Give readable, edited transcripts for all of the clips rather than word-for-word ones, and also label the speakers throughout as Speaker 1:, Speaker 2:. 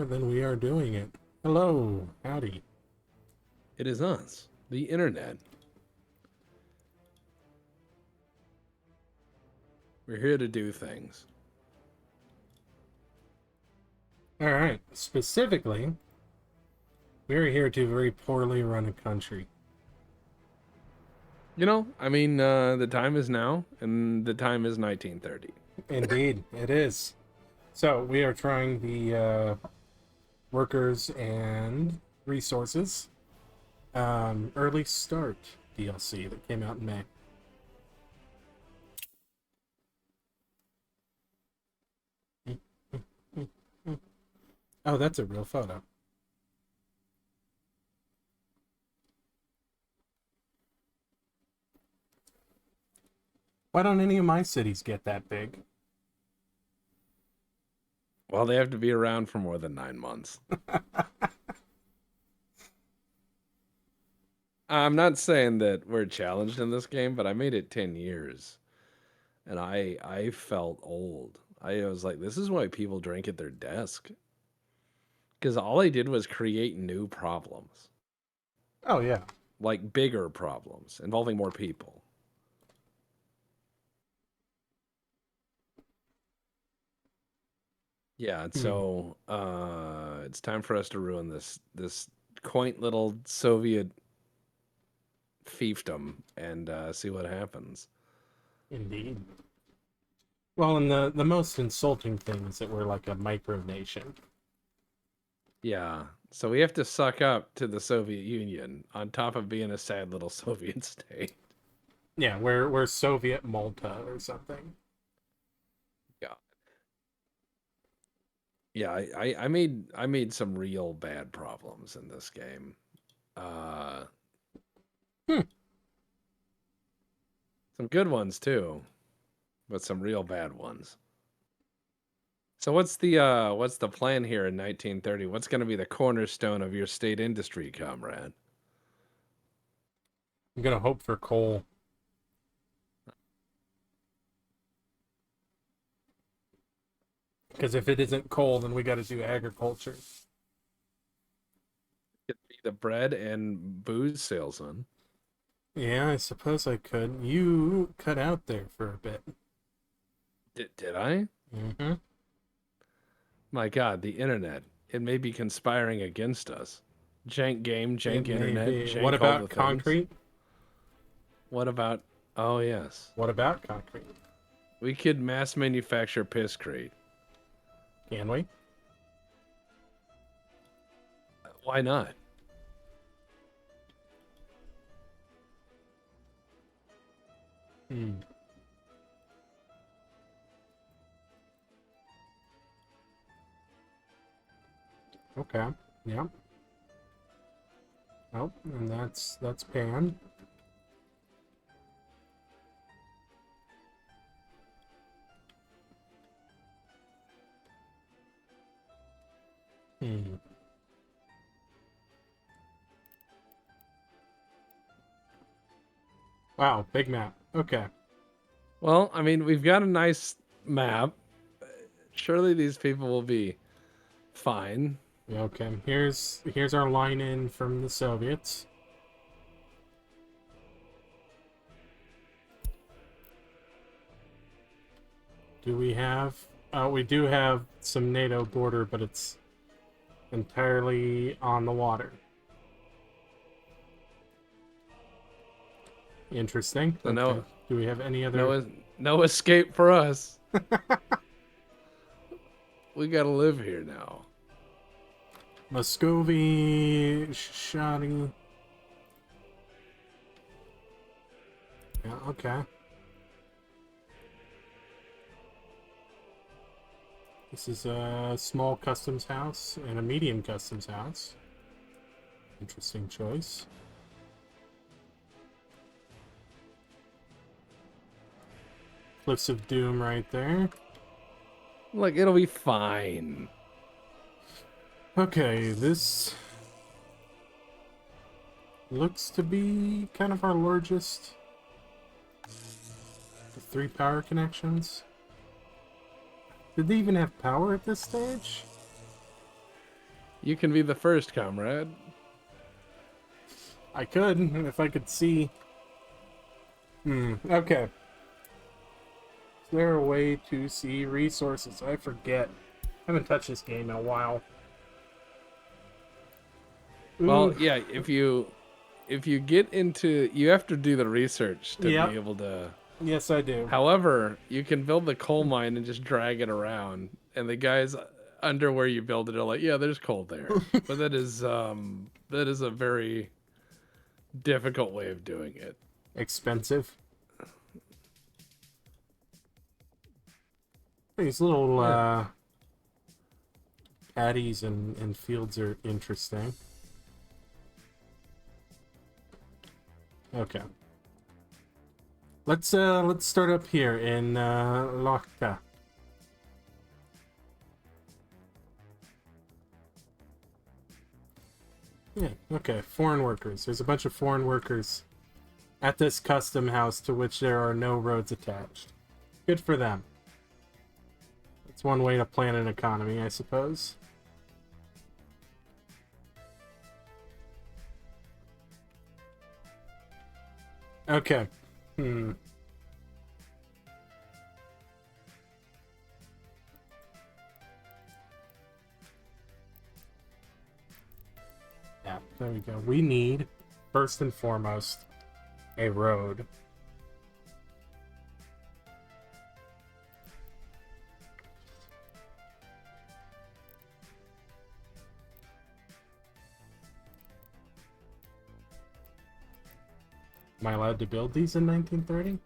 Speaker 1: Then we are doing it. Hello, howdy.
Speaker 2: It is us, the internet. We're here to do things.
Speaker 1: All right. Specifically, we're here to very poorly run a country.
Speaker 2: You know, I mean, the time is now, and the time is 1930.
Speaker 1: Indeed, it is. So we are trying the workers and resources early start DLC that came out in May. Oh, that's a real photo. Why don't any of my cities get that big?
Speaker 2: Well, they have to be around for more than 9 months. I'm not saying that we're challenged in this game, but I made it 10 years. And I felt old. I was like, this is why people drink at their desk. Because all I did was create new problems.
Speaker 1: Oh, yeah.
Speaker 2: Like bigger problems involving more people. Yeah, so it's time for us to ruin this quaint little Soviet fiefdom and see what happens.
Speaker 1: Indeed. Well, and the most insulting thing is that we're like a micronation.
Speaker 2: Yeah, so we have to suck up to the Soviet Union on top of being a sad little Soviet state.
Speaker 1: Yeah, we're Soviet Malta or something.
Speaker 2: Yeah. Yeah, I made some real bad problems in this game. Some good ones too, but some real bad ones. So what's the plan here in 1930? What's going to be the cornerstone of your state industry, comrade?
Speaker 1: I'm gonna hope for coal. Because if it isn't coal, then we got to do agriculture.
Speaker 2: Could be the bread and booze salesman.
Speaker 1: Yeah, I suppose I could. You cut out there for a bit.
Speaker 2: Did I?
Speaker 1: Mm-hmm.
Speaker 2: My God, the internet. It may be conspiring against us. Jank game, jank internet, jank
Speaker 1: What
Speaker 2: all
Speaker 1: about
Speaker 2: the things.
Speaker 1: concrete?
Speaker 2: What about? Oh yes.
Speaker 1: What about concrete?
Speaker 2: We could mass manufacture pisscrete.
Speaker 1: Can we?
Speaker 2: Why not?
Speaker 1: Hmm. Okay. Yeah. Oh, and that's pan. Hmm. Wow, big map. Okay.
Speaker 2: Well, I mean, we've got a nice map. Surely these people will be fine.
Speaker 1: Okay, here's our line in from the Soviets. Do we have... we do have some NATO border, but it's entirely on the water. Interesting.
Speaker 2: So
Speaker 1: Okay. Do we have any other...
Speaker 2: no escape for us. We gotta live here now.
Speaker 1: Muscovy, Shani. Yeah, okay. This is a small customs house and a medium customs house. Interesting choice. Cliffs of Doom right there.
Speaker 2: Look, it'll be fine.
Speaker 1: Okay, this looks to be kind of our largest. The 3 power connections. Did they even have power at this stage?
Speaker 2: You can be the first, comrade.
Speaker 1: I could, if I could see. Okay. Is there a way to see resources? I forget. I haven't touched this game in a while.
Speaker 2: Well,
Speaker 1: Ooh.
Speaker 2: yeah, if you get into, you have to do the research to
Speaker 1: Yep.
Speaker 2: be able to.
Speaker 1: Yes, I do.
Speaker 2: However, you can build the coal mine and just drag it around, and the guys under where you build it are like, yeah, there's coal there. But that is a very difficult way of doing it.
Speaker 1: Expensive. These little paddies and fields are interesting. Okay. Let's start up here in Lochta. Yeah, okay. Foreign workers. There's a bunch of foreign workers at this custom house to which there are no roads attached. Good for them. That's one way to plan an economy, I suppose. Okay. Yeah, there we go. We need, first and foremost, a road. Am I allowed to build these in 1930?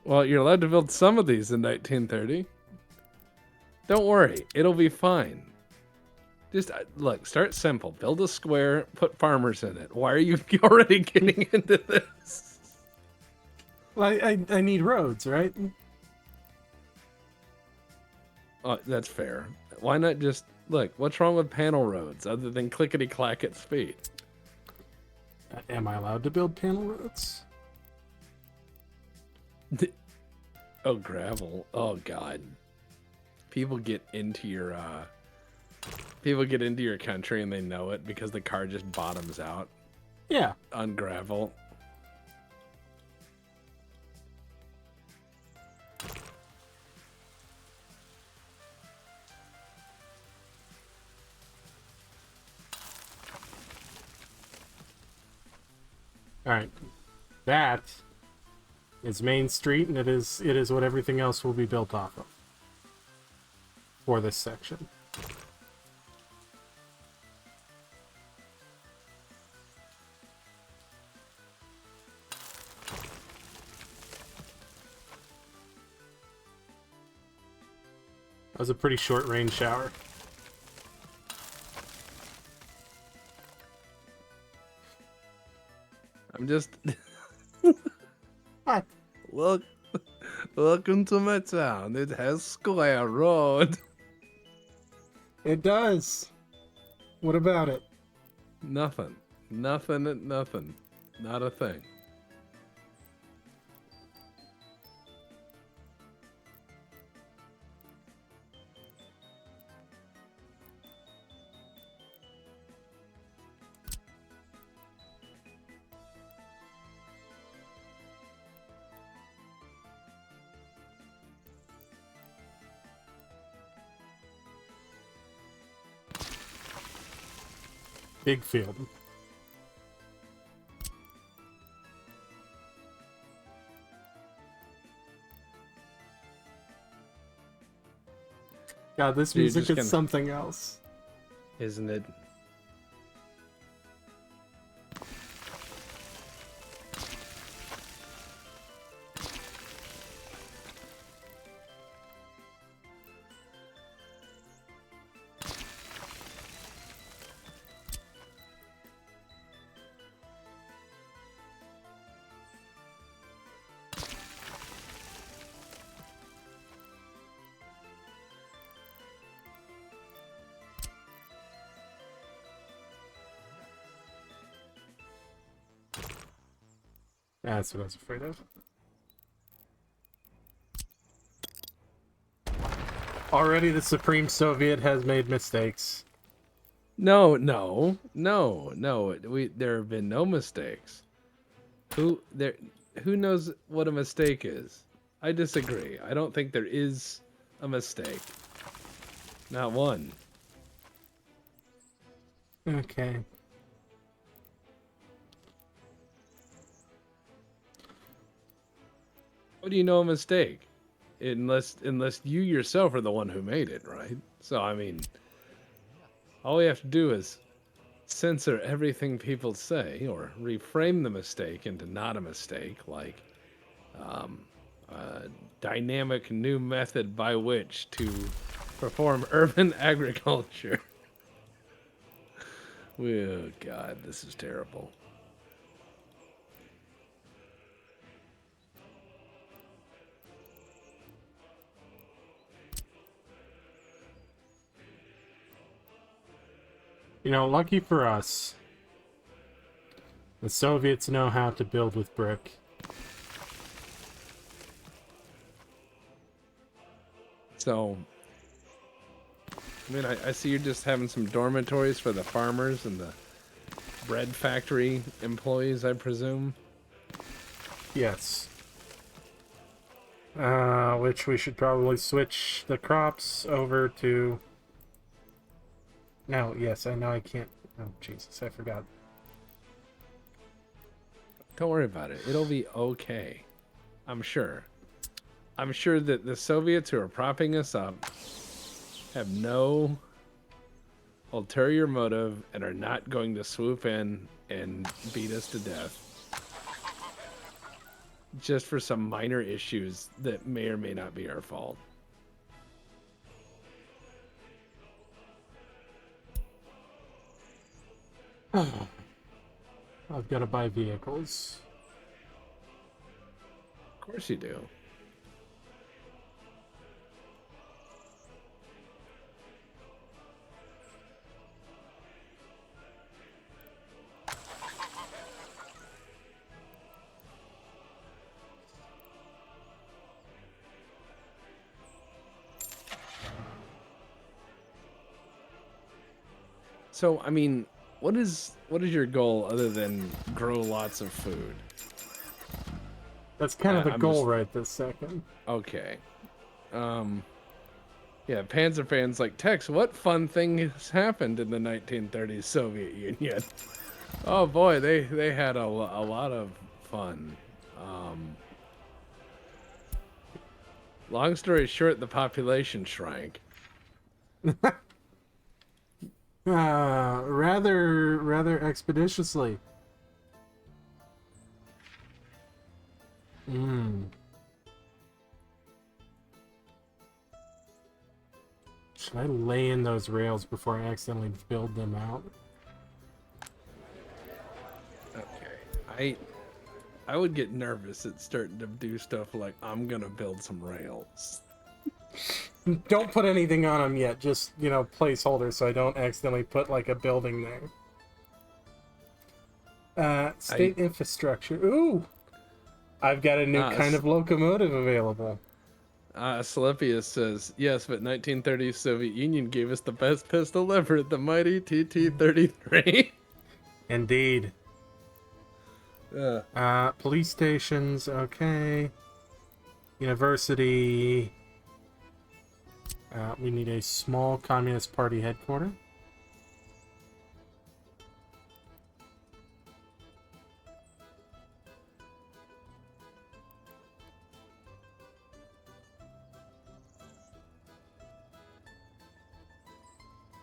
Speaker 2: Well, you're allowed to build some of these in 1930. Don't worry, it'll be fine. Just look, start simple. Build a square, put farmers in it. Why are you already getting into this?
Speaker 1: Well, I need roads, right?
Speaker 2: Oh, that's fair. Why not just look? What's wrong with panel roads other than clickety clack at speed?
Speaker 1: Am I allowed to build panel roads?
Speaker 2: Oh, gravel. Oh God. People get into your country and they know it because the car just bottoms out.
Speaker 1: Yeah.
Speaker 2: On gravel.
Speaker 1: All right. That is Main Street, and it is what everything else will be built off of for this section. That was a pretty short rain shower.
Speaker 2: I'm just
Speaker 1: What?
Speaker 2: look. Welcome to my town. It has square road.
Speaker 1: It does. What about it?
Speaker 2: Nothing. Nothing. Nothing. Not a thing.
Speaker 1: Big field. God, this
Speaker 2: So you're
Speaker 1: music
Speaker 2: just
Speaker 1: is
Speaker 2: gonna-
Speaker 1: something else.
Speaker 2: Isn't it?
Speaker 1: That's what I was afraid of. Already the Supreme Soviet has made mistakes.
Speaker 2: No. There have been no mistakes. Who knows what a mistake is? I disagree. I don't think there is a mistake. Not one.
Speaker 1: Okay.
Speaker 2: How do you know a mistake? Unless you yourself are the one who made it, right? So I mean, all we have to do is censor everything people say or reframe the mistake into not a mistake, like a dynamic new method by which to perform urban agriculture. Oh God, this is terrible.
Speaker 1: You know, lucky for us, the Soviets know how to build with brick.
Speaker 2: So, I mean, I see you're just having some dormitories for the farmers and the bread factory employees, I presume.
Speaker 1: Yes. Which we should probably switch the crops over to... No, yes, I know I can't... Oh, Jesus, I forgot.
Speaker 2: Don't worry about it. It'll be okay. I'm sure. I'm sure that the Soviets who are propping us up have no ulterior motive and are not going to swoop in and beat us to death just for some minor issues that may or may not be our fault.
Speaker 1: I've got to buy vehicles.
Speaker 2: Of course you do. So, I mean, what is your goal other than grow lots of food?
Speaker 1: That's kind of the
Speaker 2: I'm
Speaker 1: goal
Speaker 2: just-
Speaker 1: right this second.
Speaker 2: Okay. Yeah, Panzer fans like, Tex, what fun thing has happened in the 1930s Soviet Union? Oh boy, they had a lot of fun. Long story short, the population shrank.
Speaker 1: Rather expeditiously. Should I lay in those rails before I accidentally build them out?
Speaker 2: Okay. I would get nervous at starting to do stuff like, I'm gonna build some rails.
Speaker 1: Don't put anything on them yet, just, you know, placeholders so I don't accidentally put, like, a building there. State infrastructure. Ooh! I've got a new kind of locomotive available.
Speaker 2: Salepius says, yes, but 1930s Soviet Union gave us the best pistol ever, the mighty TT-33.
Speaker 1: Indeed. Police stations, okay. University. We need a small Communist Party headquarters.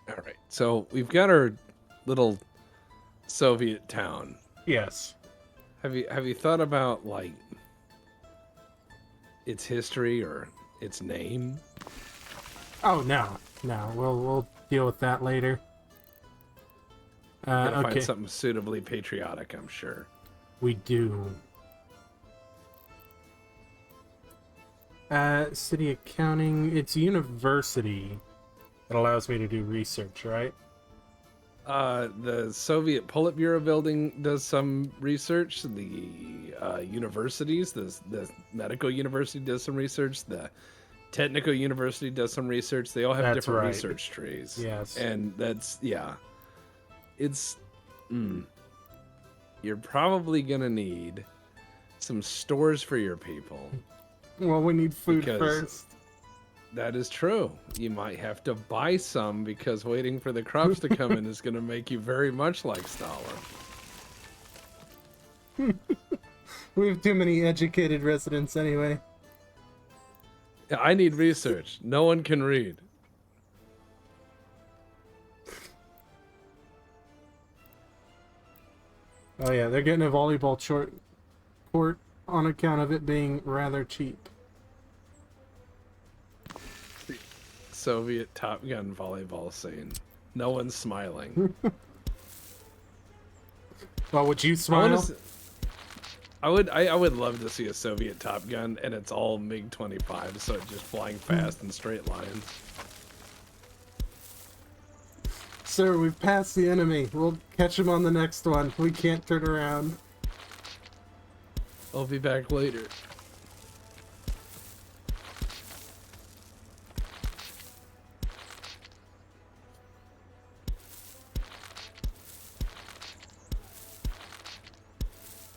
Speaker 2: All right. So we've got our little Soviet town.
Speaker 1: Yes.
Speaker 2: Have you thought about like its history or its name?
Speaker 1: Oh no, no. We'll deal with that later.
Speaker 2: Gotta find
Speaker 1: Okay,
Speaker 2: something suitably patriotic, I'm sure.
Speaker 1: we do. City accounting. It's university that allows me to do research, right?
Speaker 2: The Soviet Politburo building does some research. The universities, the medical university does some research. The technical university does some research. They all have
Speaker 1: That's
Speaker 2: different
Speaker 1: right.
Speaker 2: research trees.
Speaker 1: Yes.
Speaker 2: And that's, yeah. It's, you're probably gonna need some stores for your people.
Speaker 1: Well, we need food
Speaker 2: Because-
Speaker 1: first.
Speaker 2: That is true. You might have to buy some because waiting for the crops to come in is going to make you very much like Stalin.
Speaker 1: We have too many educated residents anyway.
Speaker 2: Yeah, I need research. No one can read.
Speaker 1: Oh yeah, they're getting a volleyball court on account of it being rather cheap.
Speaker 2: Soviet Top Gun volleyball scene. No one's smiling.
Speaker 1: Well, would you
Speaker 2: I
Speaker 1: smile?
Speaker 2: would love to see a Soviet Top Gun and it's all MiG-25, so it's just flying fast in straight lines.
Speaker 1: Sir, we've passed the enemy. We'll catch him on the next one. We can't turn around.
Speaker 2: I'll be back later.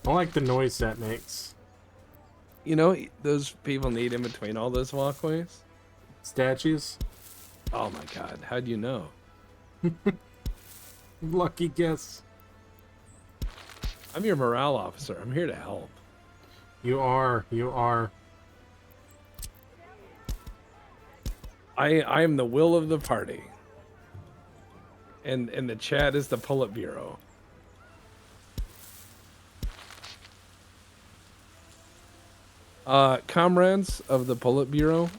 Speaker 1: I like the noise that makes.
Speaker 2: You know, those people need in between all those walkways?
Speaker 1: Statues?
Speaker 2: Oh my god, how'd you know?
Speaker 1: Lucky guess.
Speaker 2: I'm your morale officer. I'm here to help.
Speaker 1: You are. You are.
Speaker 2: I am the will of the party. And the chat is the Politburo. Comrades of the Politburo,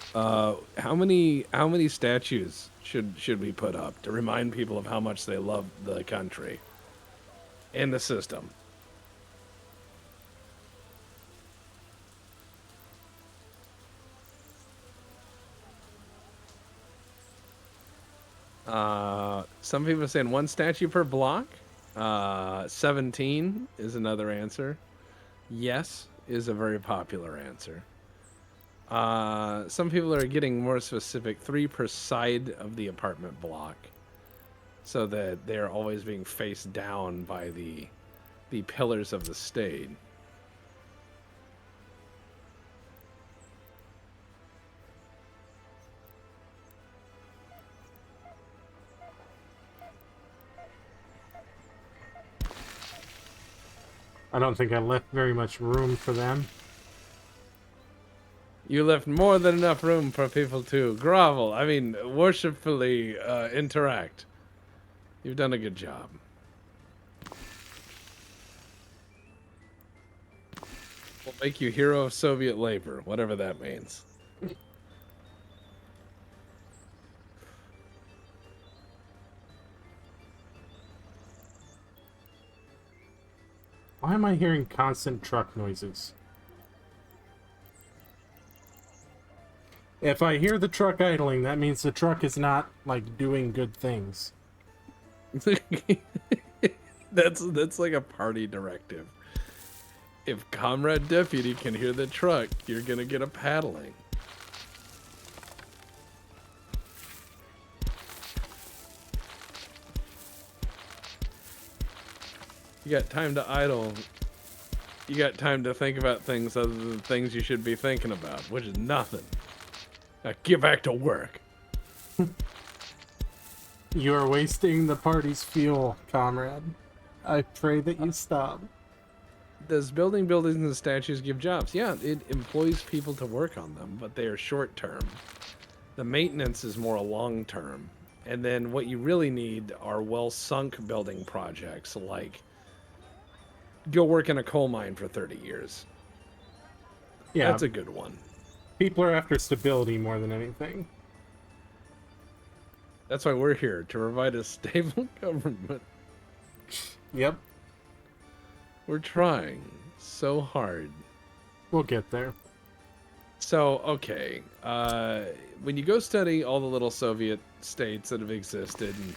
Speaker 2: how many statues should we put up to remind people of how much they love the country and the system? Some people are saying one statue per block. 17 is another answer. Yes is a very popular answer. Some people are getting more specific, 3 per side of the apartment block, so that they're always being faced down by the pillars of the state.
Speaker 1: I don't think I left very much room for them.
Speaker 2: You left more than enough room for people to grovel. I mean, worshipfully interact. You've done a good job. We'll make you hero of Soviet labor, whatever that means.
Speaker 1: Why am I hearing constant truck noises? If I hear the truck idling, that means the truck is not, like, doing good things.
Speaker 2: That's like a party directive. If Comrade Deputy can hear the truck, you're gonna get a paddling. You got time to idle. You got time to think about things other than things you should be thinking about, which is nothing. Now get back to work.
Speaker 1: You are wasting the party's fuel, comrade. I pray that you stop.
Speaker 2: Does building buildings and statues give jobs? Yeah, it employs people to work on them, but they are short term. The maintenance is more long term. And then what you really need are well-sunk building projects, like go work in a coal mine for 30 years.
Speaker 1: Yeah,
Speaker 2: That's a good one.
Speaker 1: people are after stability more than anything.
Speaker 2: That's why we're here, to provide a stable government.
Speaker 1: Yep,
Speaker 2: We're trying so hard.
Speaker 1: we'll get there.
Speaker 2: So, okay, when you go study all the little Soviet states that have existed and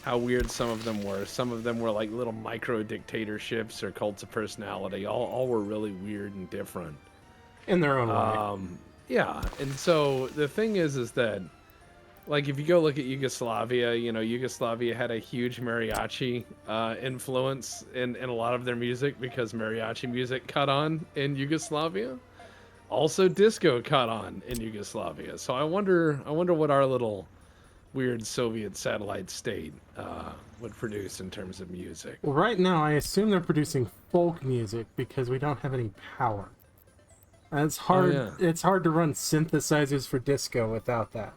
Speaker 2: how weird some of them were like little micro dictatorships or cults of personality. All were really weird and different.
Speaker 1: In their own way.
Speaker 2: Yeah, and so the thing is that, like, if you go look at Yugoslavia, you know, Yugoslavia had a huge mariachi influence in a lot of their music because mariachi music caught on in Yugoslavia. Also, disco caught on in Yugoslavia. So I wonder what our little weird Soviet satellite state would produce in terms of music.
Speaker 1: Well, right now, I assume they're producing folk music because we don't have any power. And it's hard.
Speaker 2: yeah.
Speaker 1: It's hard to run synthesizers for disco without that.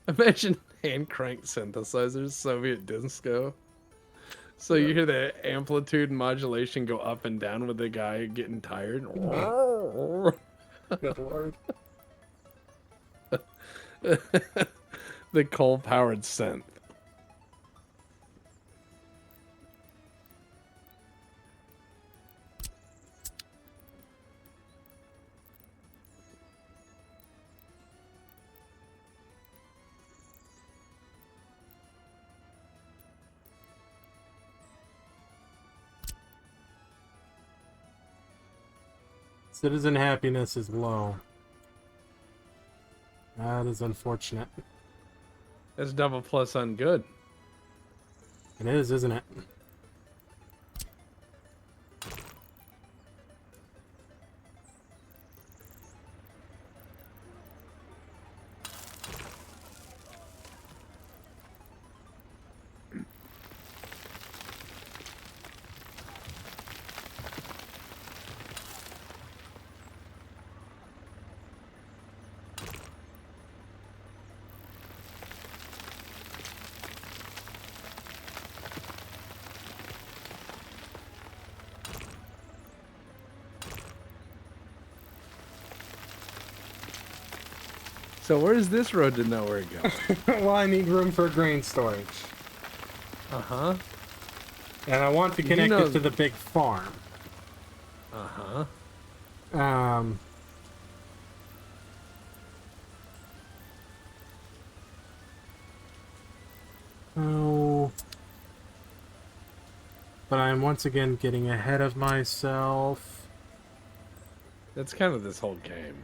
Speaker 2: Imagine hand cranked synthesizers, Soviet disco. So you hear the amplitude and modulation go up and down with the guy getting tired.
Speaker 1: Good lord.
Speaker 2: The coal powered synth.
Speaker 1: Citizen happiness is low. That is unfortunate.
Speaker 2: That's double plus on good.
Speaker 1: It is, isn't it?
Speaker 2: So where's this road to nowhere go?
Speaker 1: Well, I need room for grain storage.
Speaker 2: Uh-huh.
Speaker 1: And I want to
Speaker 2: You
Speaker 1: connect
Speaker 2: know-
Speaker 1: it to the big farm.
Speaker 2: Uh-huh.
Speaker 1: Um... Oh... But I'm once again getting ahead of myself.
Speaker 2: That's kind of this whole game.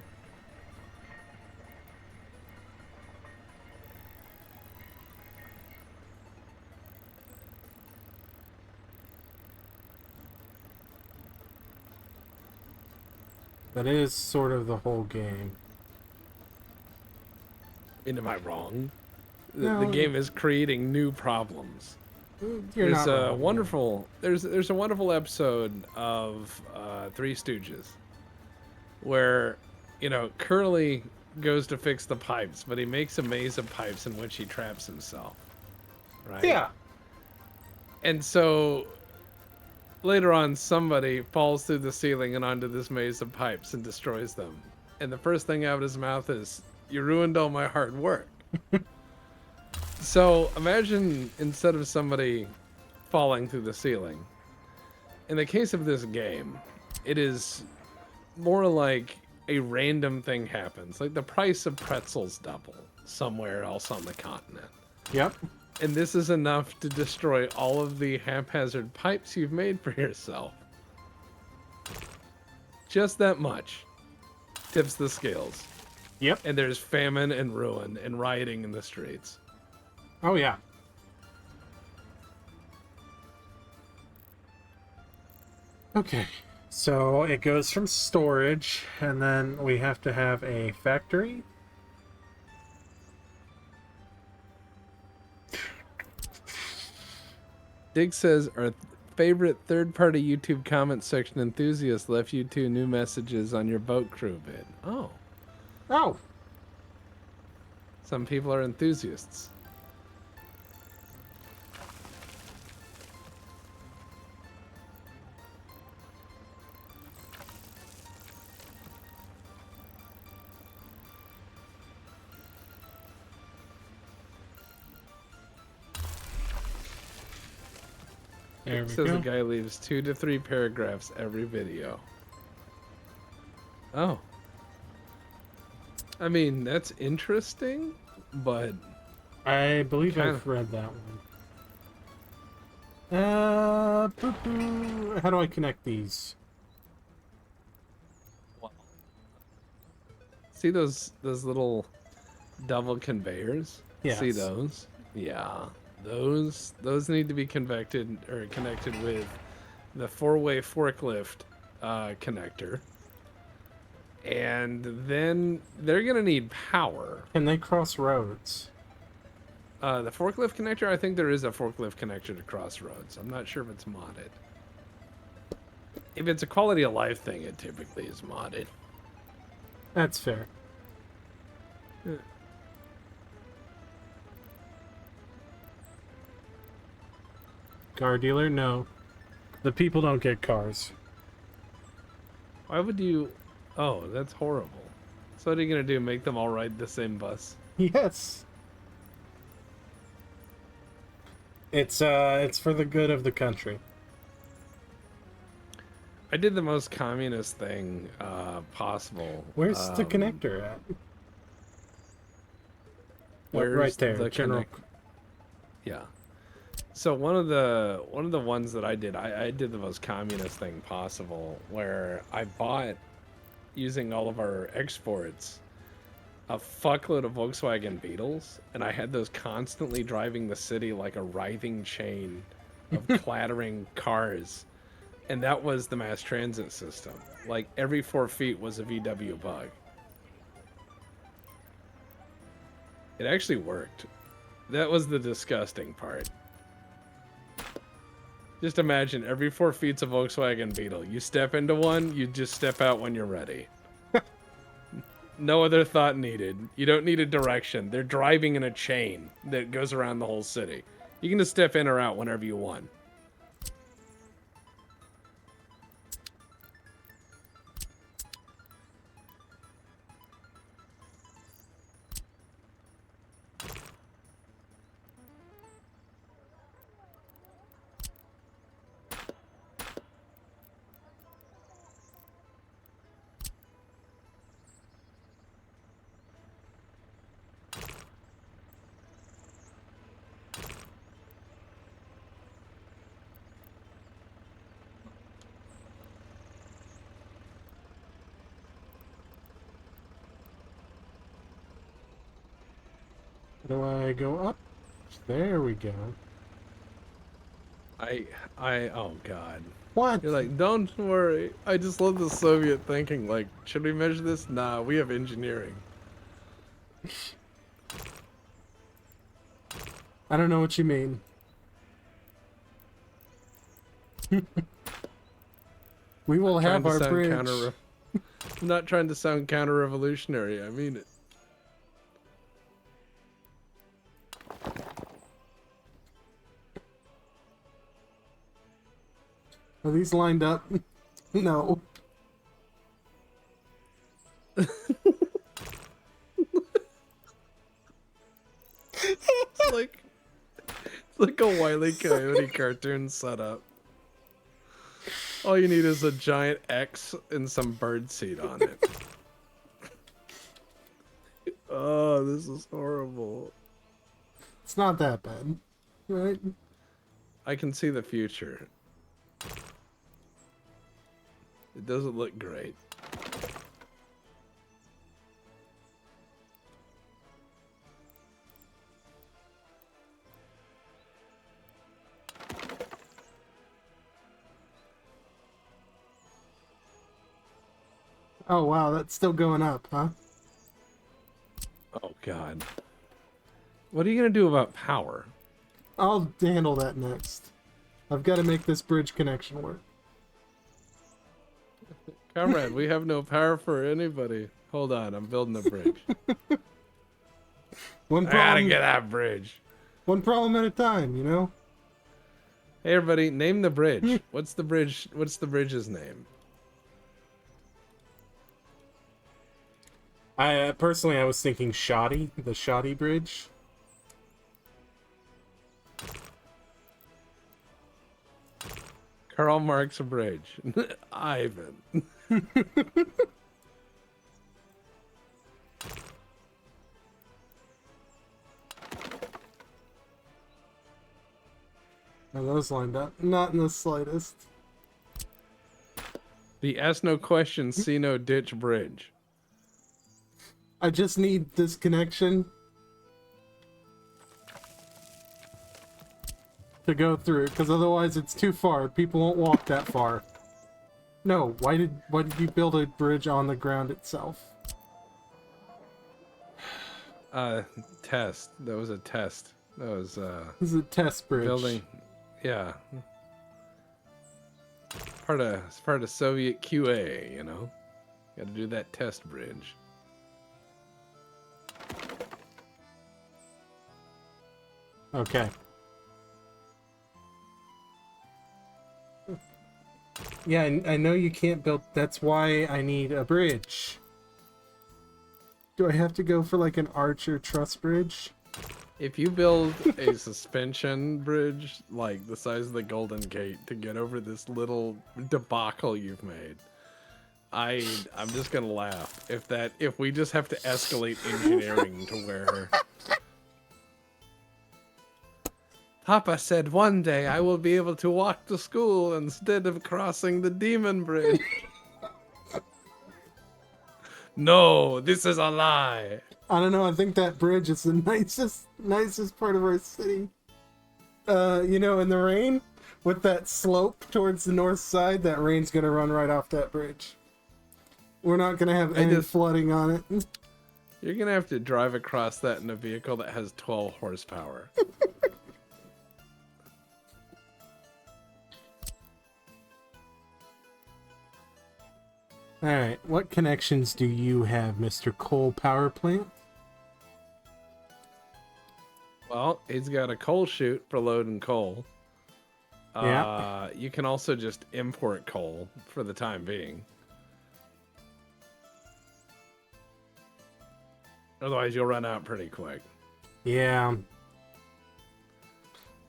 Speaker 1: That is sort of the whole game.
Speaker 2: Am I wrong?
Speaker 1: No.
Speaker 2: The game is creating new problems.
Speaker 1: You're
Speaker 2: There's
Speaker 1: not
Speaker 2: a
Speaker 1: wrong.
Speaker 2: wonderful there's a wonderful episode of Three Stooges where, you know, Curly goes to fix the pipes, but he makes a maze of pipes in which he traps himself. Right?
Speaker 1: Yeah.
Speaker 2: And so later on somebody falls through the ceiling and onto this maze of pipes and destroys them. And the first thing out of his mouth is, "You ruined all my hard work." So imagine instead of somebody falling through the ceiling, in the case of this game, it is more like a random thing happens. Like the price of pretzels double somewhere else on the continent.
Speaker 1: Yep.
Speaker 2: And this is enough to destroy all of the haphazard pipes you've made for yourself. Just that much tips the scales.
Speaker 1: Yep.
Speaker 2: And there's famine and ruin and rioting in the streets.
Speaker 1: Oh, yeah. Okay. So it goes from storage, and then we have to have a factory.
Speaker 2: Dig says, our favorite third-party YouTube comment section enthusiast left you 2 new messages on your boat crew bid. Oh,
Speaker 1: Oh,
Speaker 2: some people are enthusiasts.
Speaker 1: There we
Speaker 2: Says the
Speaker 1: go.
Speaker 2: guy leaves 2 to 3 paragraphs every video. Oh. I mean, that's interesting, but
Speaker 1: I believe
Speaker 2: kind
Speaker 1: I've
Speaker 2: of.
Speaker 1: read that one. How do I connect these?
Speaker 2: See those little double conveyors? See
Speaker 1: Yes.
Speaker 2: those? Yeah. Those need to be connected with the 4-way forklift connector. And then they're gonna need power.
Speaker 1: Can they cross roads?
Speaker 2: The forklift connector, I think there is a forklift connector to Crossroads. I'm not sure if it's modded. If it's a quality of life thing, it typically is modded.
Speaker 1: That's fair. Car dealer? No. The people don't get cars.
Speaker 2: Why would you... Oh, that's horrible. So what are you gonna do, make them all ride the same bus?
Speaker 1: Yes. It's for the good of the country.
Speaker 2: I did the most communist thing possible.
Speaker 1: Where's the connector at?
Speaker 2: Where's
Speaker 1: right there,
Speaker 2: the
Speaker 1: General.
Speaker 2: Yeah. So one of the ones that I did the most communist thing possible, where I bought, using all of our exports, a fuckload of Volkswagen Beetles, and I had those constantly driving the city like a writhing chain of clattering cars. And that was the mass transit system. Like, every 4 feet was a VW bug. It actually worked. That was the disgusting part. Just imagine, every 4 feet's a Volkswagen Beetle. You step into one, you just step out when you're ready. No other thought needed. You don't need a direction. They're driving in a chain that goes around the whole city. You can just step in or out whenever you want.
Speaker 1: Do I go up? There we go.
Speaker 2: Oh god.
Speaker 1: What?
Speaker 2: You're like, don't worry. I just love the Soviet thinking. Like, should we measure this? Nah, we have engineering.
Speaker 1: I don't know what you mean. We will have our bridge.
Speaker 2: I'm not trying to sound counter-revolutionary. I mean it.
Speaker 1: Are these lined up? No.
Speaker 2: It's like a Wile E. Coyote cartoon setup. All you need is a giant X and some birdseed on it. Oh, this is horrible.
Speaker 1: It's not that bad, right?
Speaker 2: I can see the future. It doesn't look great.
Speaker 1: Oh wow, that's still going up, huh?
Speaker 2: Oh god. What are you gonna do about power?
Speaker 1: I'll handle that next. I've got to make this bridge connection work.
Speaker 2: Comrade, we have no power for anybody. Hold on, I'm building a bridge.
Speaker 1: One
Speaker 2: I gotta
Speaker 1: problem,
Speaker 2: get that bridge.
Speaker 1: one problem at a time, you know?
Speaker 2: Hey everybody, name the bridge. What's the bridge? What's the bridge's name?
Speaker 1: I personally, I was thinking Shoddy, the Shoddy Bridge.
Speaker 2: Karl Marx Bridge. Ivan.
Speaker 1: Are those lined up? Not in the slightest.
Speaker 2: The Ask No Question, See No Ditch Bridge.
Speaker 1: I just need this connection to go through, because otherwise it's too far. People won't walk that far. No, why did you build a bridge on the ground itself?
Speaker 2: Test. That was a test. That was
Speaker 1: This is a test bridge.
Speaker 2: building. Yeah. It's part of Soviet QA, you know? Got to do that test bridge.
Speaker 1: Okay. Yeah, I know you can't build. That's why I need a bridge. Do I have to go for like an arch or truss bridge?
Speaker 2: If you build a suspension bridge like the size of the Golden Gate to get over this little debacle you've made, I'm just gonna laugh. If we just have to escalate engineering to where Papa said one day I will be able to walk to school instead of crossing the Demon Bridge. No, this is a lie.
Speaker 1: I don't know. I think that bridge is the nicest part of our city. You know, in the rain, with that slope towards the north side, that rain's gonna run right off that bridge. We're not gonna have any flooding on it.
Speaker 2: You're gonna have to drive across that in a vehicle that has 12 horsepower.
Speaker 1: Alright, what connections do you have, Mr. Coal Power Plant?
Speaker 2: Well, he's got a coal chute for loading coal.
Speaker 1: Yeah.
Speaker 2: You can also just import coal for the time being. Otherwise, you'll run out pretty quick.
Speaker 1: Yeah.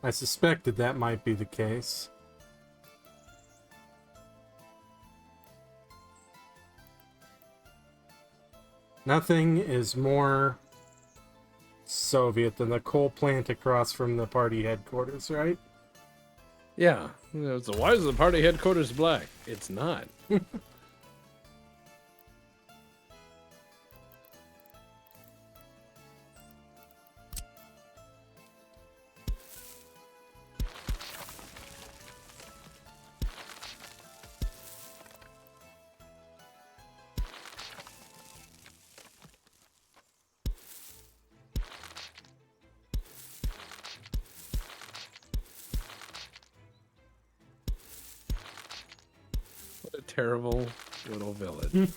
Speaker 1: I suspected that might be the case. Nothing is more Soviet than the coal plant across from the party headquarters, right?
Speaker 2: Yeah. So why is the party headquarters black? It's not. What a terrible little village.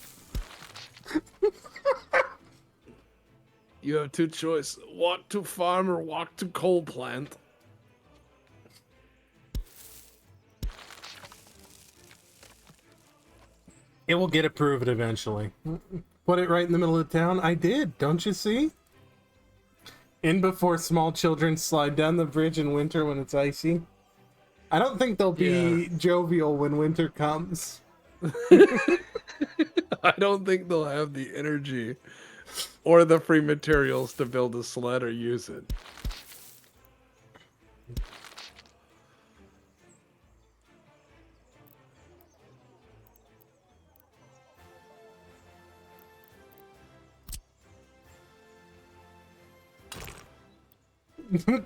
Speaker 2: You have two choices: walk to farm or walk to coal plant.
Speaker 1: It will get approved eventually. Put it right in the middle of town. I did, don't you see? In before small children slide down the bridge in winter when it's icy. I don't think they'll be jovial when winter comes.
Speaker 2: I don't think they'll have the energy or the free materials to build a sled or use it.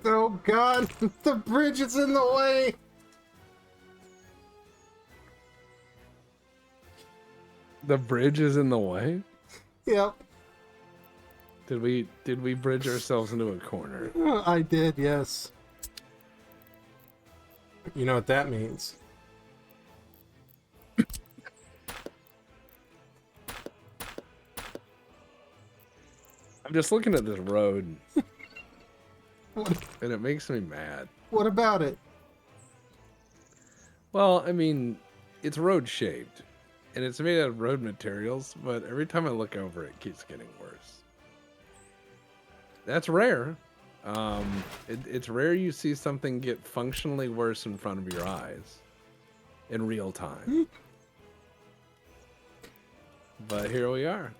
Speaker 1: Oh god, the bridge is in the way.
Speaker 2: The bridge is in the way?
Speaker 1: Yep.
Speaker 2: Did we bridge ourselves into a corner?
Speaker 1: I did, yes. You know what that means.
Speaker 2: I'm just looking at this road
Speaker 1: What,
Speaker 2: and it makes me mad.
Speaker 1: what about it?
Speaker 2: Well, I mean, it's road shaped and it's made out of road materials, but every time I look over it keeps getting worse. That's rare. It's rare you see something get functionally worse in front of your eyes. in real time. But here we are.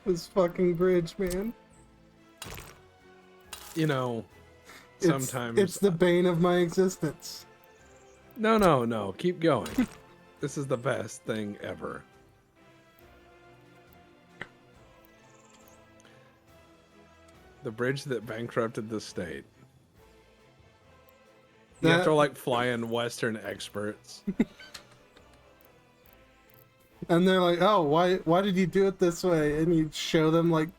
Speaker 1: This fucking bridge, man.
Speaker 2: You know, sometimes
Speaker 1: it's the bane of my existence.
Speaker 2: No. Keep going. This is the best thing ever. The bridge that bankrupted the state. You have to like fly in Western experts.
Speaker 1: And they're like, "Oh, why did you do it this way?" And you show them like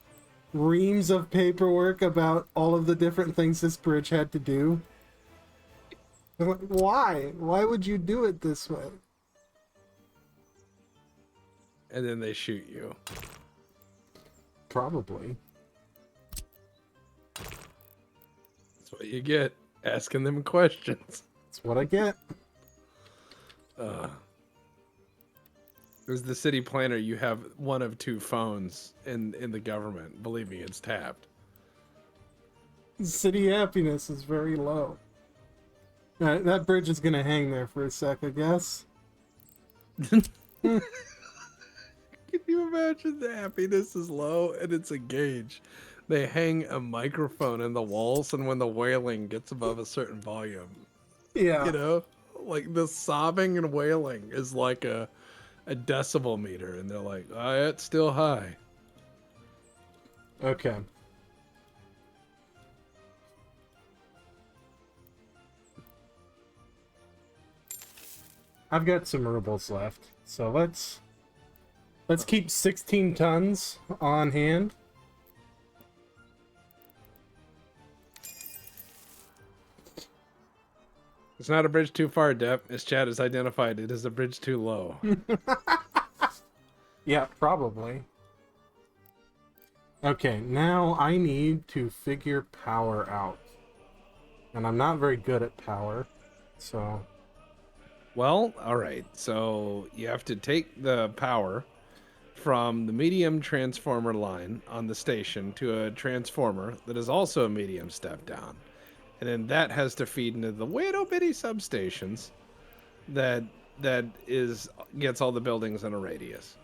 Speaker 1: reams of paperwork about all of the different things this bridge had to do. They're like, "Why? Why would you do it this way?"
Speaker 2: And then they shoot you.
Speaker 1: Probably.
Speaker 2: That's what you get. Asking them questions.
Speaker 1: That's what I get.
Speaker 2: As the city planner, you have one of two phones in the government. Believe me, it's tapped.
Speaker 1: City happiness is very low. Alright, that bridge is gonna hang there for a sec, I guess.
Speaker 2: Can you imagine the happiness is low and it's a gauge? They hang a microphone in the walls, and when the wailing gets above a certain volume,
Speaker 1: Yeah.
Speaker 2: you know, like the sobbing and wailing is like a decibel meter, and they're like, "Oh, it's still high."
Speaker 1: Okay. I've got some rubles left, so let's keep 16 tons on hand.
Speaker 2: It's not a bridge too far, Depp. As Chad has identified, it is a bridge too low.
Speaker 1: Yeah, probably. Okay, now I need to figure power out. And I'm not very good at power, so...
Speaker 2: Well, all right. So you have to take the power from the medium transformer line on the station to a transformer that is also a medium step down. And then that has to feed into the little bitty substations that gets all the buildings in a radius.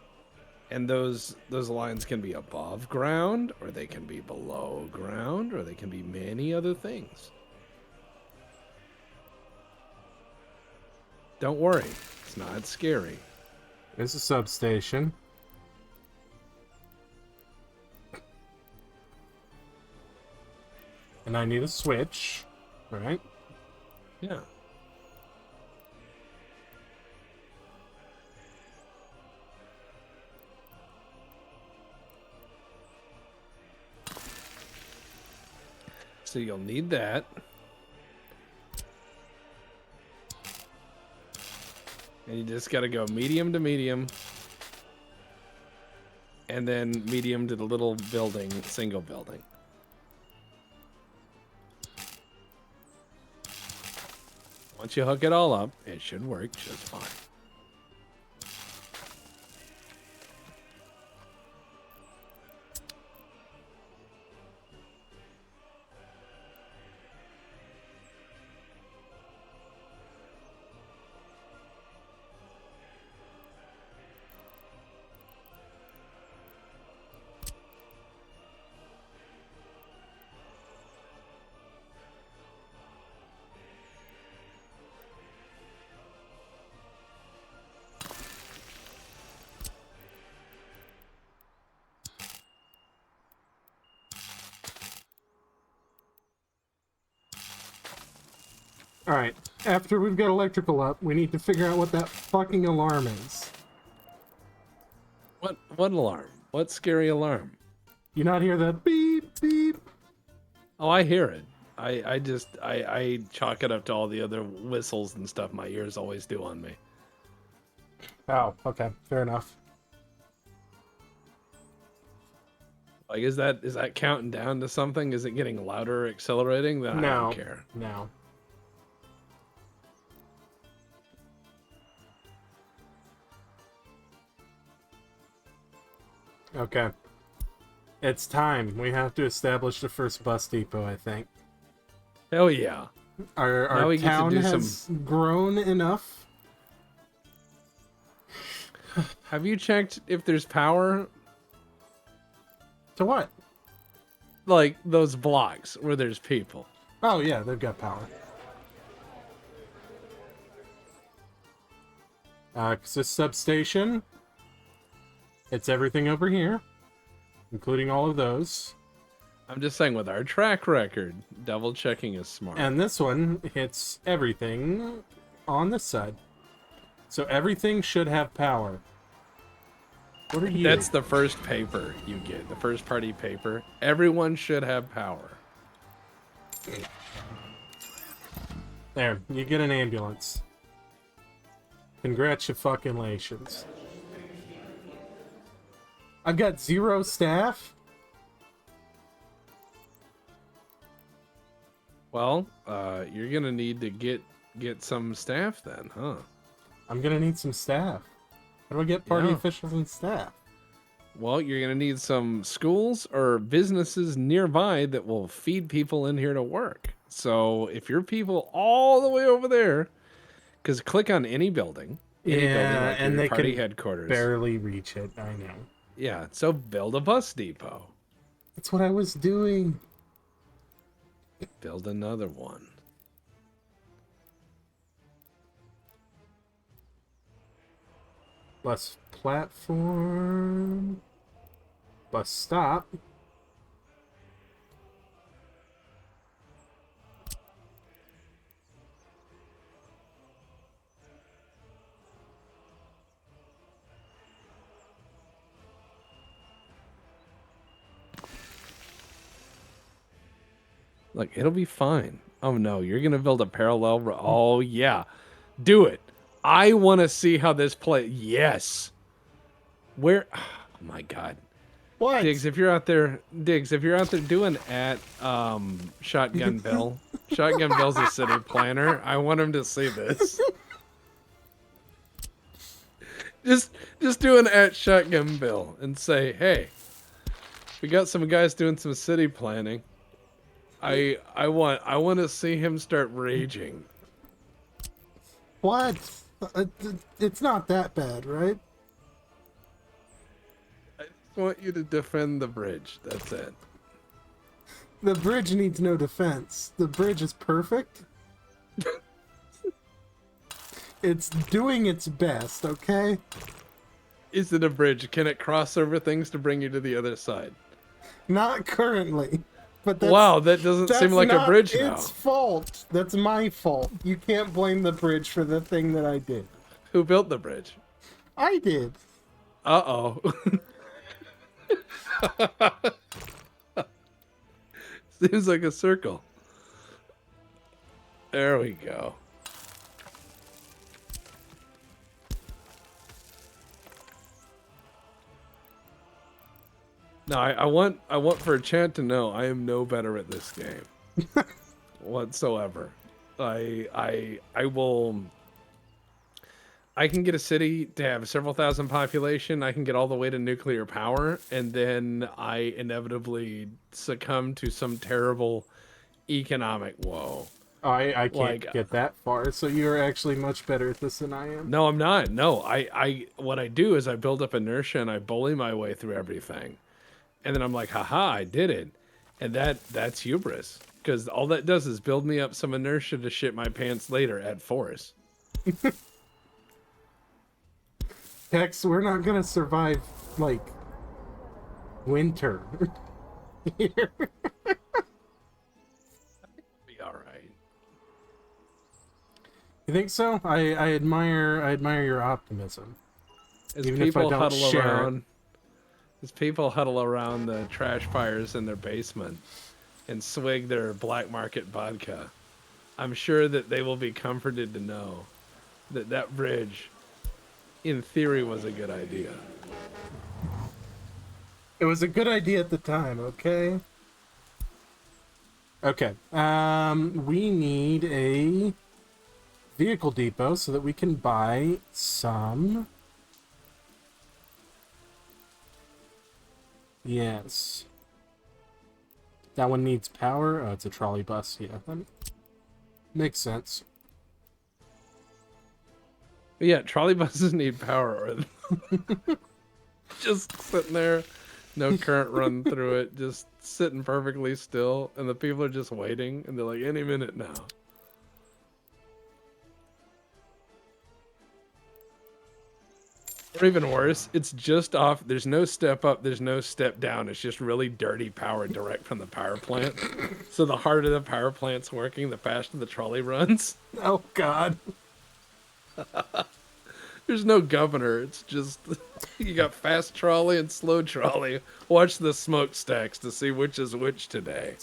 Speaker 2: And those lines can be above ground, or they can be below ground, or they can be many other things. Don't worry, it's not scary.
Speaker 1: There's a substation. And I need a switch, right?
Speaker 2: Yeah. So you'll need that. And you just got to go medium to medium. And then medium to the little building, single building. Once you hook it all up, it should work just fine.
Speaker 1: Alright, after we've got electrical up, we need to figure out what that fucking alarm is.
Speaker 2: What alarm? What scary alarm?
Speaker 1: You not hear that beep, beep?
Speaker 2: Oh, I hear it. I chalk it up to all the other whistles and stuff my ears always do on me.
Speaker 1: Oh, okay, fair enough.
Speaker 2: Like, is that counting down to something? Is it getting louder or accelerating? Then I don't care.
Speaker 1: No. Okay. It's time. We have to establish the first bus depot, I think.
Speaker 2: Hell yeah. Now
Speaker 1: Our
Speaker 2: we get to
Speaker 1: town
Speaker 2: do
Speaker 1: has grown enough.
Speaker 2: Have you checked if there's power?
Speaker 1: To what?
Speaker 2: Like those blocks where there's people.
Speaker 1: Oh, yeah, they've got power. 'Cause this substation, it's everything over here, including all of those.
Speaker 2: I'm just saying, with our track record, double checking is smart.
Speaker 1: And this one hits everything on this side. So everything should have power. What are you?
Speaker 2: That's the first paper you get, the first party paper. Everyone should have power.
Speaker 1: There, you get an ambulance. Congratulations. I've got 0 staff.
Speaker 2: Well, you're gonna need to get some staff then, huh?
Speaker 1: I'm gonna need some staff. How do I get party
Speaker 2: Yeah.
Speaker 1: officials and staff?
Speaker 2: Well, you're gonna need some schools or businesses nearby that will feed people in here to work. So if your people all the way over there, because click on any building, like
Speaker 1: and
Speaker 2: your
Speaker 1: they
Speaker 2: party
Speaker 1: can
Speaker 2: headquarters.
Speaker 1: barely reach it. I know.
Speaker 2: Yeah, so build a bus depot.
Speaker 1: That's what I was doing.
Speaker 2: Build another one.
Speaker 1: Bus platform. Bus stop.
Speaker 2: Look, it'll be fine. Oh no, you're gonna build a parallel. Oh yeah, do it. I want to see how this play. Yes. Where? Oh my God.
Speaker 1: What?
Speaker 2: Diggs, if you're out there doing at Shotgun Bill. Shotgun Bill's a city planner. I want him to see this. Just do an at Shotgun Bill and say, hey, we got some guys doing some city planning. I want to see him start raging.
Speaker 1: What? It's not that bad, right?
Speaker 2: I just want you to defend the bridge. That's it.
Speaker 1: The bridge needs no defense. The bridge is perfect. It's doing its best, okay?
Speaker 2: Is it a bridge? Can it cross over things to bring you to the other side?
Speaker 1: Not currently. But that's,
Speaker 2: Wow, that doesn't seem like a bridge now.
Speaker 1: It's fault. That's my fault. You can't blame the bridge for the thing that I did.
Speaker 2: Who built the bridge?
Speaker 1: I did.
Speaker 2: Uh-oh. Seems like a circle. There we go. No, I want for Chad to know I am no better at this game whatsoever. I can get a city to have several thousand population. I can get all the way to nuclear power, and then I inevitably succumb to some terrible economic woe.
Speaker 1: I can't get that far, so you're actually much better at this than I am.
Speaker 2: No, I'm not. No, I what I do is I build up inertia and I bully my way through everything. And then I'm like, haha, I did it. And that's hubris. Because all that does is build me up some inertia to shit my pants later at force.
Speaker 1: Tex, we're not gonna survive, like, winter. Here.
Speaker 2: Be alright.
Speaker 1: You think so? I admire your optimism.
Speaker 2: As
Speaker 1: Even if I
Speaker 2: people
Speaker 1: don't
Speaker 2: huddle
Speaker 1: share it.
Speaker 2: around the trash fires in their basement and swig their black market vodka, I'm sure that they will be comforted to know that that bridge, in theory, was a good idea.
Speaker 1: It was a good idea at the time, okay? Okay. We need a vehicle depot so that we can buy some Yes. That one needs power. Oh, it's a trolley bus. Yeah, that makes sense.
Speaker 2: But yeah, trolley buses need power, or just sitting there, no current run through it, just sitting perfectly still, and the people are just waiting, and they're like, any minute now. Or even worse, it's just off. There's no step up, there's no step down. It's just really dirty power direct from the power plant. So the harder the power plant's working, the faster the trolley runs.
Speaker 1: Oh, God.
Speaker 2: There's no governor. It's just you got fast trolley and slow trolley. Watch the smokestacks to see which is which today.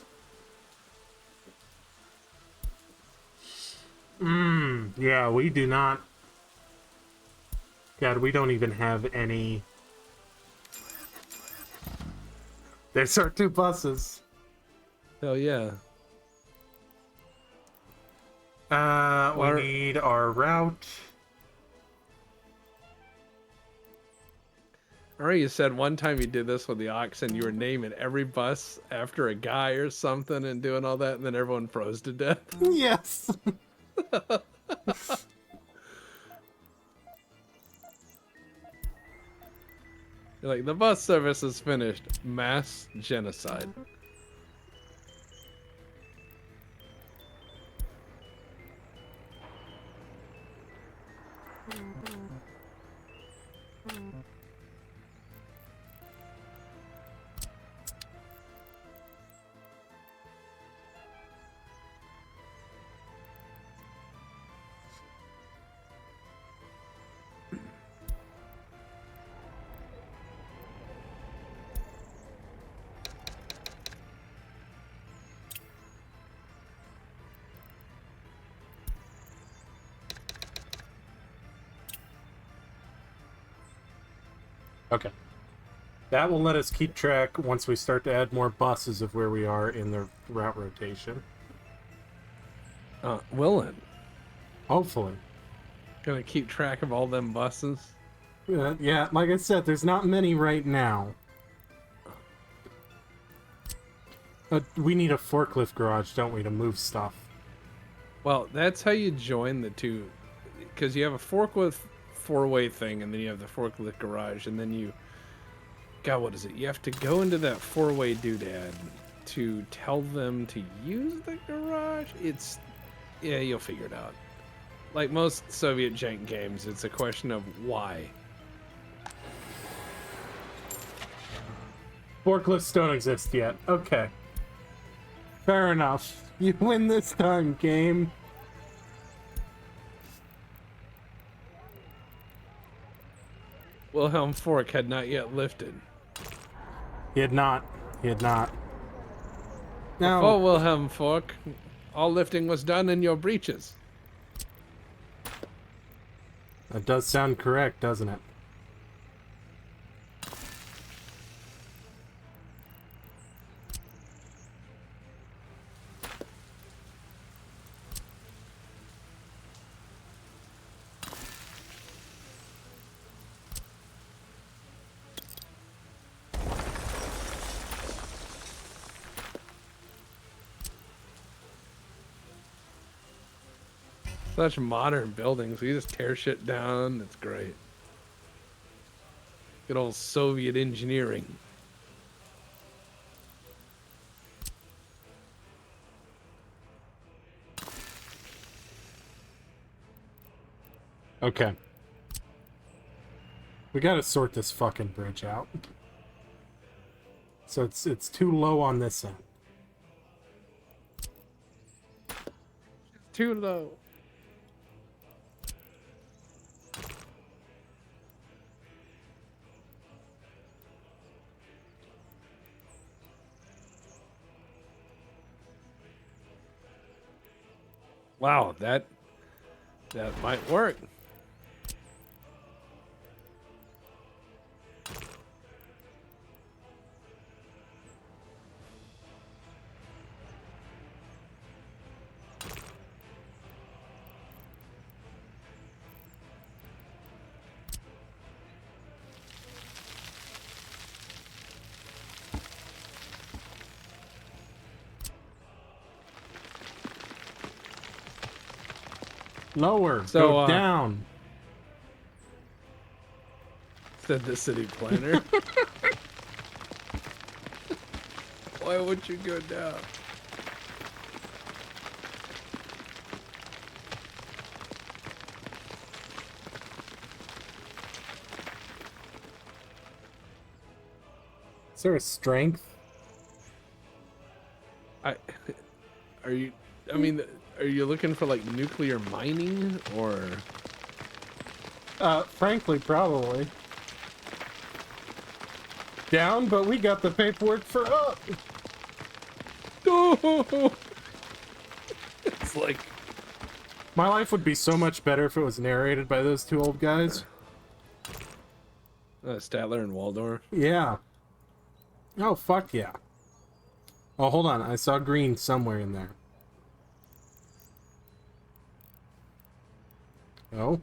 Speaker 1: Yeah, we do not. God, we don't even have any. There's our two buses.
Speaker 2: Hell yeah.
Speaker 1: We need our route.
Speaker 2: Or you said one time you did this with the oxen, you were naming every bus after a guy or something and doing all that, and then everyone froze to death.
Speaker 1: Yes.
Speaker 2: You're like, the bus service is finished. Mass genocide.
Speaker 1: Okay. That will let us keep track once we start to add more buses of where we are in the route rotation.
Speaker 2: Willing.
Speaker 1: Hopefully.
Speaker 2: Gonna keep track of all them buses.
Speaker 1: Yeah, like I said, there's not many right now. We need a forklift garage, don't we, to move stuff?
Speaker 2: Well, that's how you join the two, because you have a forklift four-way thing, and then you have the forklift garage, and then you, God, what is it? You have to go into that four-way doodad to tell them to use the garage. Yeah, you'll figure it out. Like most Soviet jank games, it's a question of why.
Speaker 1: Forklifts don't exist yet. Okay. Fair enough. You win this time, game.
Speaker 2: Wilhelm Fork had not yet lifted.
Speaker 1: He had not. He had not. Now,
Speaker 2: Oh, Wilhelm Fork, all lifting was done in your breeches.
Speaker 1: that does sound correct, doesn't it?
Speaker 2: Such modern buildings. We just tear shit down. It's great. Good old Soviet engineering.
Speaker 1: Okay. We gotta sort this fucking bridge out. So it's too low on this end.
Speaker 2: Too low. Wow, that might work.
Speaker 1: Lower.
Speaker 2: So,
Speaker 1: Go down.
Speaker 2: said the city planner. Why would you go down?
Speaker 1: Is there a strength?
Speaker 2: Are you? I mean, are you looking for like nuclear mining or?
Speaker 1: Frankly, probably. Down, but we got the paperwork for up.
Speaker 2: Oh! It's like
Speaker 1: My life would be so much better if it was narrated by those two old guys.
Speaker 2: Statler and Waldorf.
Speaker 1: Yeah. Oh, fuck yeah. Oh, hold on. I saw green somewhere in there. Oh.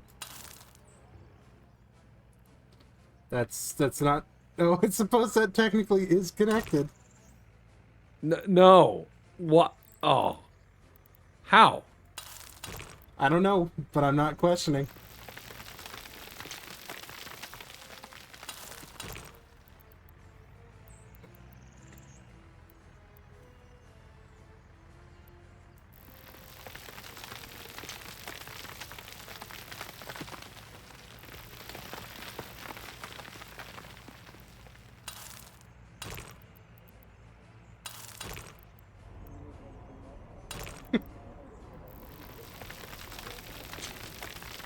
Speaker 1: That's not... Oh, it's supposed that technically is connected.
Speaker 2: No. What? Oh. How?
Speaker 1: I don't know, but I'm not questioning.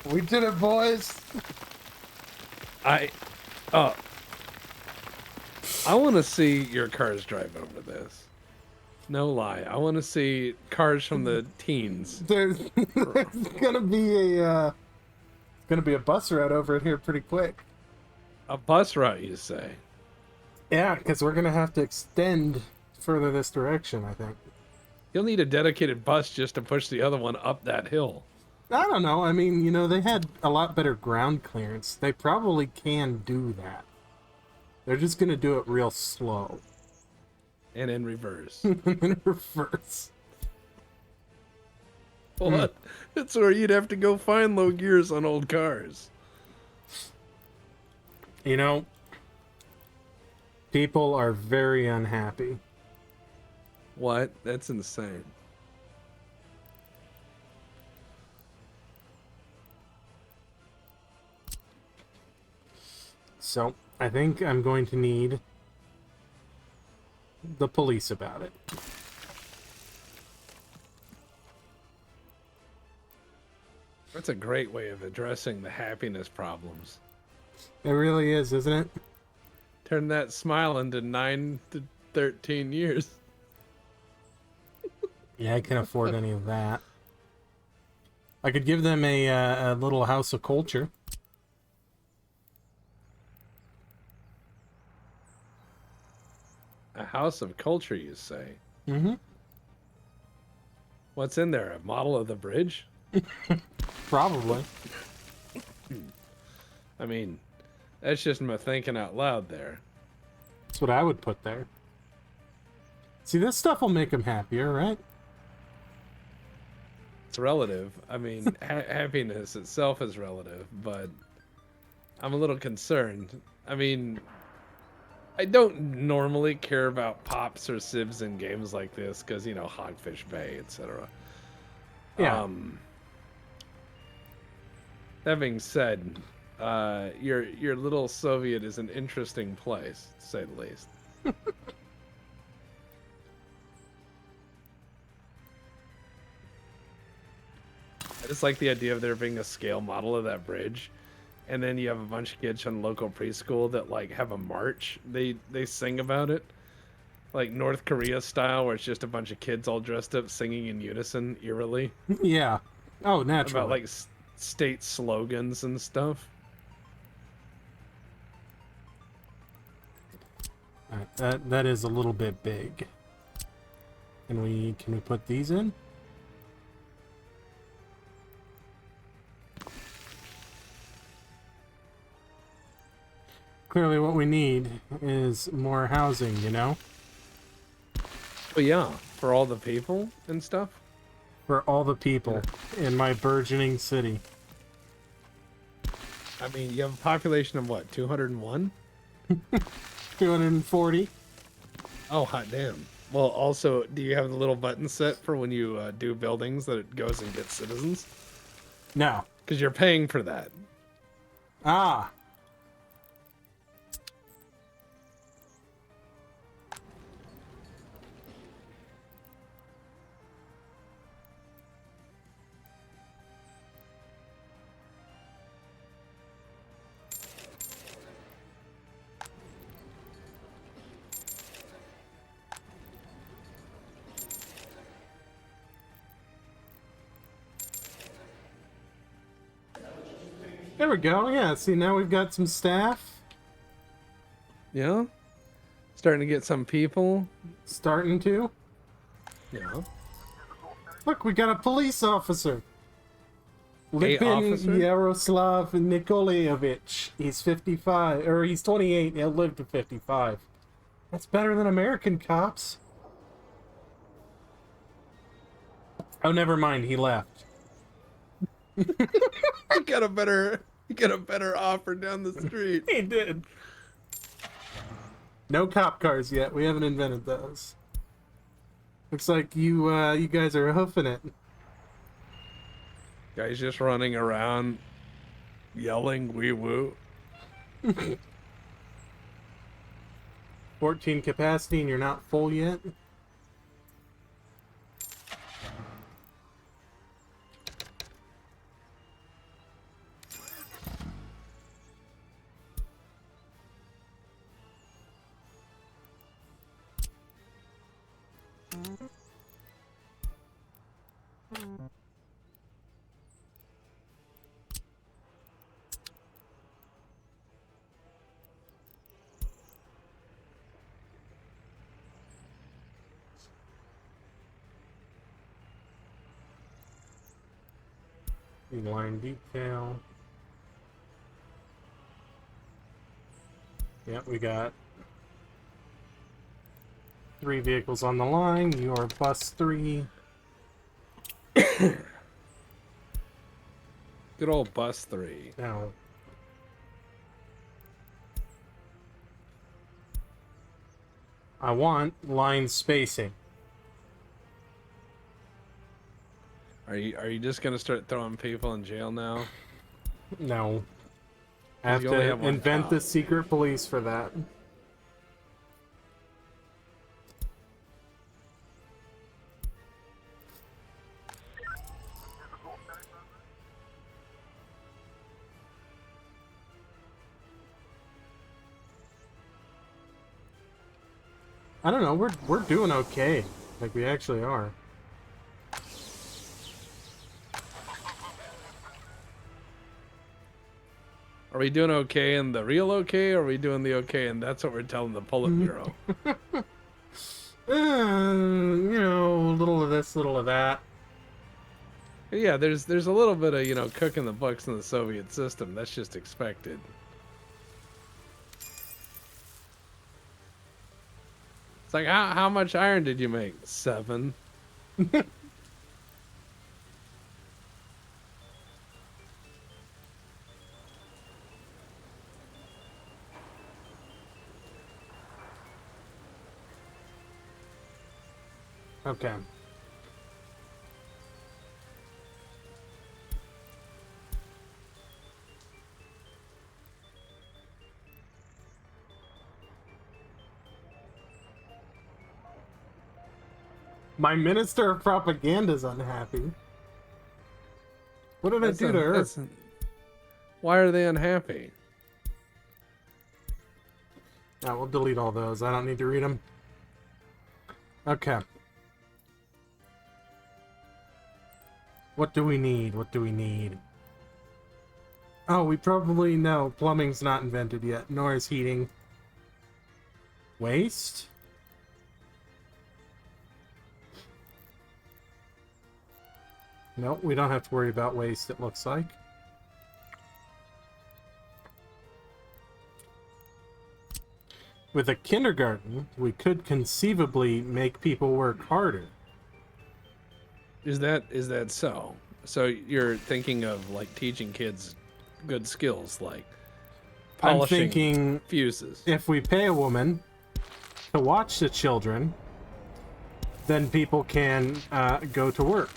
Speaker 1: We did it, boys!
Speaker 2: I want to see your cars drive over this. No lie. I want to see cars from the teens.
Speaker 1: There's gonna be a bus route over it here pretty quick.
Speaker 2: A bus route, you say?
Speaker 1: Yeah, because we're gonna have to extend further this direction, I think.
Speaker 2: You'll need a dedicated bus just to push the other one up that hill.
Speaker 1: I don't know. I mean, you know, they had a lot better ground clearance. They probably can do that. They're just gonna do it real slow.
Speaker 2: And in reverse.
Speaker 1: In reverse.
Speaker 2: What? That's where you'd have to go find low gears on old cars.
Speaker 1: You know, people are very unhappy.
Speaker 2: What? That's insane.
Speaker 1: So, I think I'm going to need the police about it.
Speaker 2: That's a great way of addressing the happiness problems.
Speaker 1: It really is, isn't it?
Speaker 2: Turn that smile into 9 to 13 years.
Speaker 1: Yeah, I can't afford any of that. I could give them a little house of culture.
Speaker 2: A house of culture, you say?
Speaker 1: Mm-hmm.
Speaker 2: What's in there? A model of the bridge?
Speaker 1: Probably.
Speaker 2: I mean, that's just my thinking out loud there.
Speaker 1: That's what I would put there. See, this stuff will make them happier, right?
Speaker 2: It's relative. I mean, happiness itself is relative, but I'm a little concerned. I mean, I don't normally care about pops or civs in games like this because, you know, Hogfish Bay, etc.
Speaker 1: Yeah.
Speaker 2: That being said, your little Soviet is an interesting place, to say the least. I just like the idea of there being a scale model of that bridge, and then you have a bunch of kids from local preschool that like have a march. They sing about it, like North Korea style, where it's just a bunch of kids all dressed up singing in unison, eerily.
Speaker 1: Yeah. Oh, naturally.
Speaker 2: About like state slogans and stuff.
Speaker 1: Alright, that is a little bit big. Can we put these in? Clearly what we need is more housing, you know?
Speaker 2: But yeah, for all the people and stuff.
Speaker 1: for all the people in my burgeoning city.
Speaker 2: I mean, you have a population of what, 201?
Speaker 1: 240.
Speaker 2: Oh, hot damn. Well, also, do you have the little button set for when you do buildings that it goes and gets citizens?
Speaker 1: No.
Speaker 2: Because you're paying for that.
Speaker 1: Ah. There we go. Yeah, see, now we've got some staff.
Speaker 2: Yeah? Starting to get some people.
Speaker 1: Starting to.
Speaker 2: Yeah.
Speaker 1: Look, we got a police officer. Lipin
Speaker 2: officer?
Speaker 1: Yaroslav Nikolaevich. He's 55, or he's 28. He'll live to 55. That's better than American cops. Oh, never mind. He left.
Speaker 2: You got a better offer down the street.
Speaker 1: He did. No cop cars yet. We haven't invented those. Looks like you guys are hoofing it.
Speaker 2: Guys just running around yelling wee woo.
Speaker 1: 14 capacity and you're not full yet? Line detail. Yep, we got 3 vehicles on the line. You're bus 3.
Speaker 2: Good old bus 3.
Speaker 1: Now, I want line spacing.
Speaker 2: Are you just gonna start throwing people in jail now?
Speaker 1: No. I have
Speaker 2: You only
Speaker 1: to
Speaker 2: have one
Speaker 1: invent
Speaker 2: cop.
Speaker 1: the secret police for that. I don't know, we're doing okay. Like we actually are.
Speaker 2: Are we doing okay in the real okay, or are we doing the okay and that's what we're telling the Politburo?
Speaker 1: You know, a little of this, little of that.
Speaker 2: Yeah, there's a little bit of, cooking the books in the Soviet system. That's just expected. It's like, how much iron did you make? 7.
Speaker 1: Okay. My minister of propaganda's unhappy. What did I do to her?
Speaker 2: Why are they unhappy?
Speaker 1: Yeah, we'll delete all those. I don't need to read them. Okay. What do we need? What do we need? Oh, we probably know plumbing's not invented yet, nor is heating. Waste? Nope, we don't have to worry about waste, it looks like. With a kindergarten, we could conceivably make people work harder.
Speaker 2: Is that so? So you're thinking of like teaching kids good skills like
Speaker 1: I'm
Speaker 2: polishing
Speaker 1: thinking
Speaker 2: fuses.
Speaker 1: if we pay a woman to watch the children, then people can go to work.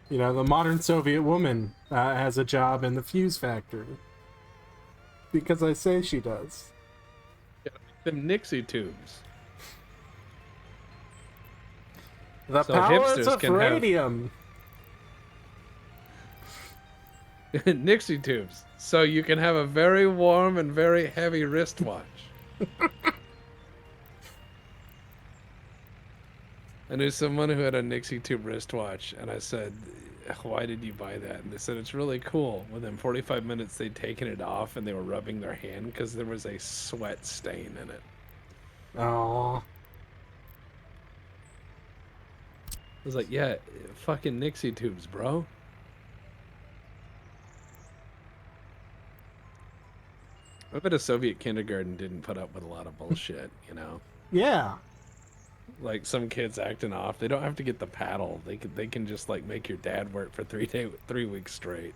Speaker 1: You know, the modern Soviet woman has a job in the fuse factory. Because I say she does.
Speaker 2: Them Nixie tubes.
Speaker 1: The
Speaker 2: So
Speaker 1: powers
Speaker 2: hipsters
Speaker 1: of
Speaker 2: can have-
Speaker 1: radium.
Speaker 2: Nixie tubes. So you can have a very warm and very heavy wristwatch. I knew someone who had a Nixie tube wristwatch, and I said, why did you buy that? And they said, it's really cool. Within 45 minutes, they'd taken it off, and they were rubbing their hand because there was a sweat stain in it.
Speaker 1: Oh.
Speaker 2: I was like, yeah, fucking Nixie tubes, bro. I bet a Soviet kindergarten didn't put up with a lot of bullshit, you know?
Speaker 1: Yeah.
Speaker 2: Like some kids acting off. They don't have to get the paddle. They can just like make your dad work for 3 weeks straight.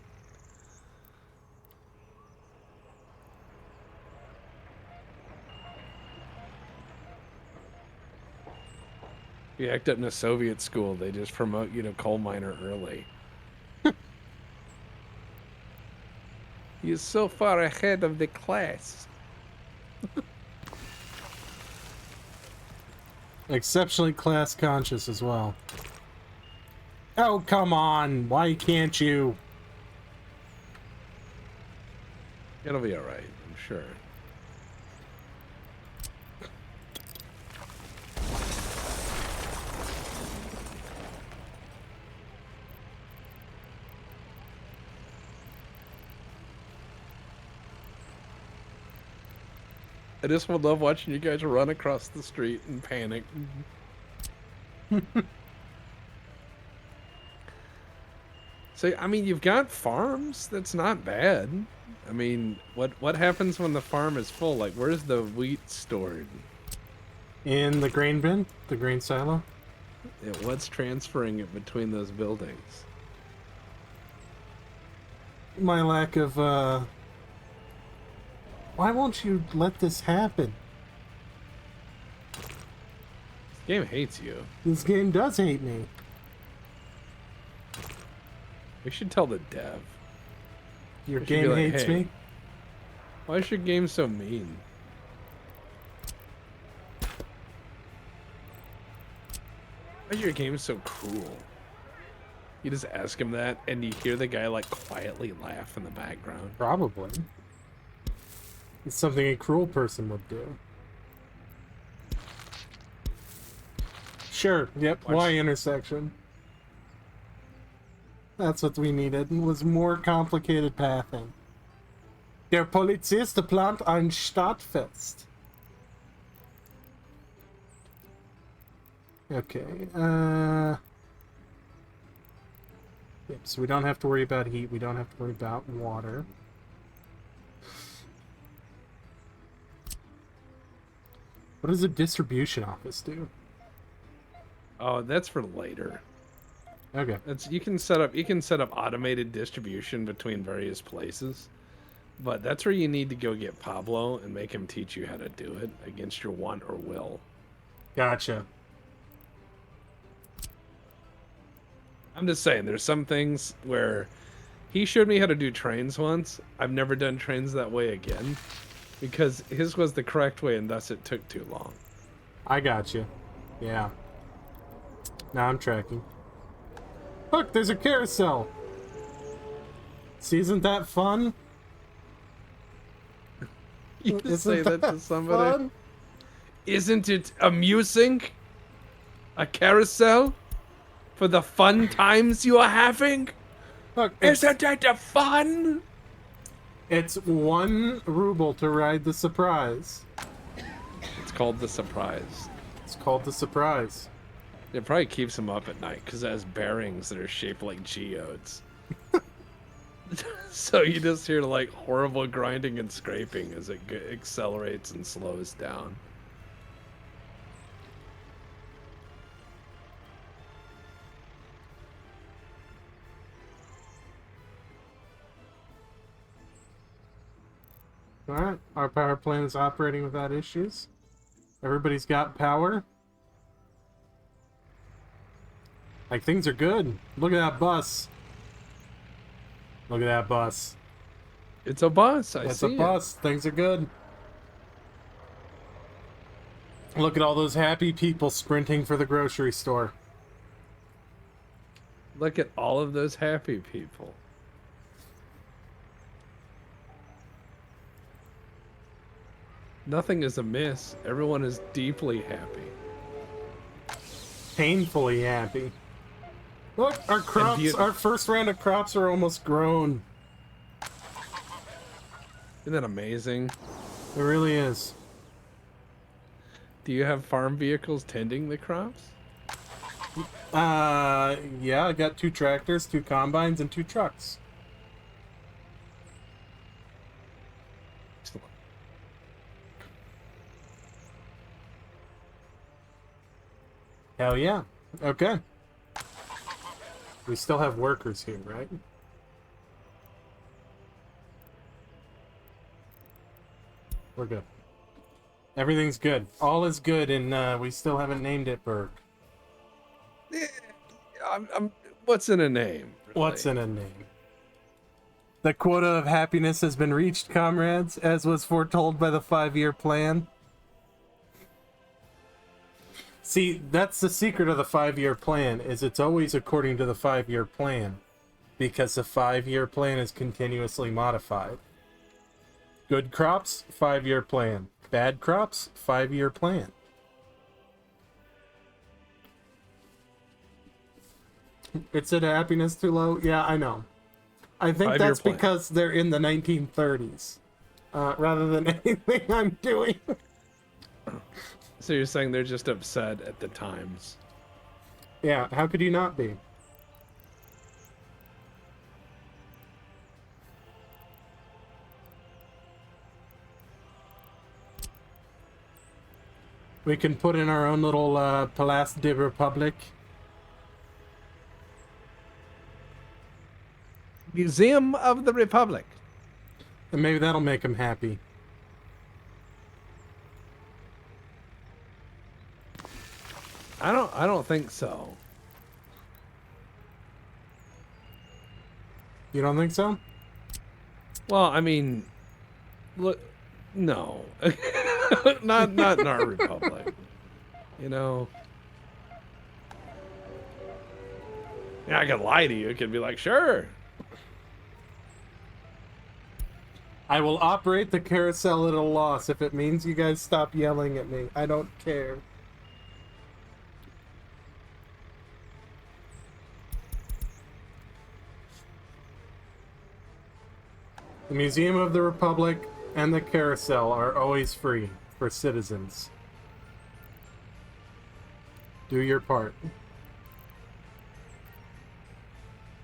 Speaker 2: If you act up in a Soviet school, they just promote you to coal miner early. You're so far ahead of the class.
Speaker 1: Exceptionally class conscious as well. Oh, come on. Why can't you?
Speaker 2: It'll be alright, I'm sure. I just would love watching you guys run across the street and panic. So, I mean, you've got farms. That's not bad. I mean, what happens when the farm is full? Like, where's the wheat stored?
Speaker 1: In the grain bin? The grain silo?
Speaker 2: Yeah, what's transferring it between those buildings?
Speaker 1: My lack of, Why won't you let this happen?
Speaker 2: This game hates you.
Speaker 1: This game does hate me.
Speaker 2: We should tell the dev.
Speaker 1: Your
Speaker 2: We should be
Speaker 1: game
Speaker 2: like,
Speaker 1: hates
Speaker 2: "Hey,
Speaker 1: me?
Speaker 2: Why is your game so mean? Why is your game so cruel?" You just ask him that, and you hear the guy like quietly laugh in the background.
Speaker 1: Probably. It's something a cruel person would do. Sure, yep,
Speaker 2: Watch-
Speaker 1: Y intersection. That's what we needed, was more complicated pathing. Der Polizist plant ein Stadtfest. Okay, Yep, so we don't have to worry about heat, we don't have to worry about water. What does a distribution office do?
Speaker 2: Oh, that's for later.
Speaker 1: Okay.
Speaker 2: That's you can set up automated distribution between various places. But that's where you need to go get Pablo and make him teach you how to do it against your want or will.
Speaker 1: Gotcha.
Speaker 2: I'm just saying, there's some things where he showed me how to do trains once. I've never done trains that way again because his was the correct way and thus it took too long.
Speaker 1: I got you. Yeah. Now I'm tracking. Look, there's a carousel. See, isn't that fun?
Speaker 2: You just
Speaker 1: Isn't
Speaker 2: say that to somebody.
Speaker 1: fun?
Speaker 2: Isn't it amusing? A carousel? For the fun times you are having?
Speaker 1: Look, it's
Speaker 2: Isn't it fun?
Speaker 1: 1 ruble to ride the surprise.
Speaker 2: It's called the surprise.
Speaker 1: It's called the surprise.
Speaker 2: It probably keeps him up at night because it has bearings that are shaped like geodes. So you just hear like horrible grinding and scraping as it accelerates and slows down.
Speaker 1: Alright, our power plant is operating without issues. Everybody's got power. Like, things are good. Look at that bus. Look at that bus.
Speaker 2: It's a bus. I
Speaker 1: It's
Speaker 2: see
Speaker 1: a bus. Things are good. Look at all those happy people sprinting for the grocery store.
Speaker 2: it. Look at all of those happy people. Nothing is amiss. Everyone is deeply happy.
Speaker 1: Painfully happy. Look, our crops, our first round of crops are almost grown.
Speaker 2: Isn't that amazing?
Speaker 1: It really is.
Speaker 2: Do you have farm vehicles tending the crops?
Speaker 1: Yeah, I got 2 tractors, 2 combines, and 2 trucks.
Speaker 2: Excellent.
Speaker 1: Hell yeah. Okay. We still have workers here, right? We're good. Everything's good. All is good, and we still haven't named it Berg.
Speaker 2: What's in a name? Really?
Speaker 1: What's in a name? The quota of happiness has been reached, comrades, as was foretold by the 5-year plan. See, that's the secret of the 5-year plan, is it's always according to the 5-year plan, because the 5-year plan is continuously modified. Good crops, 5-year plan. Bad crops, 5-year plan. It said happiness too low? Yeah, I know. I think that's because they're in the 1930s, rather than anything I'm doing.
Speaker 2: So you're saying they're just upset at the times?
Speaker 1: Yeah, how could you not be? We can put in our own little Place de Republique.
Speaker 2: Museum of the Republic.
Speaker 1: And maybe that'll make them happy.
Speaker 2: I don't think so.
Speaker 1: You don't think so?
Speaker 2: Well, I mean, look, no. not in our republic. You know. Yeah, I could lie to you. It could be like, sure.
Speaker 1: I will operate the carousel at a loss if it means you guys stop yelling at me. I don't care. The Museum of the Republic and the carousel are always free for citizens. Do your part.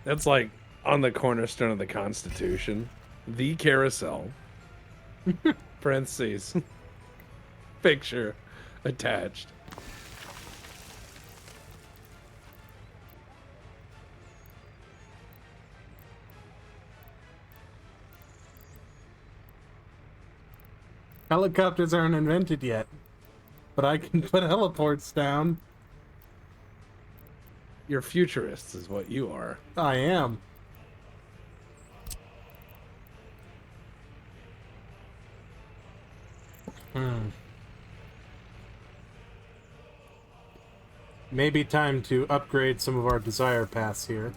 Speaker 2: That's like on the cornerstone of the Constitution. The carousel. Parentheses. Picture attached.
Speaker 1: Helicopters aren't invented yet, but I can put heliports down.
Speaker 2: You're futurists is what you are.
Speaker 1: I am. Maybe time to upgrade some of our desire paths here.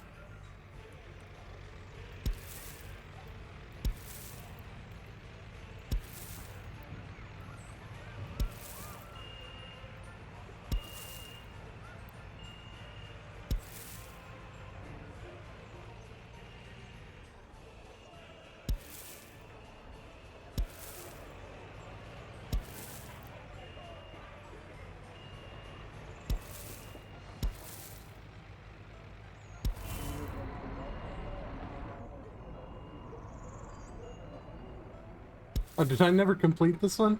Speaker 1: Oh, did I never complete this one?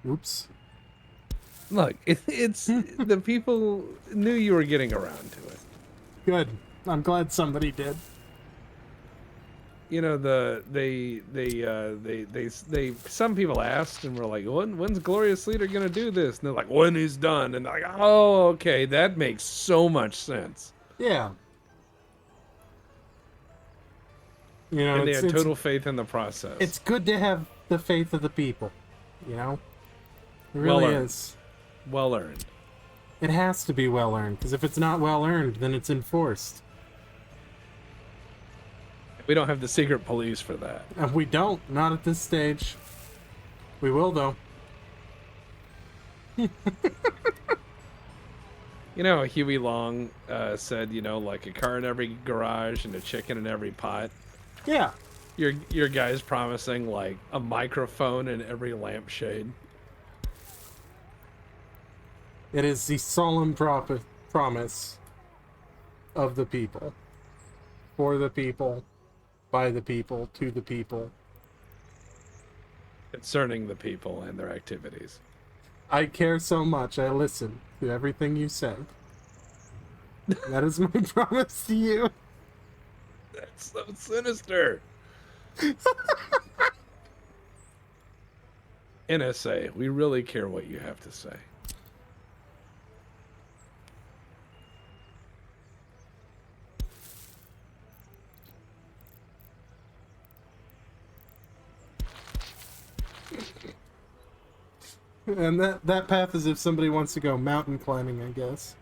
Speaker 1: Oops.
Speaker 2: Look, it's the people knew you were getting around to it.
Speaker 1: Good. I'm glad somebody did.
Speaker 2: you know, they some people asked and were like, when's Glorious Leader gonna do this? And they're like, when he's done. And they're like, oh, okay, that makes so much sense.
Speaker 1: Yeah. You know,
Speaker 2: And they
Speaker 1: it's
Speaker 2: had
Speaker 1: it's
Speaker 2: total faith in the process.
Speaker 1: it's good to have the faith of the people. You know, it
Speaker 2: Well
Speaker 1: really
Speaker 2: earned.
Speaker 1: is.
Speaker 2: Well earned.
Speaker 1: It has to be well earned, because if it's not well earned, then it's enforced.
Speaker 2: We don't have the secret police for that.
Speaker 1: And we don't, not at this stage. We will though.
Speaker 2: You know, Huey Long said, you know, like a car in every garage and a chicken in every pot.
Speaker 1: Yeah.
Speaker 2: Your guy's promising like a microphone in every lampshade.
Speaker 1: It is the solemn promise of the people. For the people. By the people. To the people.
Speaker 2: Concerning the people and their activities.
Speaker 1: I care so much. I listen to everything you say. That is my promise to you.
Speaker 2: That's so sinister. NSA, we really care what you have to say.
Speaker 1: And that path is if somebody wants to go mountain climbing, I guess.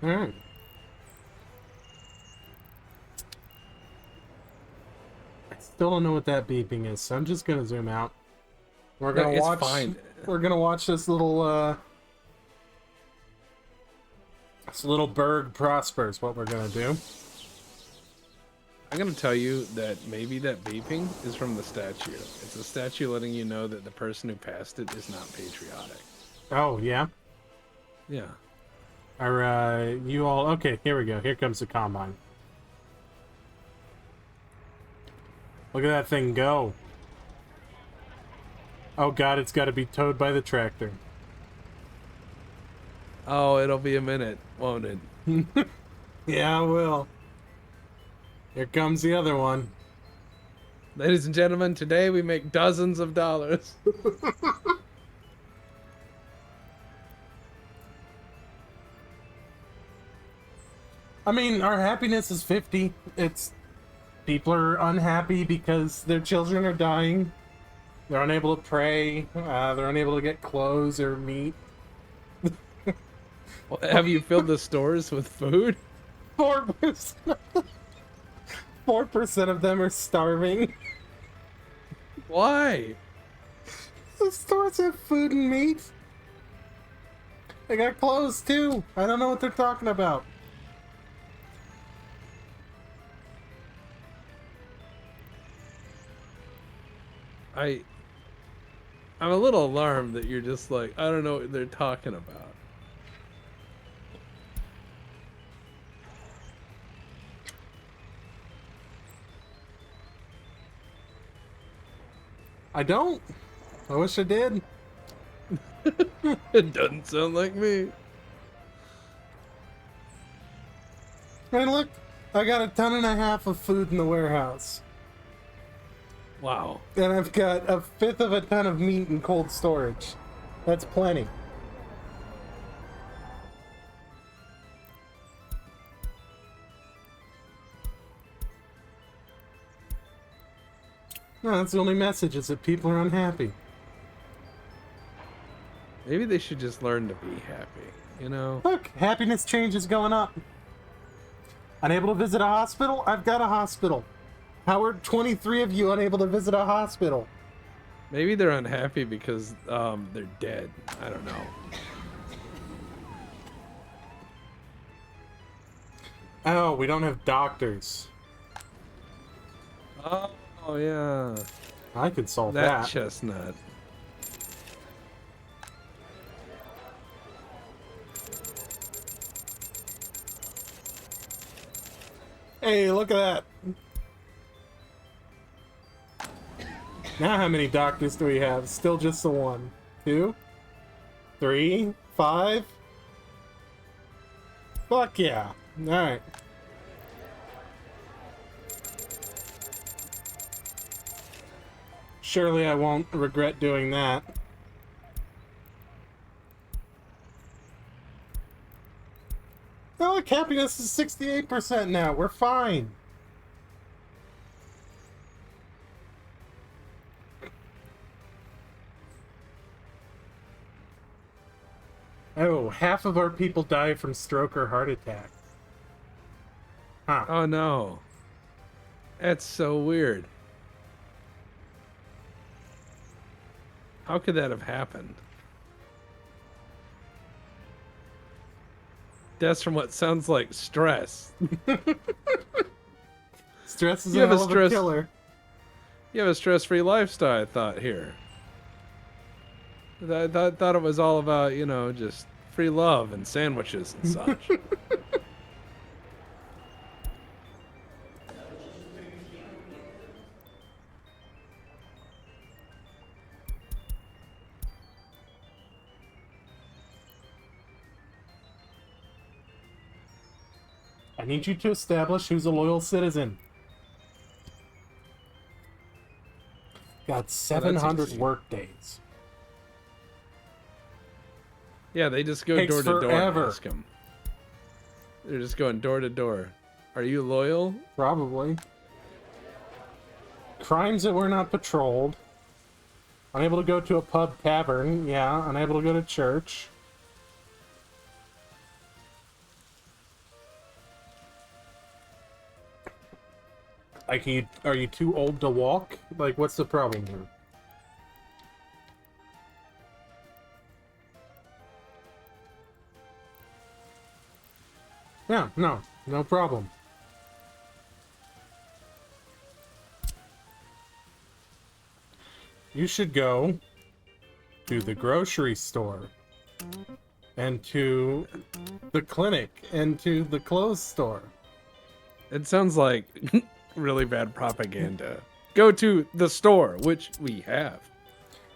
Speaker 1: Alright. I still don't know what that beeping is, so I'm just gonna zoom out. We're gonna
Speaker 2: it's
Speaker 1: watch.
Speaker 2: fine.
Speaker 1: We're gonna watch this little berg prosper is what we're gonna do.
Speaker 2: I'm gonna tell you that maybe that beeping is from the statue. It's a statue letting you know that the person who passed it is not patriotic.
Speaker 1: Oh yeah.
Speaker 2: Yeah.
Speaker 1: Are you all okay? Here we go. Here comes the combine. Look at that thing go. Oh god, it's got to be towed by the tractor.
Speaker 2: Oh, it'll be a minute, won't it?
Speaker 1: Yeah, I will. Here comes the other one.
Speaker 2: Ladies and gentlemen, today we make dozens of dollars.
Speaker 1: I mean, our happiness is 50. It's people are unhappy because their children are dying. They're unable to pray. They're unable to get clothes or meat.
Speaker 2: Have you filled the stores with food?
Speaker 1: 4%. 4% of them are starving.
Speaker 2: Why?
Speaker 1: The stores have food and meat. They got clothes too. I don't know what they're talking about.
Speaker 2: I'm a little alarmed that you're just like, I don't know what they're talking about.
Speaker 1: I don't. I wish I did.
Speaker 2: It doesn't sound like me.
Speaker 1: And look, I got 1.5 tons of food in the warehouse.
Speaker 2: Wow.
Speaker 1: And I've got 1/5 of a ton of meat in cold storage. That's plenty. No, that's the only message, is that people are unhappy.
Speaker 2: Maybe they should just learn to be happy, you know?
Speaker 1: Look, happiness change is going up. Unable to visit a hospital? I've got a hospital. How are 23 of you unable to visit a hospital?
Speaker 2: Maybe they're unhappy because they're dead. I don't know.
Speaker 1: Oh, we don't have doctors.
Speaker 2: Oh, yeah.
Speaker 1: I could solve
Speaker 2: That
Speaker 1: that.
Speaker 2: chestnut.
Speaker 1: Hey, look at that. Now how many doctors do we have? Still just the one. 2? 3? 5? Fuck yeah. Alright. Surely I won't regret doing that. Oh, look, happiness is 68% now. We're fine. Oh, half of our people die from stroke or heart attack. Huh.
Speaker 2: Oh no. That's so weird. How could that have happened? Deaths from what sounds like stress.
Speaker 1: Stress is
Speaker 2: You
Speaker 1: a
Speaker 2: have a
Speaker 1: hell of a
Speaker 2: stress-
Speaker 1: killer.
Speaker 2: You have a stress-free lifestyle, I thought here. I thought it was all about, you know, just free love and sandwiches and such.
Speaker 1: I need you to establish who's a loyal citizen. Got 700
Speaker 2: easy.
Speaker 1: work days.
Speaker 2: Yeah, they just go
Speaker 1: Takes
Speaker 2: door to door and
Speaker 1: forever.
Speaker 2: ask them. They're just going door to door. Are you loyal?
Speaker 1: Probably. Crimes that were not patrolled. Unable to go to a pub tavern. Yeah, unable to go to church. Like, are you too old to walk? Like, what's the problem here? Yeah, no problem. You should go to the grocery store and to the clinic and to the clothes store.
Speaker 2: It sounds like really bad propaganda. Go to the store, which we have.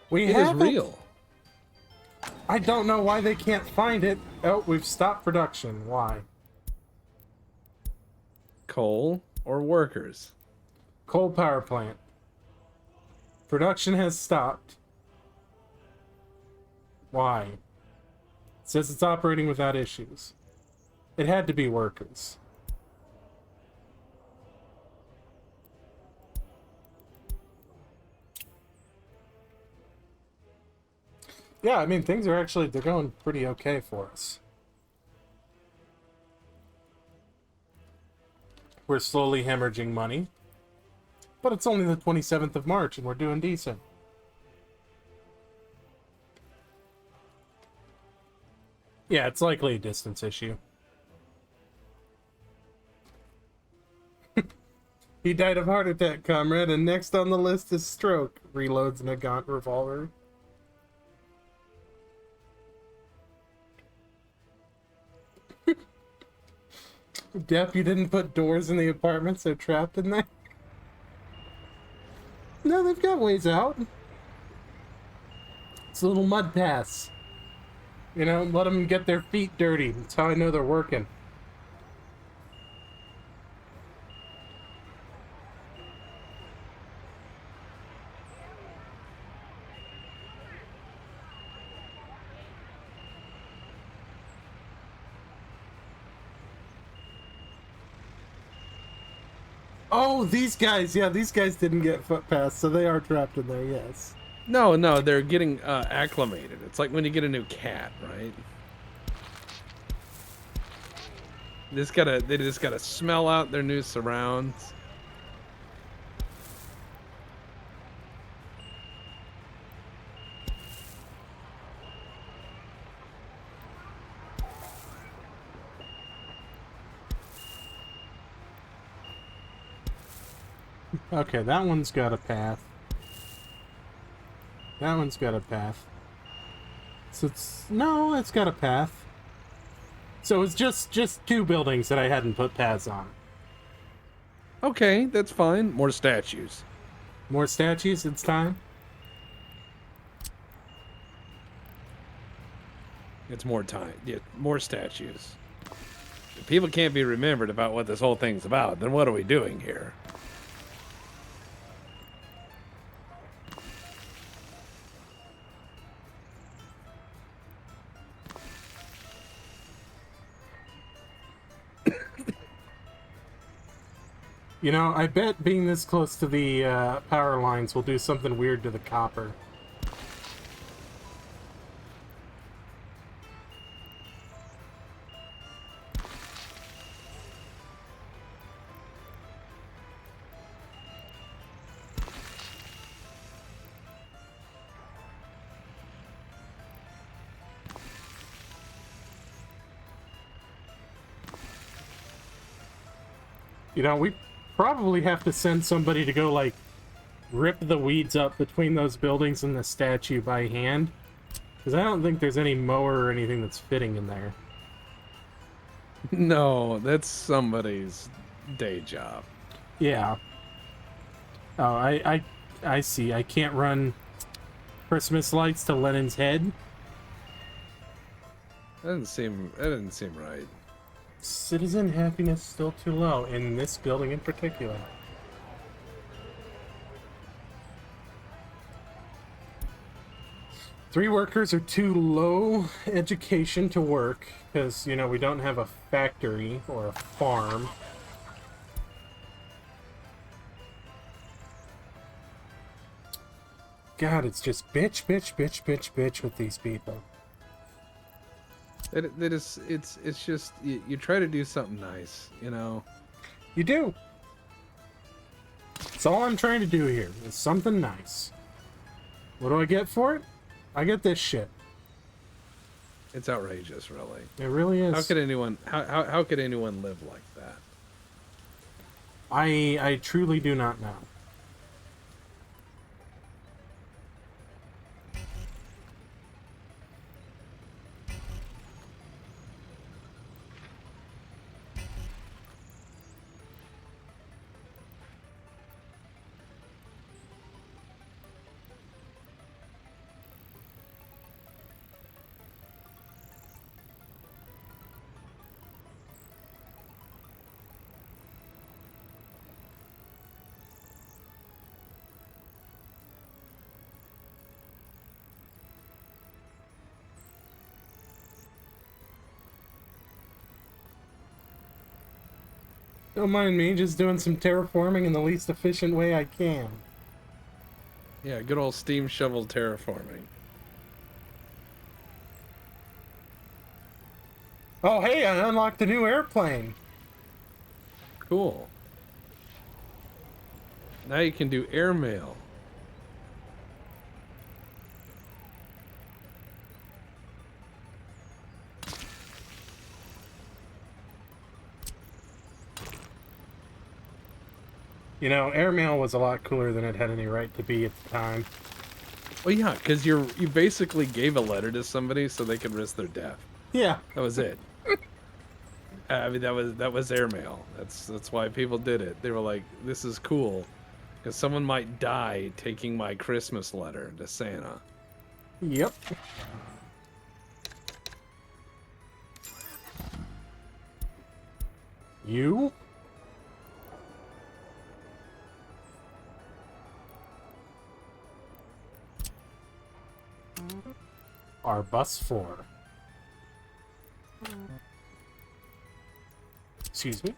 Speaker 1: We
Speaker 2: It is
Speaker 1: have it.
Speaker 2: real.
Speaker 1: I don't know why they can't find it. Oh, we've stopped production. Why?
Speaker 2: Coal or workers?
Speaker 1: Coal power plant. Production has stopped. Why? It says it's operating without issues. It had to be workers. Yeah, I mean, things are actually, they're going pretty okay for us. We're slowly hemorrhaging money. But it's only the 27th of March and we're doing decent. Yeah, it's likely a distance issue. He died of heart attack, comrade, and next on the list is stroke. Reloads an Nagant revolver. Depp, you didn't put doors in the apartments, they're trapped in there? No, they've got ways out. It's a little mud pass. You know, let them get their feet dirty. That's how I know they're working. Oh, these guys. Yeah, these guys didn't get foot pass, so they are trapped in there, yes.
Speaker 2: No, they're getting acclimated. It's like when you get a new cat, right? They just gotta smell out their new surrounds.
Speaker 1: Okay, that one's got a path. That one's got a path. So it's got a path. So it's just two buildings that I hadn't put paths on.
Speaker 2: Okay, that's fine. More statues.
Speaker 1: More statues, it's time.
Speaker 2: It's more time. Yeah, more statues. If people can't be remembered about what this whole thing's about, then what are we doing here?
Speaker 1: You know, I bet being this close to the power lines will do something weird to the copper. You know, we probably have to send somebody to go, like, rip the weeds up between those buildings and the statue by hand. Because I don't think there's any mower or anything that's fitting in there.
Speaker 2: No, that's somebody's day job.
Speaker 1: Yeah. Oh, I see. I can't run Christmas lights to Lenin's head.
Speaker 2: That didn't seem right.
Speaker 1: Citizen happiness still too low in this building in particular. Three workers are too low education to work because, you know, we don't have a factory or a farm. God, it's just bitch, bitch, bitch, bitch, bitch with these people.
Speaker 2: It's just you try to do something nice, you know.
Speaker 1: You do. That's all I'm trying to do here is something nice. What do I get for it? I get this shit.
Speaker 2: It's outrageous, really.
Speaker 1: It really is.
Speaker 2: How could anyone how could anyone live like that?
Speaker 1: I truly do not know. Don't mind me, just doing some terraforming in the least efficient way I can.
Speaker 2: Yeah, good old steam shovel terraforming.
Speaker 1: Oh, hey, I unlocked a new airplane.
Speaker 2: Cool. Now you can do airmail.
Speaker 1: You know, airmail was a lot cooler than it had any right to be at the time.
Speaker 2: Well, yeah, because you basically gave a letter to somebody so they could risk their death.
Speaker 1: Yeah.
Speaker 2: That was it. I mean, that was airmail. That's why people did it. They were like, "This is cool," because someone might die taking my Christmas letter to Santa.
Speaker 1: Yep. You? Are bus 4. Excuse me?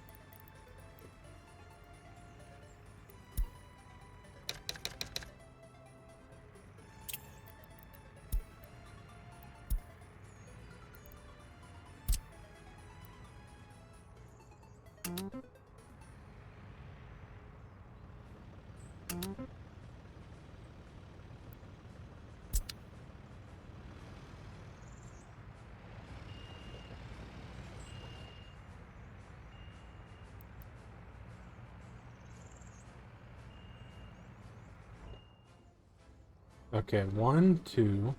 Speaker 1: Okay, 1, 2.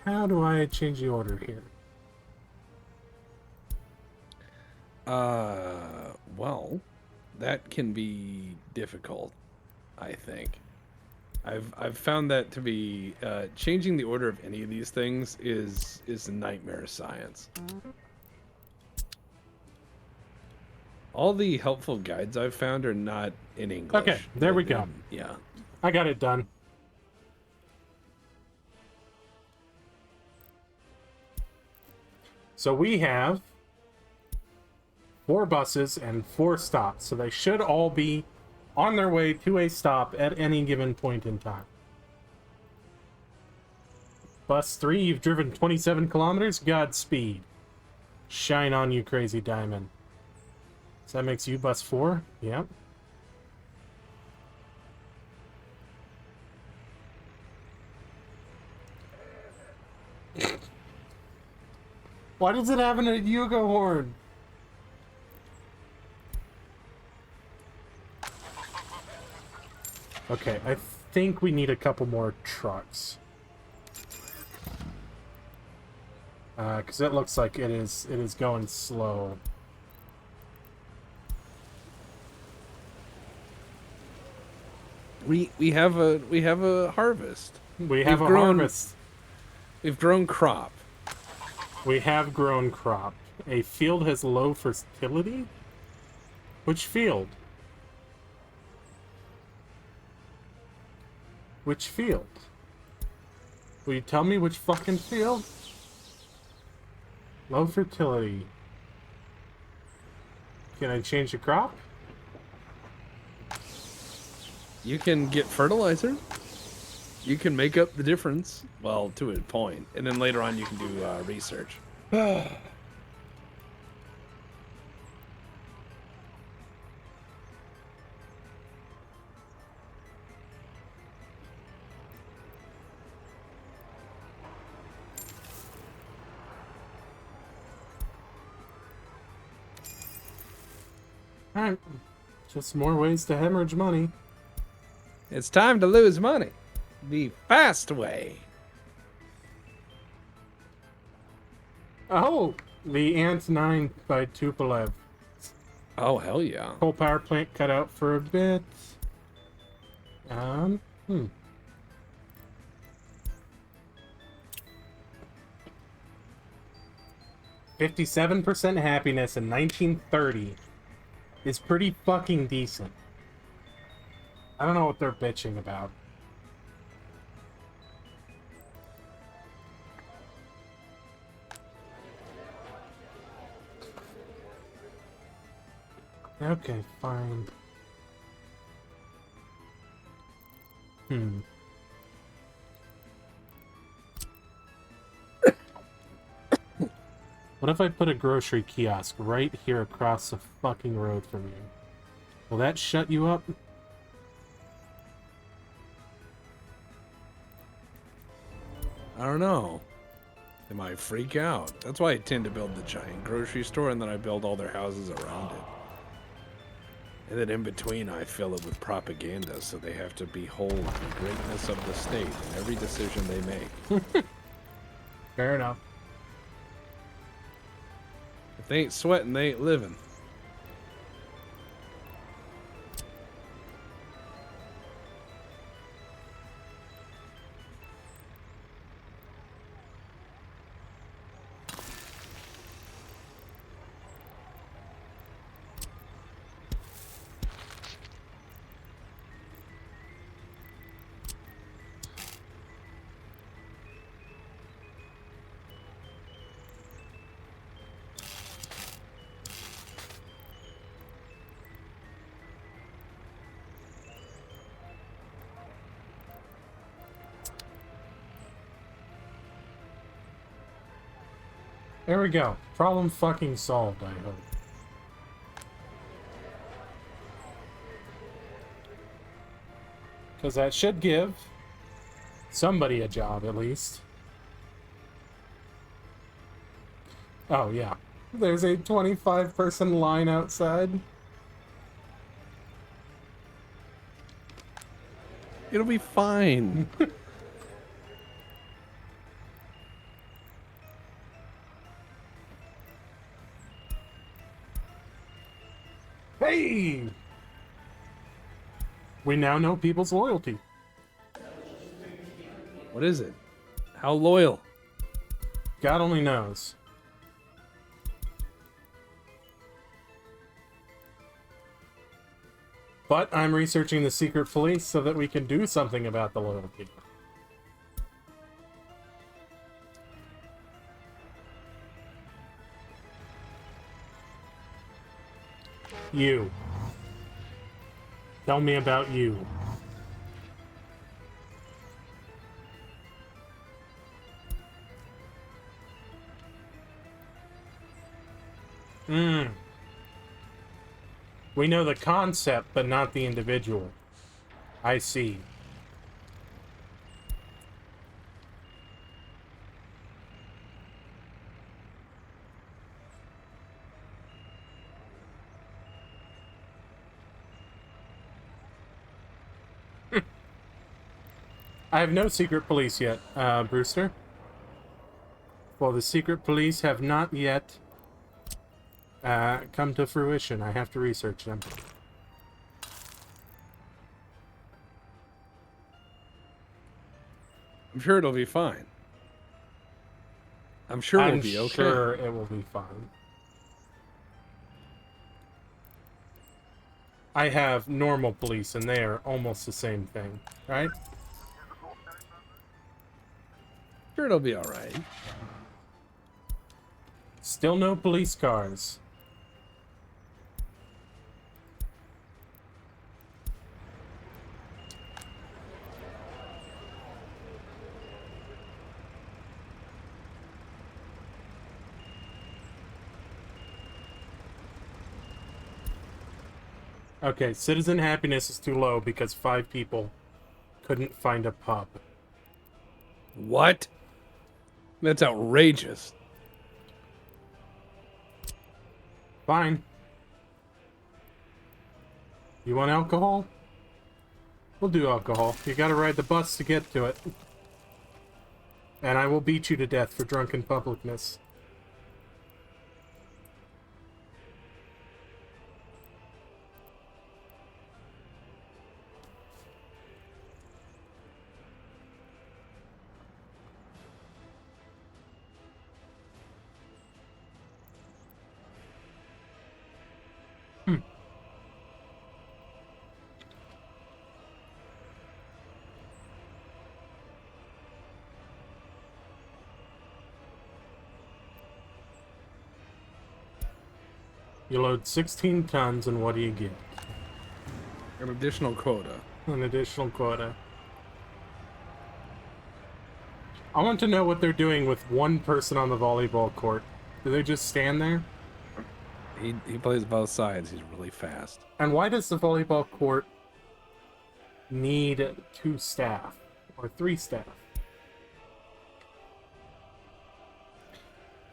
Speaker 1: How do I change the order here?
Speaker 2: Well, that can be difficult, I think. I've found that to be changing the order of any of these things is a nightmare science. All the helpful guides I've found are not in English.
Speaker 1: Okay, there we go.
Speaker 2: Yeah.
Speaker 1: I got it done. So we have 4 buses and 4 stops. So they should all be on their way to a stop at any given point in time. Bus 3, you've driven 27 kilometers. Godspeed. Shine on, you crazy diamond. So that makes you bus 4? Yep. Why does it have a Yugo horn? Okay, I think we need a couple more trucks. Because it looks like it is going slow.
Speaker 2: We have a harvest.
Speaker 1: We have
Speaker 2: We've
Speaker 1: a
Speaker 2: grown-
Speaker 1: harvest.
Speaker 2: We've grown crop.
Speaker 1: We have grown crop. A field has low fertility? Which field? Which field? Will you tell me which fucking field? Low fertility. Can I change the crop?
Speaker 2: You can get fertilizer. You can make up the difference. Well, to a point. And then later on you can do research.
Speaker 1: Alright. Just more ways to hemorrhage money.
Speaker 2: It's time to lose money. The fast way.
Speaker 1: Oh! The Ant 9 by Tupolev.
Speaker 2: Oh, hell yeah.
Speaker 1: Coal power plant cut out for a bit. 57% happiness in 1930 is pretty fucking decent. I don't know what they're bitching about. Okay, fine. What if I put a grocery kiosk right here across the fucking road from you? Will that shut you up?
Speaker 2: I don't know. They might freak out. That's why I tend to build the giant grocery store and then I build all their houses around it. And then in between I fill it with propaganda so they have to behold the greatness of the state in every decision they make.
Speaker 1: Fair enough.
Speaker 2: If they ain't sweating, they ain't living.
Speaker 1: There we go. Problem fucking solved, I hope. Because that should give somebody a job, at least. Oh, yeah. There's a 25-person line outside.
Speaker 2: It'll be fine.
Speaker 1: Hey! We now know people's loyalty.
Speaker 2: What is it? How loyal?
Speaker 1: God only knows. But I'm researching the secret police so that we can do something about the loyalty. You. Tell me about you. We know the concept, but not the individual. I see. I have no secret police yet, Brewster. Well, the secret police have not yet come to fruition. I have to research them.
Speaker 2: I'm sure it'll be fine. I'm sure we'll be okay.
Speaker 1: Sure it will be fine. I have normal police, and they are almost the same thing, right?
Speaker 2: Sure it'll be all right.
Speaker 1: Still no police cars. Okay, citizen happiness is too low because 5 people couldn't find a pub.
Speaker 2: What? That's outrageous.
Speaker 1: Fine. You want alcohol? We'll do alcohol. You gotta ride the bus to get to it. And I will beat you to death for drunken publicness. You load 16 tons, and what do you get?
Speaker 2: An additional quota.
Speaker 1: An additional quota. I want to know what they're doing with one person on the volleyball court. Do they just stand there?
Speaker 2: He plays both sides. He's really fast.
Speaker 1: And why does the volleyball court need 2 staff? Or 3 staff?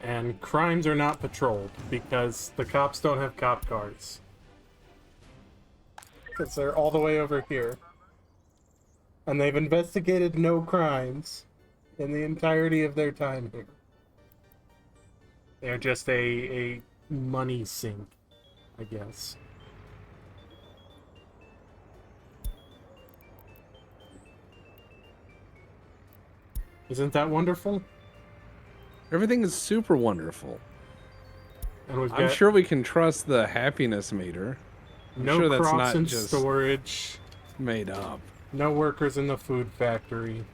Speaker 1: And crimes are not patrolled because the cops don't have cop cars. Because they're all the way over here. And they've investigated no crimes in the entirety of their time here. They're just a money sink, I guess. Isn't that wonderful?
Speaker 2: Everything is super wonderful.
Speaker 1: And we've
Speaker 2: I'm
Speaker 1: got
Speaker 2: sure we can trust the happiness meter. I'm
Speaker 1: no
Speaker 2: sure that's
Speaker 1: crops
Speaker 2: not
Speaker 1: in
Speaker 2: just
Speaker 1: storage,
Speaker 2: made up.
Speaker 1: no workers in the food factory.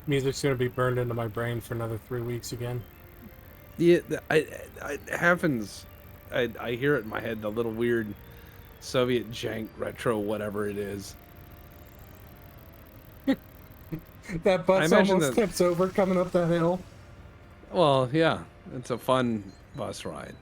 Speaker 1: Music's gonna be burned into my brain for another 3 weeks again.
Speaker 2: Yeah, it happens. I hear it in my head. The little weird Soviet jank retro, whatever it is.
Speaker 1: That
Speaker 2: I
Speaker 1: bus
Speaker 2: imagine
Speaker 1: almost
Speaker 2: that.
Speaker 1: tips over coming up that hill.
Speaker 2: Well, yeah, it's a fun bus ride.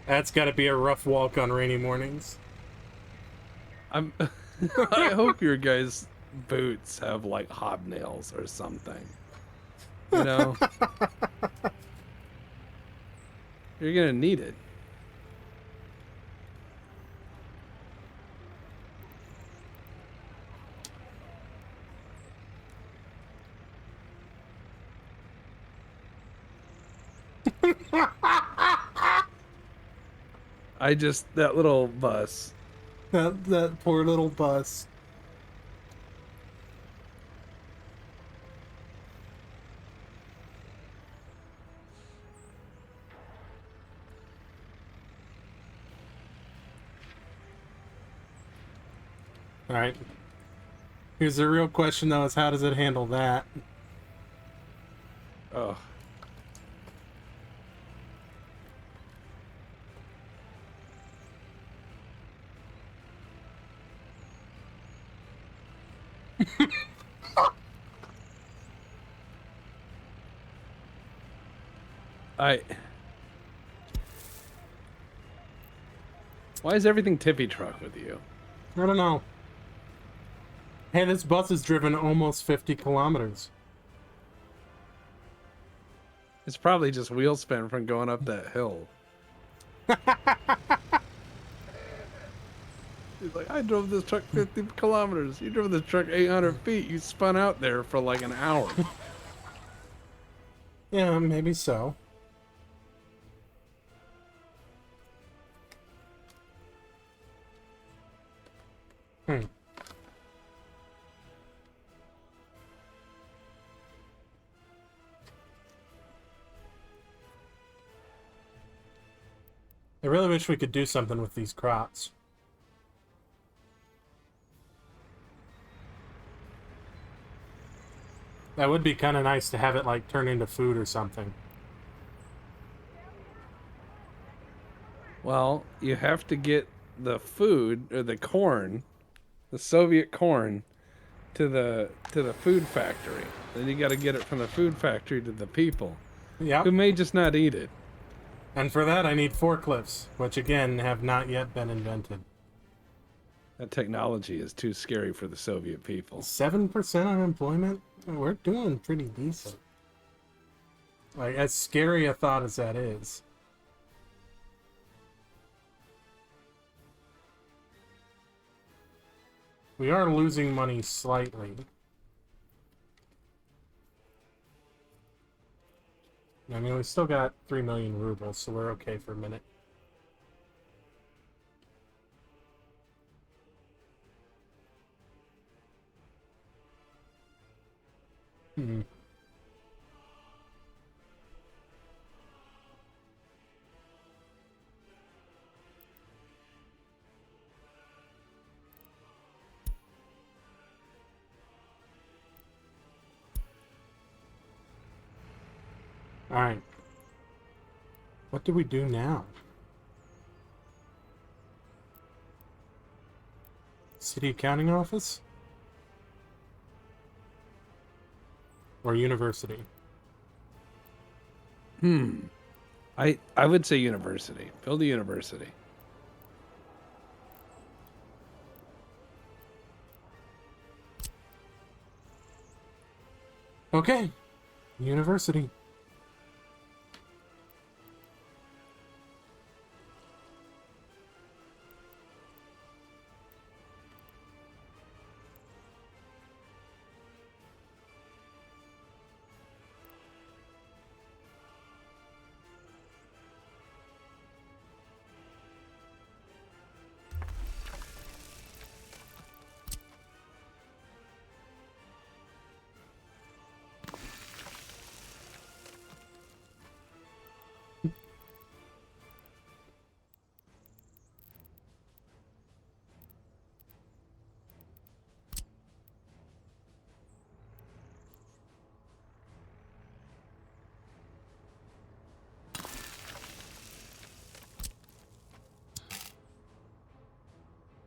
Speaker 1: That's got to be a rough walk on rainy mornings.
Speaker 2: I'm. I hope your guys' boots have like hobnails or something. You know, you're gonna need it. That little bus.
Speaker 1: That poor little bus. All right. Here's the real question, though: is how does it handle that?
Speaker 2: Oh, I. Why is everything tippy truck with you?
Speaker 1: I don't know. Hey, this bus has driven almost 50 kilometers.
Speaker 2: It's probably just wheel spin from going up that hill. He's like, I drove this truck 50 kilometers. You drove this truck 800 feet. You spun out there for like an hour.
Speaker 1: Yeah, maybe so. Hmm. I really wish we could do something with these crops. That would be kind of nice to have it like turn into food or something.
Speaker 2: Well, you have to get the food or the corn, the Soviet corn, to the food factory. Then you got to get it from the food factory to the people,
Speaker 1: Yep.
Speaker 2: who may just not eat it.
Speaker 1: And for that, I need forklifts, which again have not yet been invented.
Speaker 2: That technology is too scary for the Soviet people.
Speaker 1: 7% unemployment? We're doing pretty decent. Like, as scary a thought as that is. We are losing money slightly. I mean, we still got 3 million rubles, so we're okay for a minute. Hmm. Alright. What do we do now? City accounting office? Or university?
Speaker 2: I would say university. Build a university.
Speaker 1: Okay. University.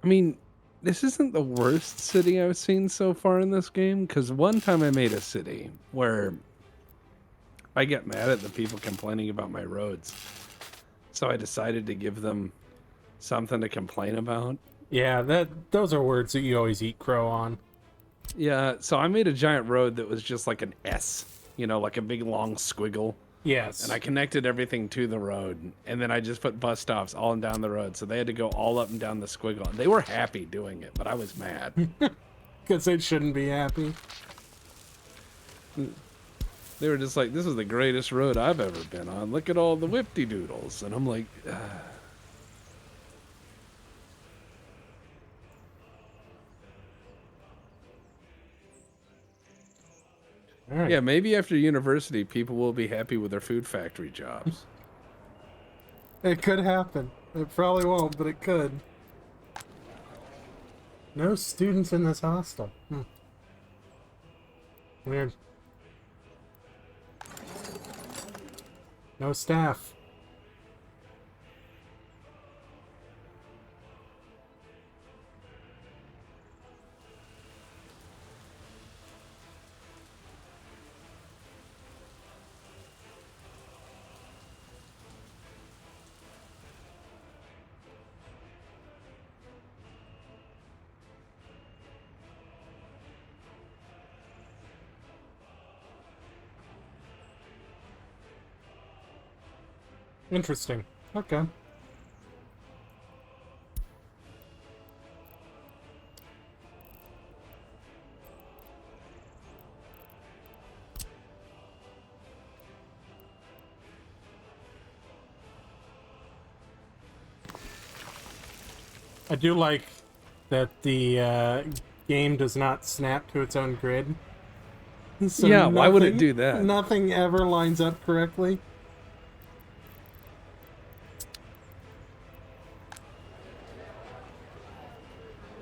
Speaker 2: I mean, this isn't the worst city I've seen so far in this game, because one time I made a city where I get mad at the people complaining about my roads. So I decided to give them something to complain about.
Speaker 1: Yeah, those are words that you always eat crow on.
Speaker 2: Yeah, so I made a giant road that was just like an S, like a big long squiggle.
Speaker 1: Yes.
Speaker 2: And I connected everything to the road. And then I just put bus stops all and down the road. So they had to go all up and down the squiggle. They were happy doing it, but I was mad.
Speaker 1: Because they shouldn't be happy.
Speaker 2: They were just like, this is the greatest road I've ever been on. Look at all the whipty-doodles. And I'm like,
Speaker 1: All right.
Speaker 2: Yeah, maybe after university, people will be happy with their food factory jobs.
Speaker 1: It could happen. It probably won't, but it could. No students in this hostel. Weird. No staff. Interesting. Okay. I do like that the game does not snap to its own grid. So
Speaker 2: Yeah, why would it do that?
Speaker 1: Nothing ever lines up correctly.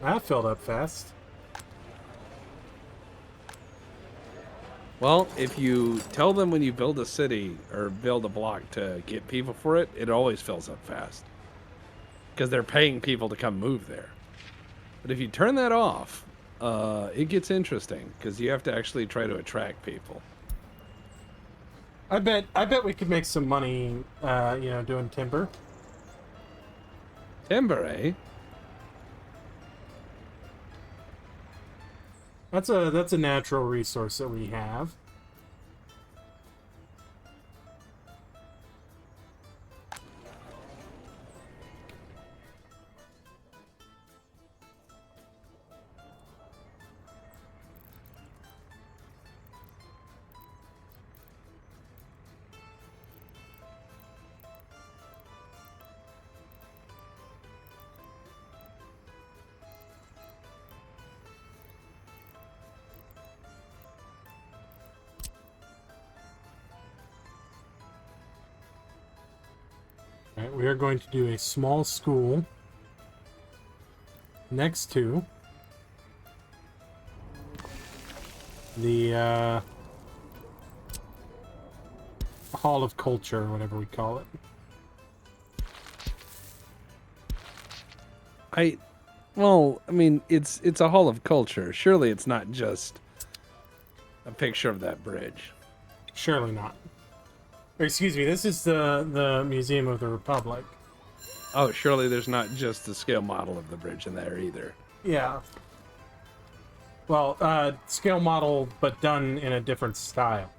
Speaker 1: That filled up fast.
Speaker 2: Well, if you tell them when you build a city or build a block to get people for it, it always fills up fast. Because they're paying people to come move there. But if you turn that off, it gets interesting because you have to actually try to attract people.
Speaker 1: I bet we could make some money, doing timber.
Speaker 2: Timber, eh?
Speaker 1: That's a natural resource that we have. Alright, we are going to do a small school next to the Hall of Culture, or whatever we call it.
Speaker 2: Well, I mean, it's a hall of culture. Surely it's not just a picture of that bridge.
Speaker 1: Surely not. Or, excuse me, this is the Museum of the Republic.
Speaker 2: Oh, surely there's not just the scale model of the bridge in there either.
Speaker 1: Yeah. Well, scale model, but done in a different style.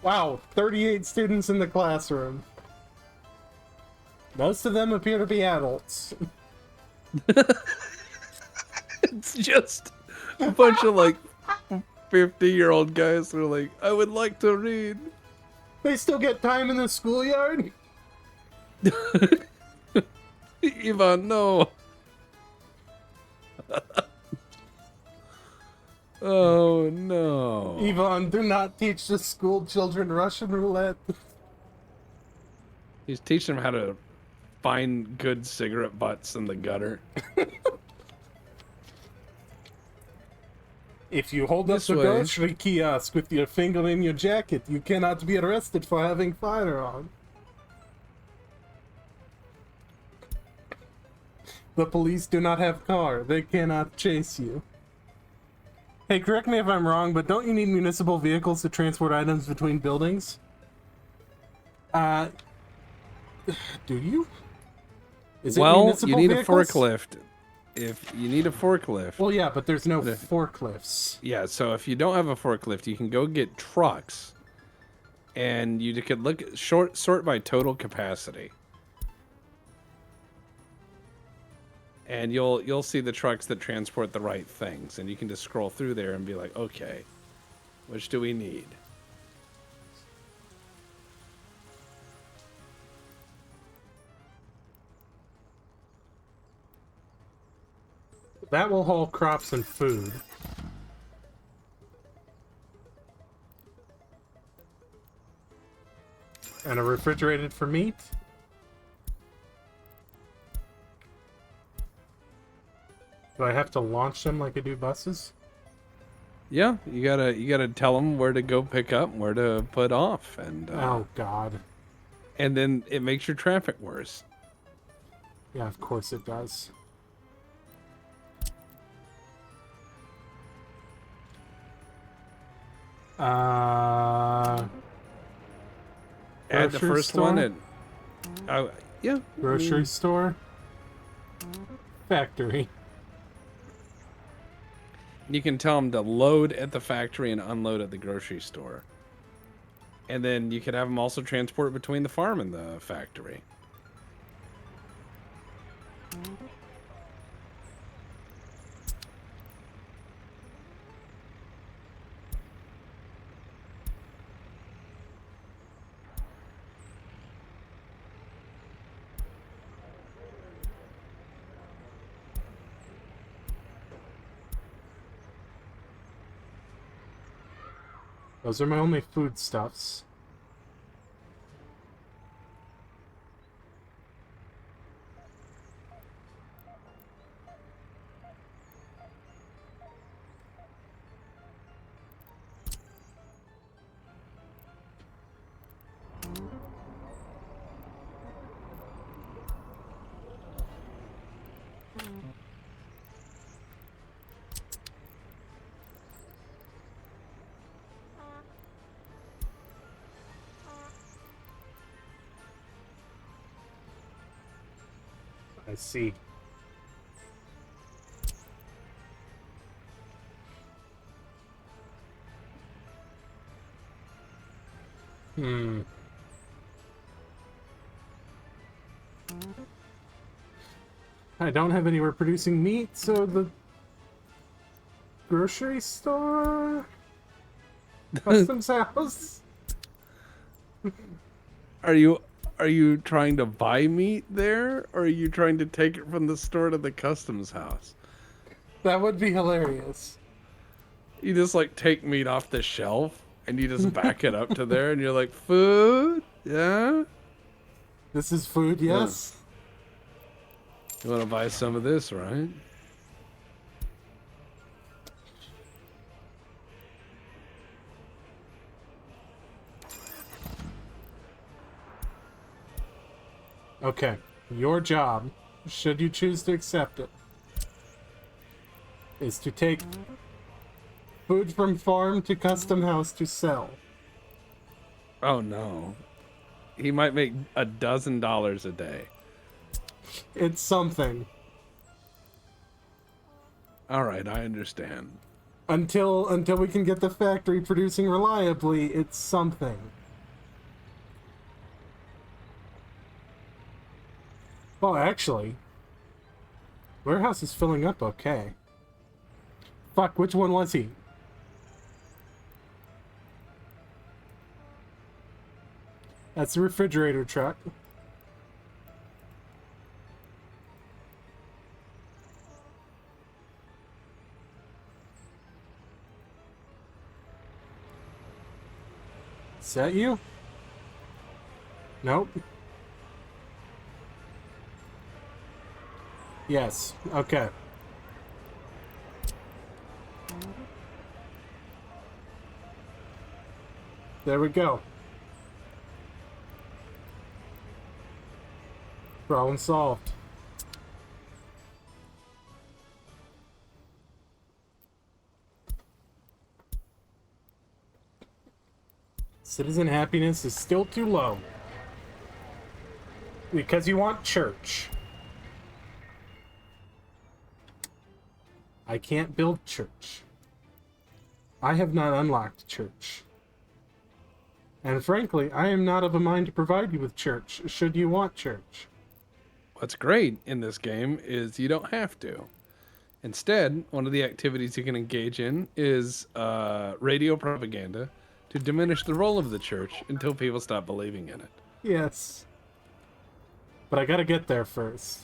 Speaker 1: Wow, 38 students in the classroom. Most of them appear to be adults.
Speaker 2: It's just a bunch of like 50-year-old guys who are like, I would like to read.
Speaker 1: They still get time in the schoolyard?
Speaker 2: Ivan, no. Oh no.
Speaker 1: Ivan, do not teach the school children Russian roulette.
Speaker 2: He's teaching them how to find good cigarette butts in the gutter.
Speaker 1: If you hold up
Speaker 2: This
Speaker 1: the
Speaker 2: way.
Speaker 1: grocery kiosk with your finger in your jacket, you cannot be arrested for having firearm. The police do not have car. They cannot chase you. Hey, correct me if I'm wrong, but don't you need municipal vehicles to transport items between buildings? Do you? Is it
Speaker 2: Well, you
Speaker 1: municipal
Speaker 2: need
Speaker 1: vehicles?
Speaker 2: a forklift. If you need a forklift.
Speaker 1: Well, yeah, but there's no forklifts.
Speaker 2: Yeah, so if you don't have a forklift, you can go get trucks, and you could look at sort by total capacity, and you'll see the trucks that transport the right things, and you can just scroll through there and be like, okay, which do we need?
Speaker 1: That will haul crops and food. And a refrigerated for meat. Do I have to launch them like I do buses?
Speaker 2: Yeah, you gotta tell them where to go pick up, where to put off, and
Speaker 1: Oh, God.
Speaker 2: and then it makes your traffic worse.
Speaker 1: Yeah, of course it does.
Speaker 2: Add the
Speaker 1: Grocery
Speaker 2: first
Speaker 1: store?
Speaker 2: one, and yeah,
Speaker 1: Grocery store. Factory.
Speaker 2: you can tell them to load at the factory and unload at the grocery store. And then you could have them also transport between the farm and the factory.
Speaker 1: Those are my only foodstuffs. I see. I don't have anywhere producing meat, so the grocery store? Customs house?
Speaker 2: Are you trying to buy meat there, or are you trying to take it from the store to the customs house?
Speaker 1: That would be hilarious.
Speaker 2: You just like take meat off the shelf and you just back it up to there, and you're like, food, yeah.
Speaker 1: This is food, yes?
Speaker 2: You want to buy some of this, right?
Speaker 1: Okay. Your job, should you choose to accept it, is to take food from farm to custom house to sell.
Speaker 2: Oh no. He might make $12 a day.
Speaker 1: It's something.
Speaker 2: All right, I understand.
Speaker 1: Until we can get the factory producing reliably, it's something. Well, actually, warehouse is filling up okay. Fuck, which one was he? That's the refrigerator truck. Is that you? Nope. Yes. Okay. There we go. Problem solved. Citizen happiness is still too low. Because you want church. I can't build church. I have not unlocked church. And frankly, I am not of a mind to provide you with church, should you want church.
Speaker 2: What's great in this game is you don't have to. Instead, one of the activities you can engage in is radio propaganda to diminish the role of the church until people stop believing in it.
Speaker 1: Yes. But I gotta get there first.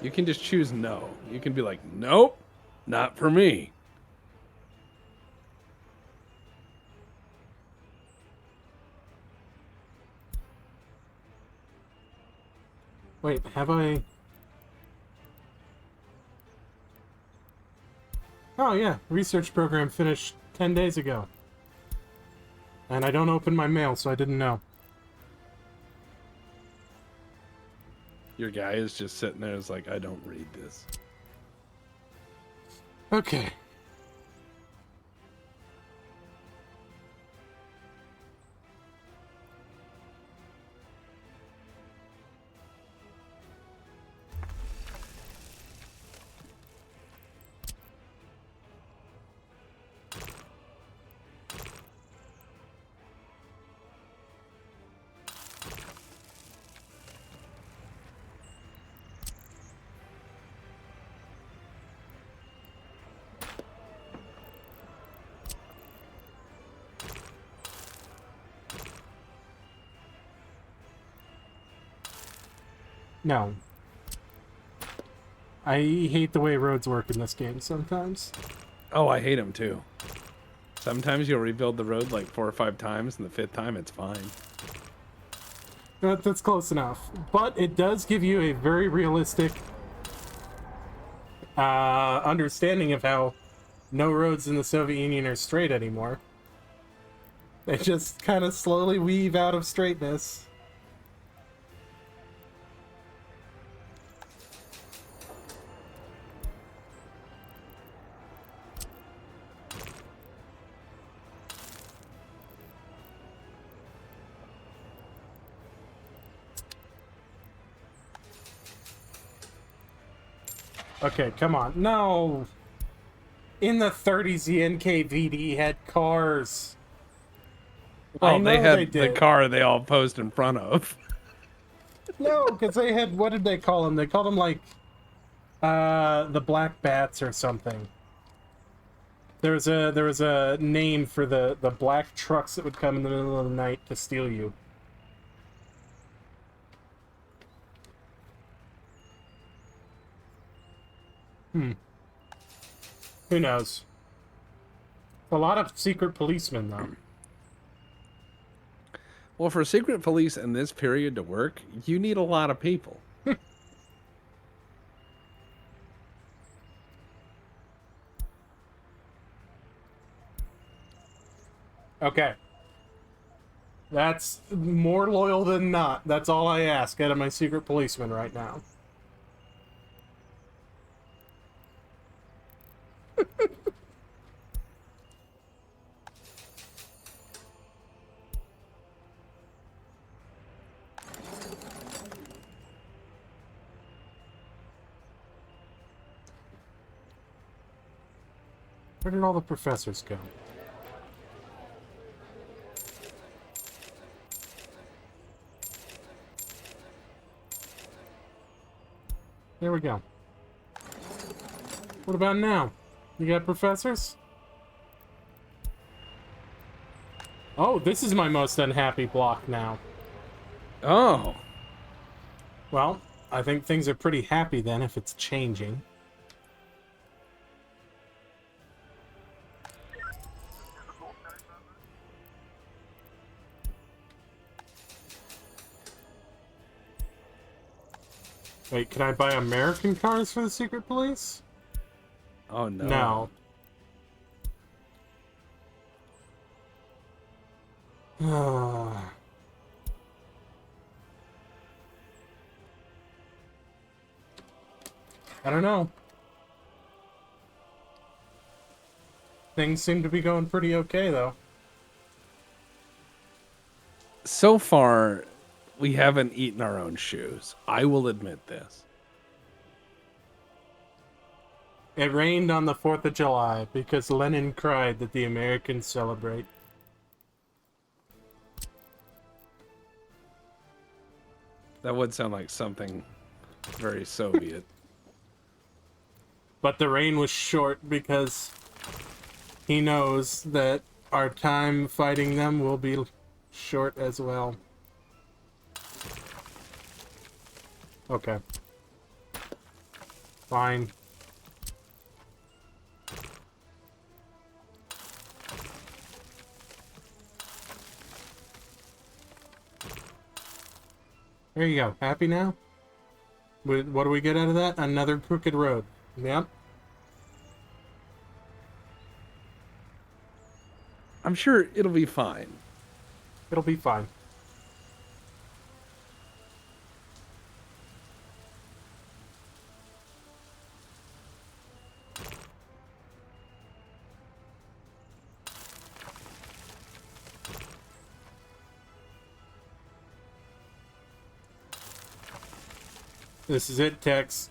Speaker 2: You can just choose no. You can be like, nope, not for me.
Speaker 1: Wait, have I... Oh yeah, research program finished 10 days ago. And I don't open my mail, so I didn't know.
Speaker 2: Your guy is just sitting there, is like, I don't read this.
Speaker 1: Okay. No. I hate the way roads work in this game sometimes.
Speaker 2: Oh, I hate him too. Sometimes you'll rebuild the road like 4 or 5 times, and the 5th time it's fine.
Speaker 1: That's close enough. But it does give you a very realistic understanding of how no roads in the Soviet Union are straight anymore. They just kind of slowly weave out of straightness. Okay, come on. No! In the 30s, the NKVD had cars.
Speaker 2: Well, they had
Speaker 1: they
Speaker 2: the
Speaker 1: did.
Speaker 2: car they all posed in front of.
Speaker 1: No, because they had, what did they call them? They called them like, the Black Bats or something. There was a name for the black trucks that would come in the middle of the night to steal you. Who knows? A lot of secret policemen, though.
Speaker 2: Well, for secret police in this period to work, you need a lot of people.
Speaker 1: Okay. That's more loyal than not. That's all I ask out of my secret policeman right now. Where did all the professors go? There we go. What about now? You got professors? Oh, this is my most unhappy block now.
Speaker 2: Oh.
Speaker 1: Well, I think things are pretty happy then if it's changing. Wait, can I buy American cars for the secret police?
Speaker 2: Oh no.
Speaker 1: No. I don't know. Things seem to be going pretty okay, though.
Speaker 2: So far, we haven't eaten our own shoes. I will admit this.
Speaker 1: It rained on the 4th of July because Lenin cried that the Americans celebrate.
Speaker 2: That would sound like something very Soviet.
Speaker 1: But the rain was short because he knows that our time fighting them will be short as well. Okay. Fine. There you go. Happy now? What do we get out of that? Another crooked road. Yep.
Speaker 2: I'm sure it'll be fine.
Speaker 1: It'll be fine. This is it, Tex.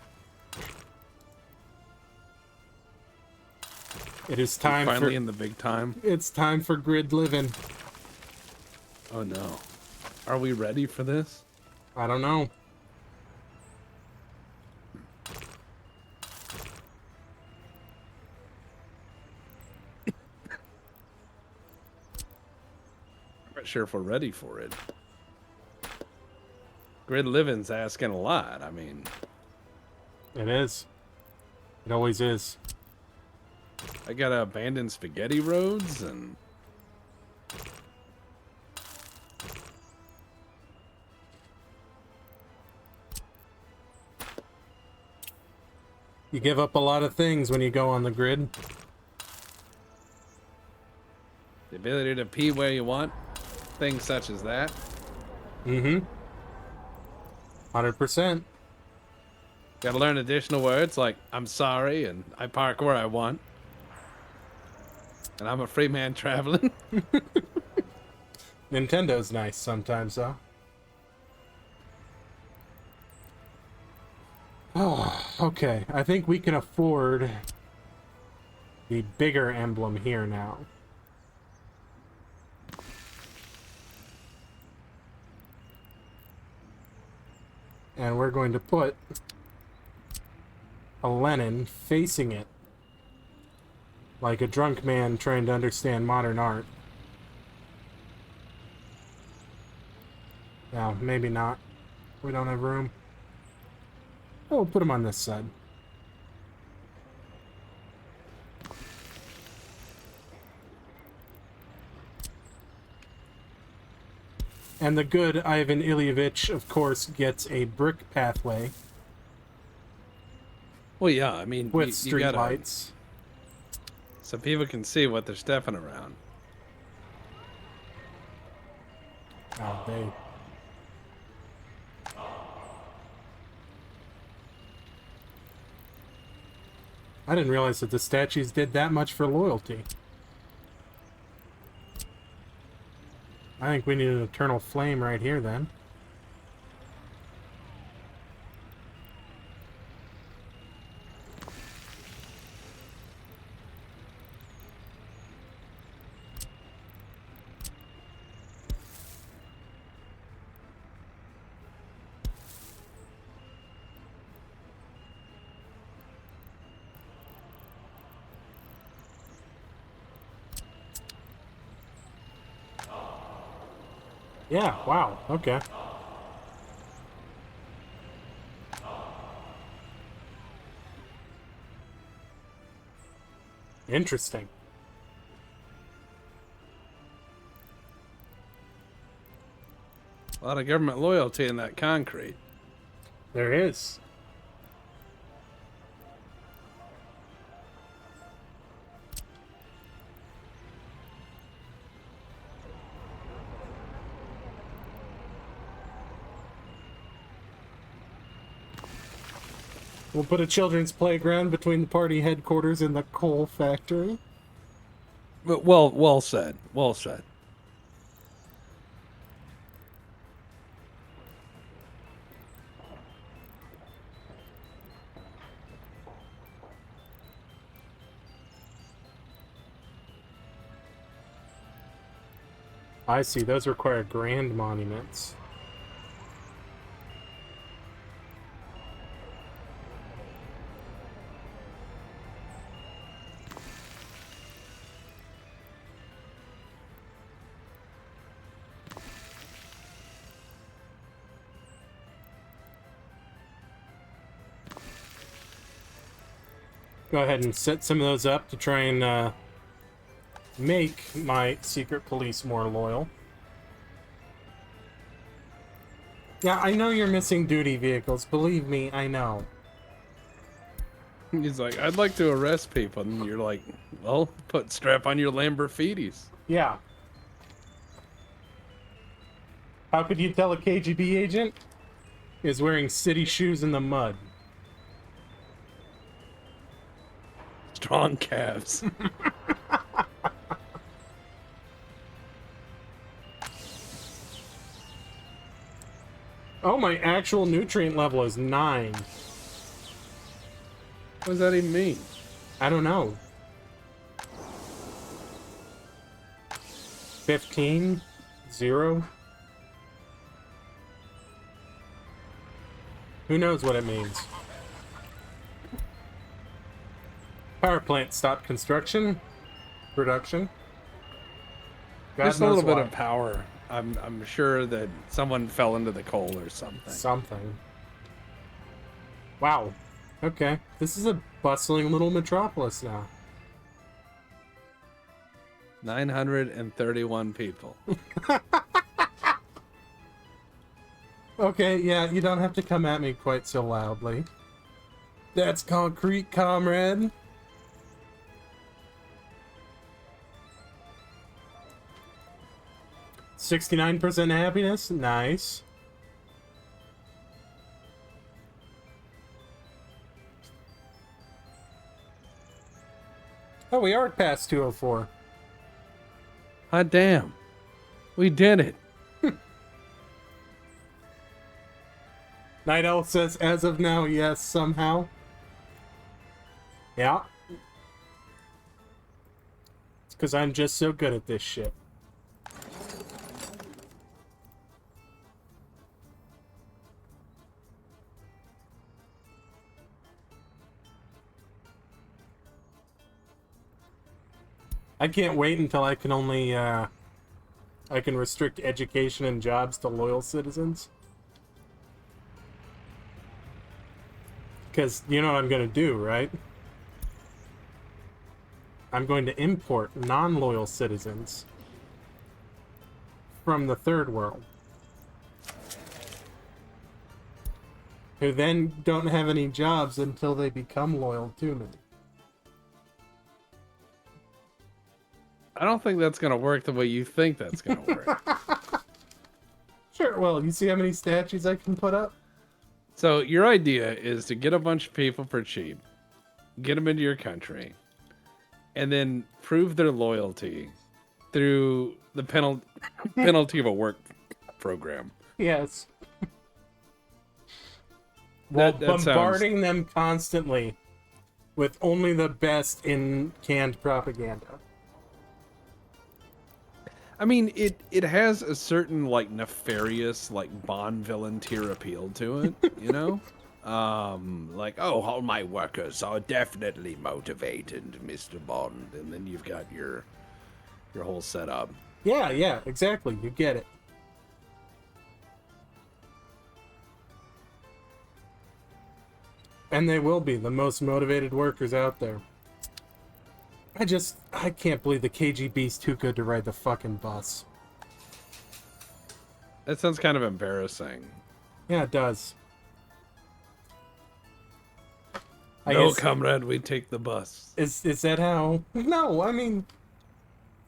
Speaker 1: It is time
Speaker 2: We're finally
Speaker 1: for...
Speaker 2: in the big time.
Speaker 1: It's time for grid living.
Speaker 2: Oh no. Are we ready for this?
Speaker 1: I don't know.
Speaker 2: I'm not sure if we're ready for it. Grid living's asking a lot. I mean,
Speaker 1: It is. It always is.
Speaker 2: I gotta abandon spaghetti roads and
Speaker 1: You give up a lot of things when you go on the grid.
Speaker 2: the ability to pee where you want. Things such as that.
Speaker 1: Mm-hmm. 100%.
Speaker 2: Gotta learn additional words like I'm sorry and I park where I want. And I'm a free man traveling.
Speaker 1: Nintendo's nice sometimes, though. Oh, okay. I think we can afford the bigger emblem here now. And we're going to put a Lenin facing it. Like a drunk man trying to understand modern art. No, maybe not. We don't have room. Oh, we'll put him on this side. And the good Ivan Ilyevich, of course, gets a brick pathway
Speaker 2: Well, yeah, I mean,
Speaker 1: with
Speaker 2: you
Speaker 1: street
Speaker 2: gotta,
Speaker 1: lights.
Speaker 2: so people can see what they're stepping around.
Speaker 1: Oh, they... I didn't realize that the statues did that much for loyalty. I think we need an eternal flame right here, then. Yeah, wow, okay. Interesting.
Speaker 2: A lot of government loyalty in that concrete.
Speaker 1: There is. We'll put a children's playground between the party headquarters and the coal factory.
Speaker 2: But well said. Well said.
Speaker 1: I see, those require grand monuments. Go ahead and set some of those up to try and make my secret police more loyal. Yeah, I know you're missing duty vehicles. Believe me, I know.
Speaker 2: He's like, I'd like to arrest people. And you're like, well, strap on your Lamborghinis.
Speaker 1: Yeah. How could you tell a KGB agent is wearing city shoes in the mud?
Speaker 2: Strong calves.
Speaker 1: Oh, my actual nutrient level is 9.
Speaker 2: What does that even mean?
Speaker 1: I don't know. 15? 0? Who knows what it means? Power plant stopped construction. Production. God
Speaker 2: Just a
Speaker 1: knows
Speaker 2: little bit
Speaker 1: why.
Speaker 2: of power. I'm sure that someone fell into the coal or something.
Speaker 1: Something. Wow. Okay. This is a bustling little metropolis now.
Speaker 2: 931 people.
Speaker 1: Okay, yeah, you don't have to come at me quite so loudly. That's concrete, comrade. $69% happiness? Nice. Oh, we are past 204.
Speaker 2: Hot damn. We did it.
Speaker 1: Night Owl says, as of now, yes, somehow. Yeah. It's because I'm just so good at this shit. I can't wait until I can only, I can restrict education and jobs to loyal citizens. Because you know what I'm going to do, right? I'm going to import non-loyal citizens from the third world. Who then don't have any jobs until they become loyal to me.
Speaker 2: I don't think that's going to work the way you think that's going to work.
Speaker 1: Sure, well, you see how many statues I can put up?
Speaker 2: So your idea is to get a bunch of people for cheap, get them into your country, and then prove their loyalty through the penalty of a work program.
Speaker 1: Yes. While
Speaker 2: That
Speaker 1: bombarding them constantly with only the best in canned propaganda.
Speaker 2: I mean, it has a certain like nefarious like Bond villain tier appeal to it, you know? Like, oh, all my workers are definitely motivated, Mr. Bond, and then you've got your whole setup.
Speaker 1: Yeah, exactly. You get it. And they will be the most motivated workers out there. I can't believe the KGB's too good to ride the fucking bus.
Speaker 2: That sounds kind of embarrassing.
Speaker 1: Yeah, it does.
Speaker 2: No, comrade, we take the bus.
Speaker 1: Is that how? No, I mean,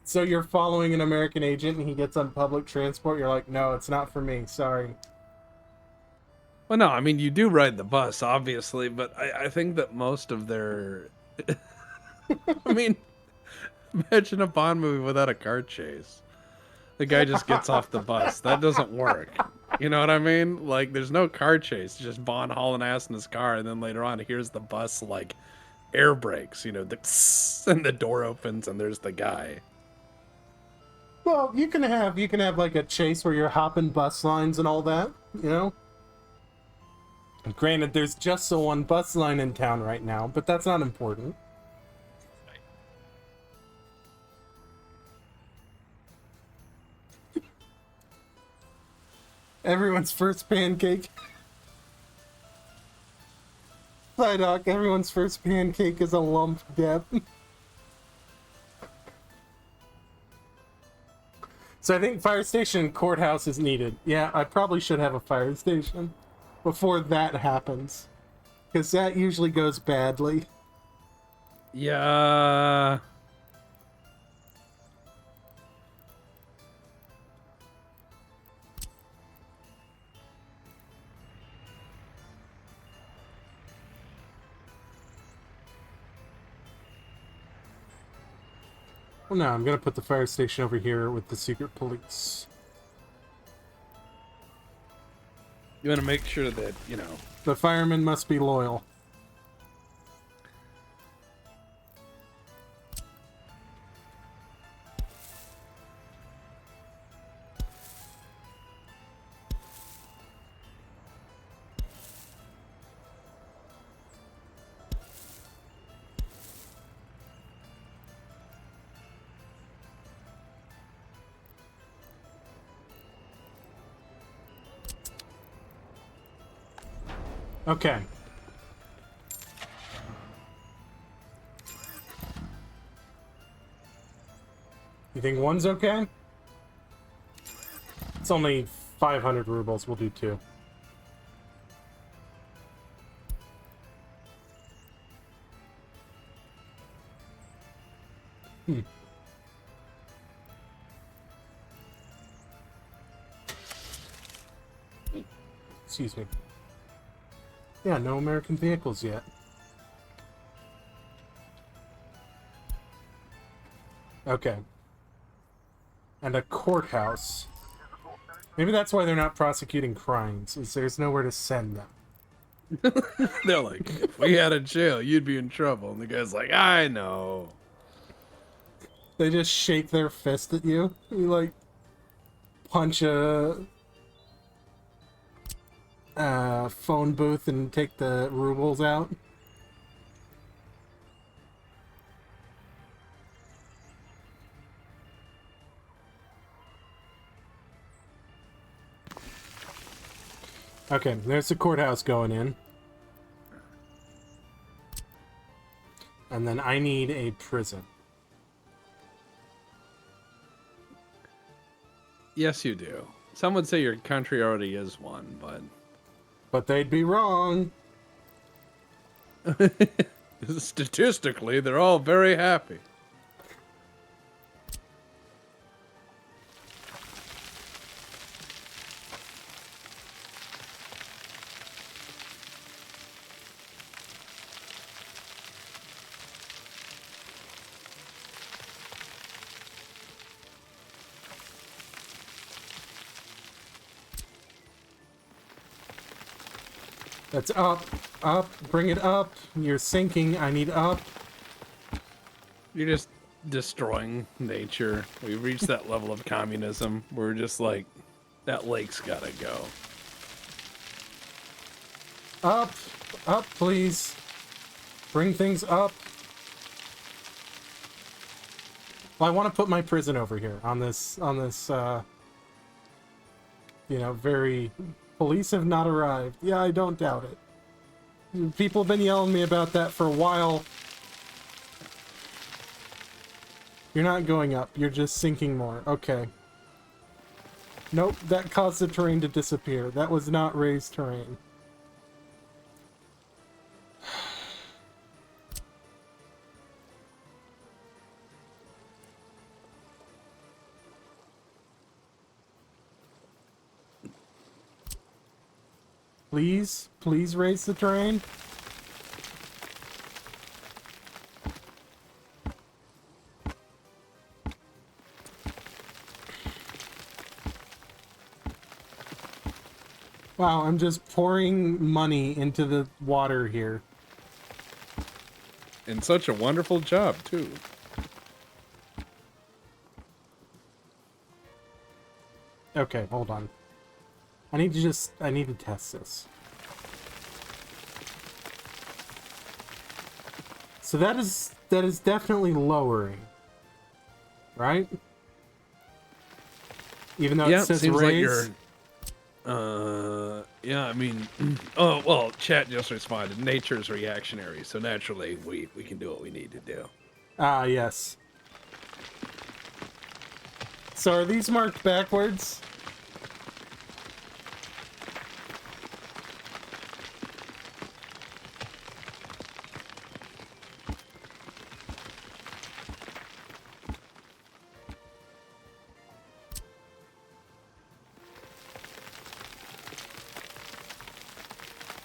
Speaker 1: so you're following an American agent and he gets on public transport, you're like, no, it's not for me, sorry.
Speaker 2: Well, no, I mean, you do ride the bus, obviously, but I think that most of their... I mean, imagine a Bond movie without a car chase. The guy just gets off the bus. That doesn't work. You know what I mean? Like, there's no car chase. Just Bond hauling ass in his car, and then later on, here's the bus, like, air brakes, you know, and the door opens, and there's the guy.
Speaker 1: Well, you can have like a chase where you're hopping bus lines and all that, you know? Granted, there's just the one bus line in town right now, but that's not important. Everyone's first pancake. Psyduck, everyone's first pancake is a lump dip. So I think fire station and courthouse is needed. Yeah, I probably should have a fire station before that happens. Because that usually goes badly.
Speaker 2: Yeah.
Speaker 1: Well, no, I'm gonna put the fire station over here with the secret police.
Speaker 2: You want to make sure that, you know...
Speaker 1: The firemen must be loyal. Okay. You think one's okay? It's only 500 rubles. We'll do two. Excuse me. Yeah, no American vehicles yet. Okay. And a courthouse. Maybe that's why they're not prosecuting crimes, is there's nowhere to send them.
Speaker 2: They're like, if we had a jail, you'd be in trouble. And the guy's like, I know.
Speaker 1: They just shake their fist at you. You, like, punch a phone booth and take the rubles out. Okay, there's the courthouse going in. And then I need a prison.
Speaker 2: Yes, you do. Some would say your country already is one, but...
Speaker 1: But they'd be wrong.
Speaker 2: Statistically, they're all very happy.
Speaker 1: That's up, bring it up. You're sinking, I need up.
Speaker 2: You're just destroying nature. We've reached that level of communism. We're just like, that lake's gotta go.
Speaker 1: Up, please. Bring things up. Well, I want to put my prison over here on this, you know, very... Police have not arrived. Yeah, I don't doubt it. People have been yelling at me about that for a while. You're not going up. You're just sinking more. Okay. Nope, that caused the terrain to disappear. That was not raised terrain. Please, please raise the terrain. Wow, I'm just pouring money into the water here.
Speaker 2: And such a wonderful job, too.
Speaker 1: Okay, hold on. I need to test this. So that is definitely lowering. Right? Even though it says
Speaker 2: seems
Speaker 1: raise.
Speaker 2: like yeah, I mean, oh, well, chat just responded. Nature's reactionary, so naturally we can do what we need to do.
Speaker 1: Ah, yes. So are these marked backwards?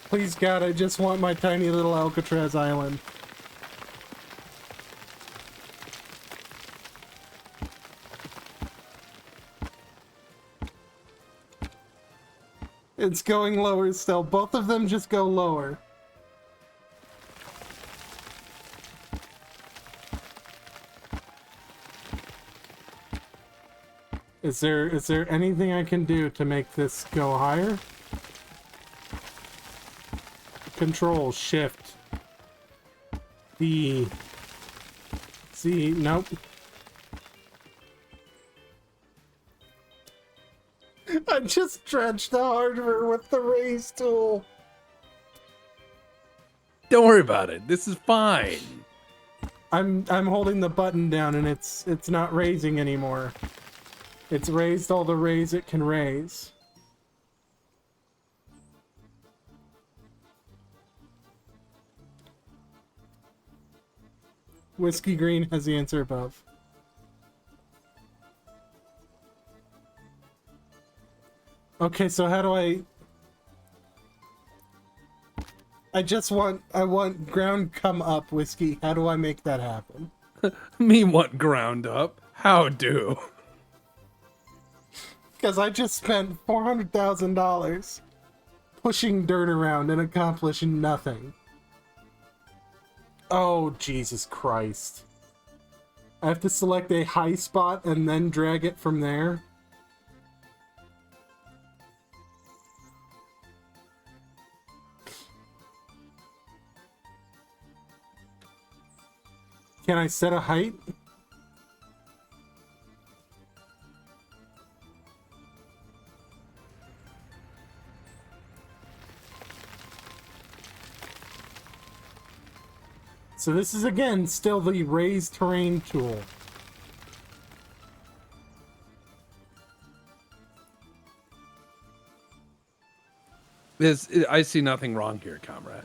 Speaker 1: Please, God, I just want my tiny little Alcatraz island. It's going lower still. Both of them just go lower. Is there anything I can do to make this go higher? Control, Shift, B, C, nope. I just dredged the hardware with the raise tool.
Speaker 2: Don't worry about it. This is fine.
Speaker 1: I'm holding the button down and it's not raising anymore. It's raised all the raise it can raise. Whiskey Green has the answer above. Okay, so how do I want ground come up, Whiskey. How do I make that happen?
Speaker 2: Me want ground up? How do?
Speaker 1: Because I just spent $400,000 pushing dirt around and accomplishing nothing. Oh, Jesus Christ. I have to select a high spot and then drag it from there. Can I set a height? So this is again still the raise terrain tool.
Speaker 2: I see nothing wrong here, comrade.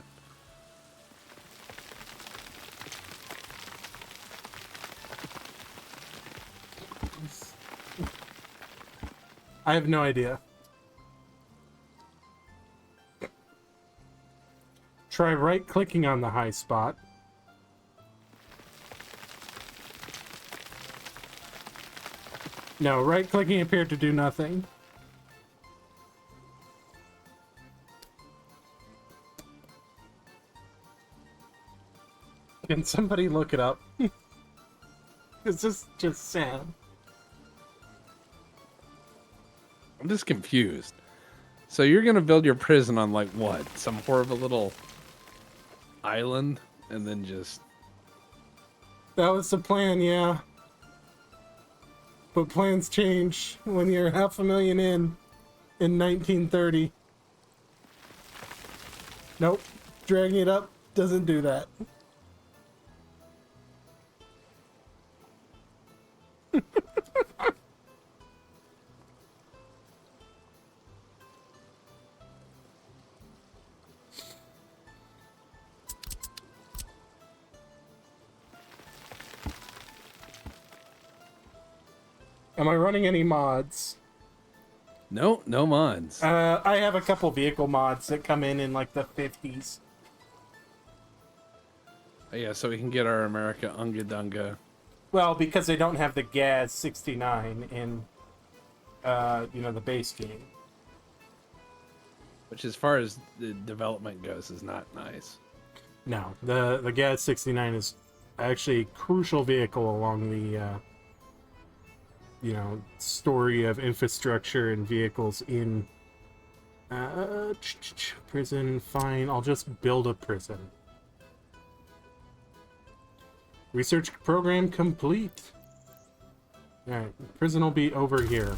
Speaker 1: I have no idea. Try right-clicking on the high spot. No, right-clicking appeared to do nothing. Can somebody look it up? Is this just sad?
Speaker 2: I'm just confused. So you're gonna build your prison on like what? Some horrible little island, and then just...
Speaker 1: That was the plan, yeah. But plans change when you're 500,000 in 1930. Nope. dragging it up doesn't do that. Am I running any mods?
Speaker 2: No, no mods.
Speaker 1: I have a couple vehicle mods that come in like the 50s.
Speaker 2: Yeah, so we can get our America Unga Dunga.
Speaker 1: Well, because they don't have the GAZ 69 in, the base game.
Speaker 2: Which, as far as the development goes, is not nice.
Speaker 1: No, the GAZ 69 is actually a crucial vehicle along the, story of infrastructure and vehicles in prison. Fine, I'll just build a prison. Research program complete. Alright, prison will be over here.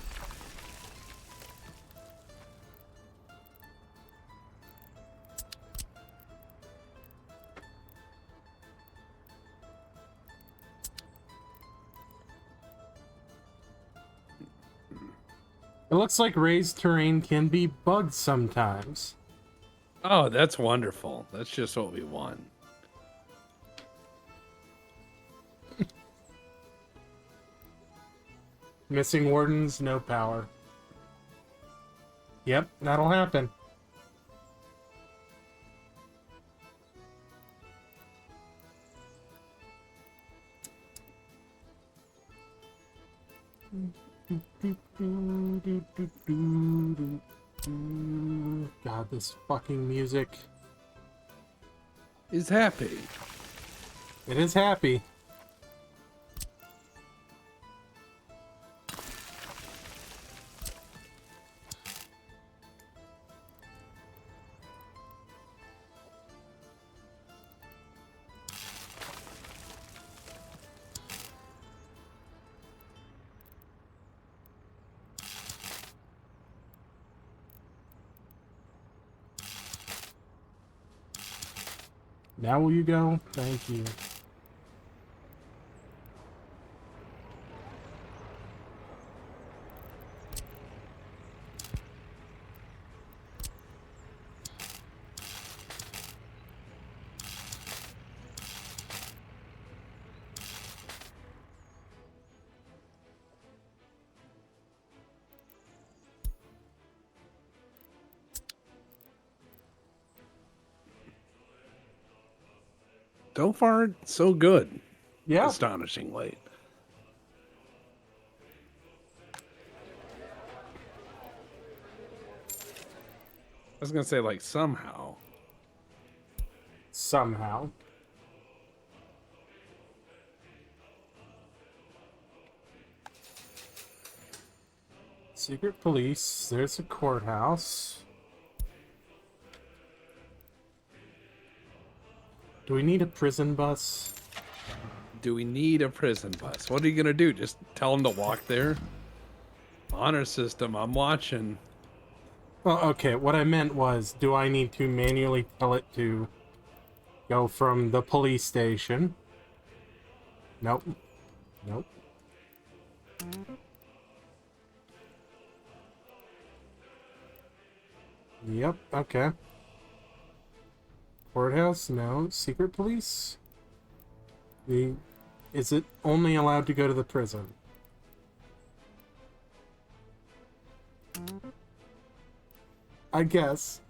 Speaker 1: It looks like raised terrain can be bugged sometimes.
Speaker 2: Oh, that's wonderful. That's just what we want.
Speaker 1: Missing wardens, no power. Yep, that'll happen. God, this fucking music.
Speaker 2: Is happy.
Speaker 1: It is happy. Now will you go? Thank you.
Speaker 2: So far, so good.
Speaker 1: Yeah.
Speaker 2: Astonishingly. I was gonna say, like, somehow.
Speaker 1: Somehow. Secret police. There's a courthouse. Do we need a prison bus?
Speaker 2: Do we need a prison bus? What are you gonna do? Just tell them to walk there? Honor system, I'm watching.
Speaker 1: Well, okay, what I meant was, do I need to manually tell it to go from the police station? Nope. Nope. Yep, okay. Courthouse? No. Secret police? Is it only allowed to go to the prison? I guess.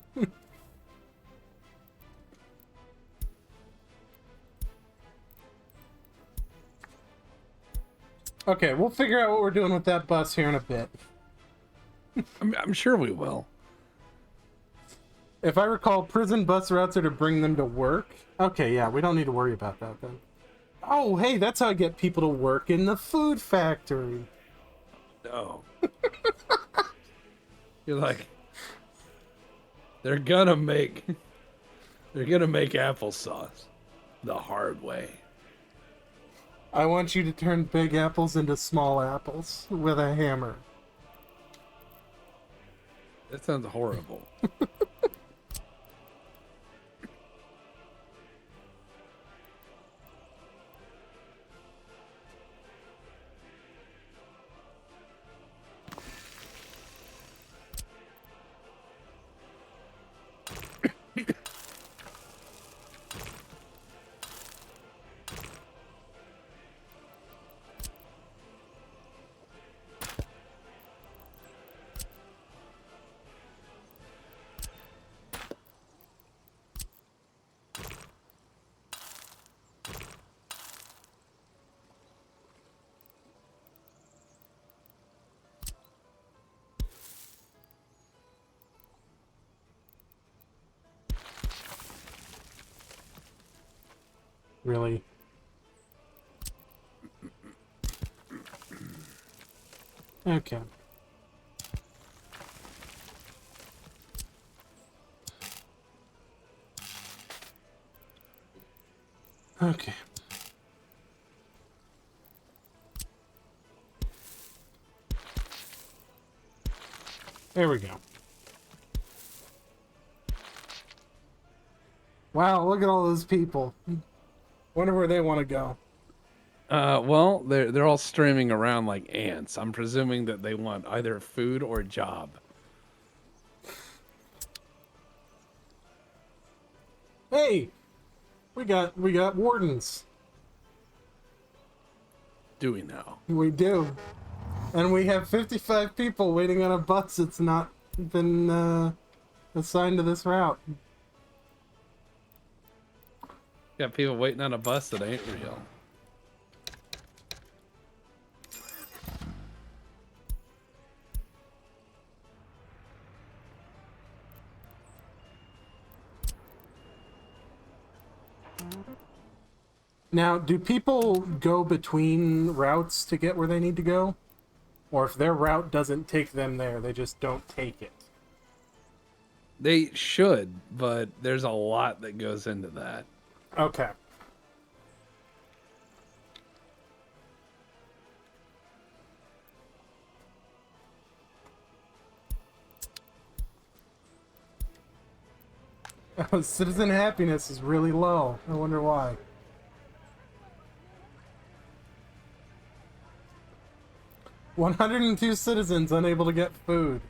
Speaker 1: Okay, we'll figure out what we're doing with that bus here in a bit.
Speaker 2: I'm sure we will.
Speaker 1: If I recall, prison bus routes are to bring them to work. Okay, yeah, we don't need to worry about that then. Oh, hey, that's how I get people to work in the food factory.
Speaker 2: No. You're like, they're gonna make applesauce the hard way.
Speaker 1: I want you to turn big apples into small apples with a hammer.
Speaker 2: That sounds horrible.
Speaker 1: really. Okay. Okay. There we go. Wow, look at all those people. Wonder where they want to go.
Speaker 2: Well, they're all streaming around like ants. I'm presuming that they want either food or a job.
Speaker 1: Hey, we got wardens.
Speaker 2: Do we now?
Speaker 1: We do, and we have 55 people waiting on a bus that's not been assigned to this route.
Speaker 2: Got people waiting on a bus that ain't real.
Speaker 1: Now, do people go between routes to get where they need to go? Or if their route doesn't take them there, they just don't take it?
Speaker 2: They should, but there's a lot that goes into that.
Speaker 1: Okay. Oh, citizen happiness is really low. I wonder why. "102 citizens unable to get food."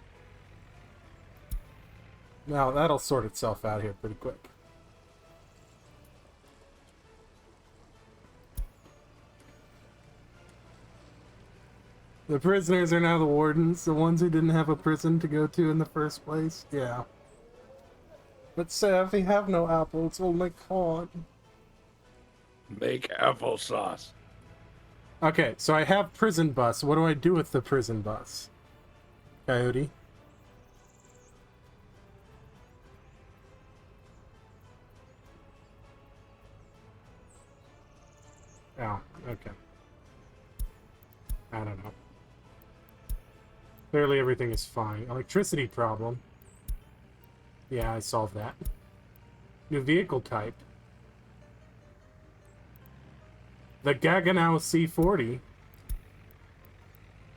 Speaker 1: Now, that'll sort itself out here pretty quick. The prisoners are now the wardens, the ones who didn't have a prison to go to in the first place. Yeah. But sir, we have no apples, only corn.
Speaker 2: Make applesauce.
Speaker 1: Okay, so I have prison bus. What do I do with the prison bus? Coyote? Oh, okay. I don't know. Clearly everything is fine. Electricity problem. Yeah, I solved that. New vehicle type. The Gaggenau C40.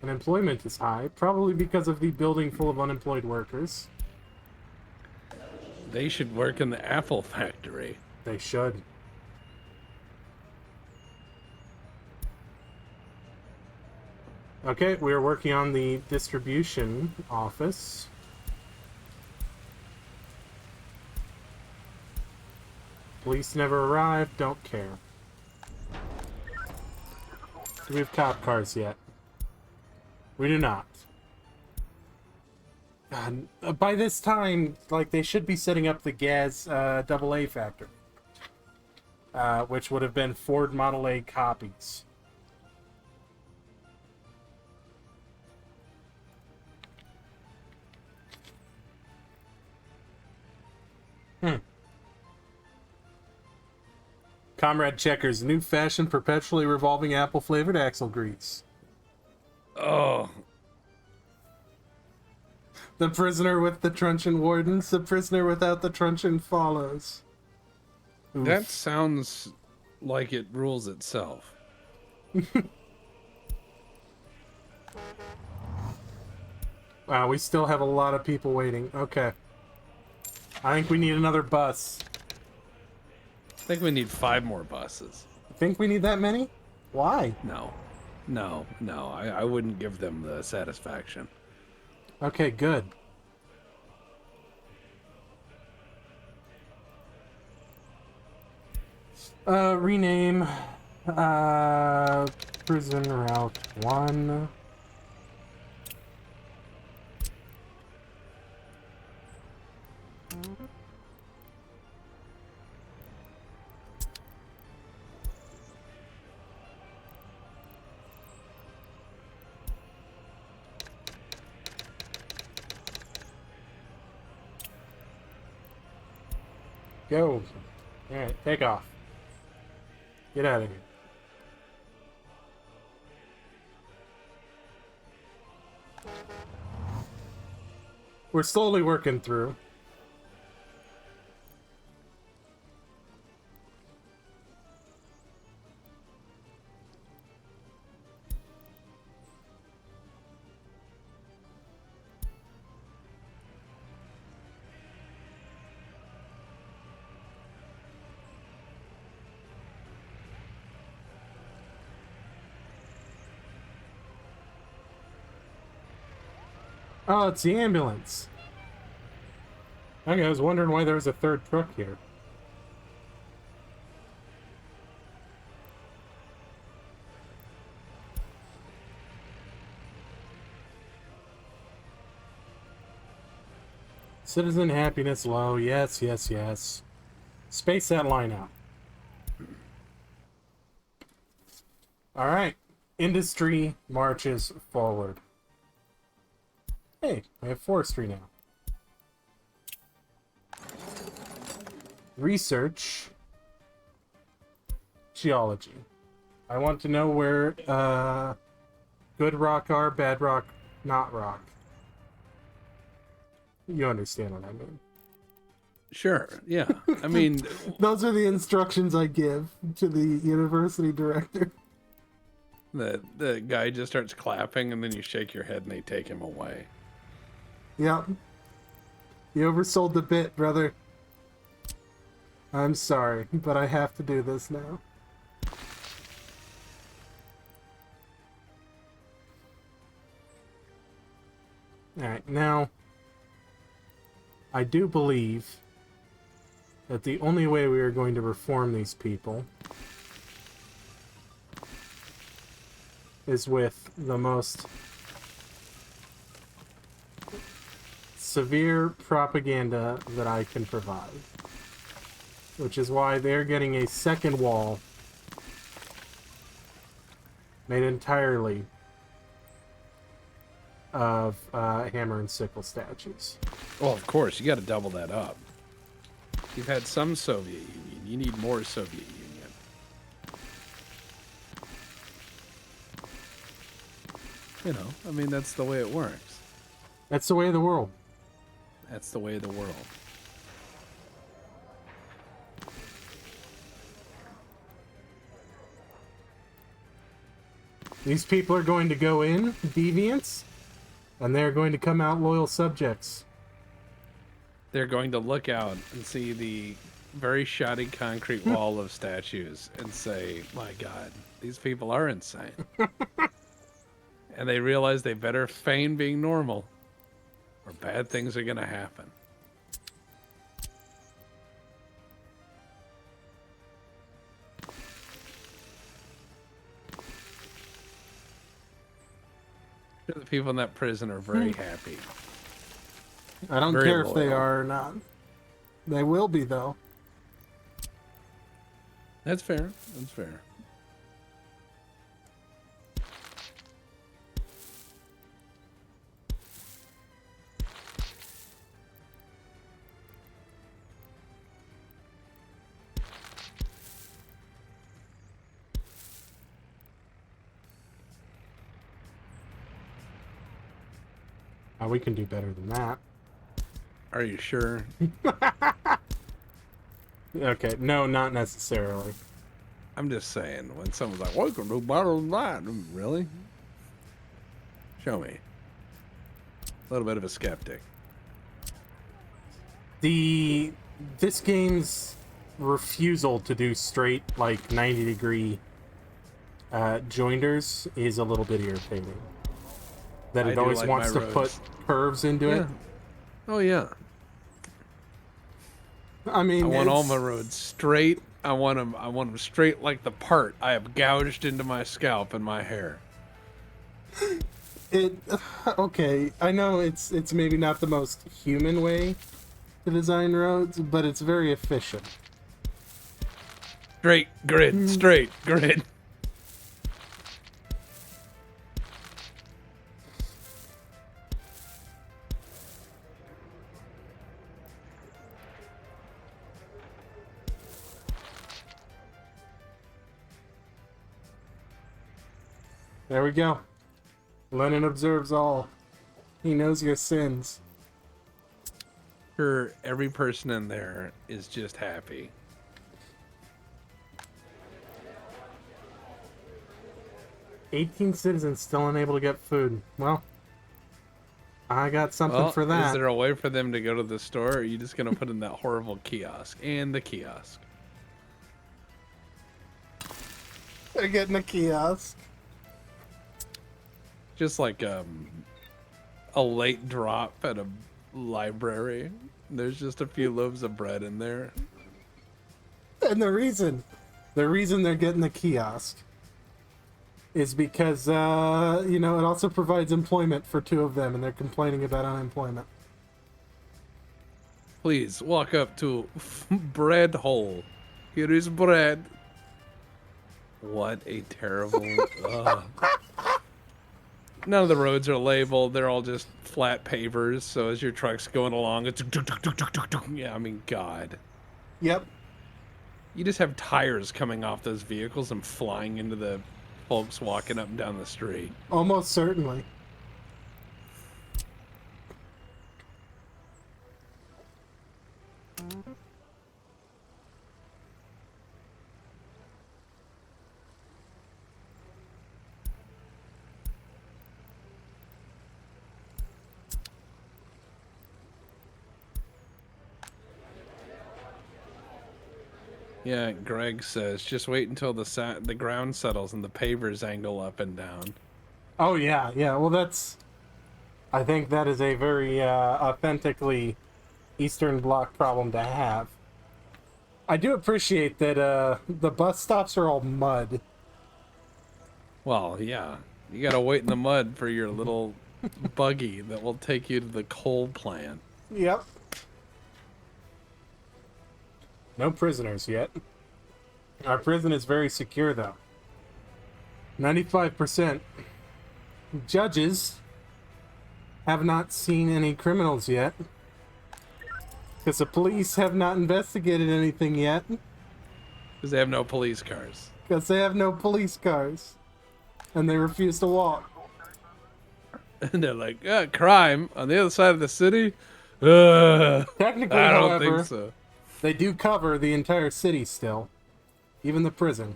Speaker 1: Unemployment is high, probably because of the building full of unemployed workers.
Speaker 2: They should work in the apple factory.
Speaker 1: They should. Okay, we are working on the distribution office. Police never arrived, don't care. Do we have cop cars yet? We do not. God, by this time, like, they should be setting up the Gaz AA factory. Which would have been Ford Model A copies. Comrade Checkers, new fashion perpetually revolving apple flavored axle grease.
Speaker 2: Oh,
Speaker 1: The prisoner with the truncheon wardens, the prisoner without the truncheon follows. Oof.
Speaker 2: that sounds like it rules itself.
Speaker 1: Wow, we still have a lot of people waiting. Okay. I think we need another bus.
Speaker 2: I think we need 5 more buses.
Speaker 1: Think we need that many? Why?
Speaker 2: No. I wouldn't give them the satisfaction.
Speaker 1: Okay, good. Rename. Prison Route 1. Go. Alright, take off. Get out of here. We're slowly working through. Oh, it's the ambulance. Okay, I was wondering why there was a third truck here. Citizen happiness low. Yes, yes, yes. Space that line out. All right. Industry marches forward. Hey, we have forestry now. Research. Geology. I want to know where good rock are, bad rock, not rock. You understand what I mean.
Speaker 2: Sure, yeah. I mean,
Speaker 3: Those are the instructions I give to the university director.
Speaker 2: the guy just starts clapping, and then you shake your head, and they take him away.
Speaker 3: Yep. You oversold the bit, brother. I'm sorry, but I have to do this now.
Speaker 1: Alright, now, I do believe that the only way we are going to reform these people is with the most severe propaganda that I can provide. Which is why they're getting a second wall made entirely of hammer and sickle statues.
Speaker 2: Well, of course, you got to double that up. You've had some Soviet Union. You need more Soviet Union. You know, I mean, that's the way it works.
Speaker 1: That's the way of the world.
Speaker 2: That's the way of the world.
Speaker 1: These people are going to go in deviants, and they're going to come out loyal subjects.
Speaker 2: They're going to look out and see the very shoddy concrete wall of statues and say, my God, these people are insane. And they realize they better feign being normal, or bad things are going to happen. The people in that prison are very happy.
Speaker 3: I don't
Speaker 2: Very
Speaker 3: care if they
Speaker 2: loyal.
Speaker 3: are or not. They will be, though.
Speaker 2: That's fair. That's fair.
Speaker 1: We can do better than that.
Speaker 2: Are you sure?
Speaker 1: Okay, no, not necessarily.
Speaker 2: I'm just saying, when someone's like, "We can do better than that," really? Show me. A little bit of a skeptic.
Speaker 1: This game's refusal to do straight, like, 90-degree joinders is a little bit irritating. That
Speaker 2: I
Speaker 1: it
Speaker 2: do
Speaker 1: always
Speaker 2: like
Speaker 1: wants
Speaker 2: my
Speaker 1: to
Speaker 2: roads.
Speaker 1: put curves into
Speaker 2: Yeah.
Speaker 1: it.
Speaker 2: Oh yeah.
Speaker 3: I mean,
Speaker 2: I want all
Speaker 3: it's-
Speaker 2: my roads straight. I want them straight like the part I have gouged into my scalp and my hair.
Speaker 3: It okay. I know it's maybe not the most human way to design roads, but it's very efficient.
Speaker 2: Straight grid, straight grid.
Speaker 3: There we go. Lenin observes all. He knows your sins.
Speaker 2: Sure, every person in there is just happy.
Speaker 3: "18 citizens still unable to get food." Well, I got something
Speaker 2: Well,
Speaker 3: for that.
Speaker 2: is there a way for them to go to the store, or are you just gonna put in that horrible kiosk and the kiosk?
Speaker 3: They're getting a kiosk.
Speaker 2: Just like a late drop at a library. There's just a few loaves of bread in there.
Speaker 3: And the reason they're getting the kiosk is because, you know, it also provides employment for 2 of them, and they're complaining about unemployment.
Speaker 2: Please walk up to bread hole. Here is bread. What a terrible. Ugh. None of the roads are labeled. They're all just flat pavers. So as your truck's going along, it's yeah. I mean, God.
Speaker 3: Yep.
Speaker 2: You just have tires coming off those vehicles and flying into the folks walking up and down the street.
Speaker 3: Almost certainly.
Speaker 2: Yeah, Greg says, just wait until the ground settles and the pavers angle up and down.
Speaker 3: Oh, yeah, yeah. Well, I think that is a very authentically Eastern Bloc problem to have. I do appreciate that the bus stops are all mud.
Speaker 2: Well, yeah. You gotta wait in the mud for your little buggy that will take you to the coal plant.
Speaker 3: Yep. No prisoners yet. Our prison is very secure, though. 95%. Judges have not seen any criminals yet. Because the police have not investigated anything yet.
Speaker 2: Because they have no police cars.
Speaker 3: Because they have no police cars. And they refuse to walk.
Speaker 2: And they're like, crime on the other side of the city?
Speaker 3: Technically,
Speaker 2: I don't
Speaker 3: however,
Speaker 2: think so.
Speaker 3: they do cover the entire city still. Even the prison.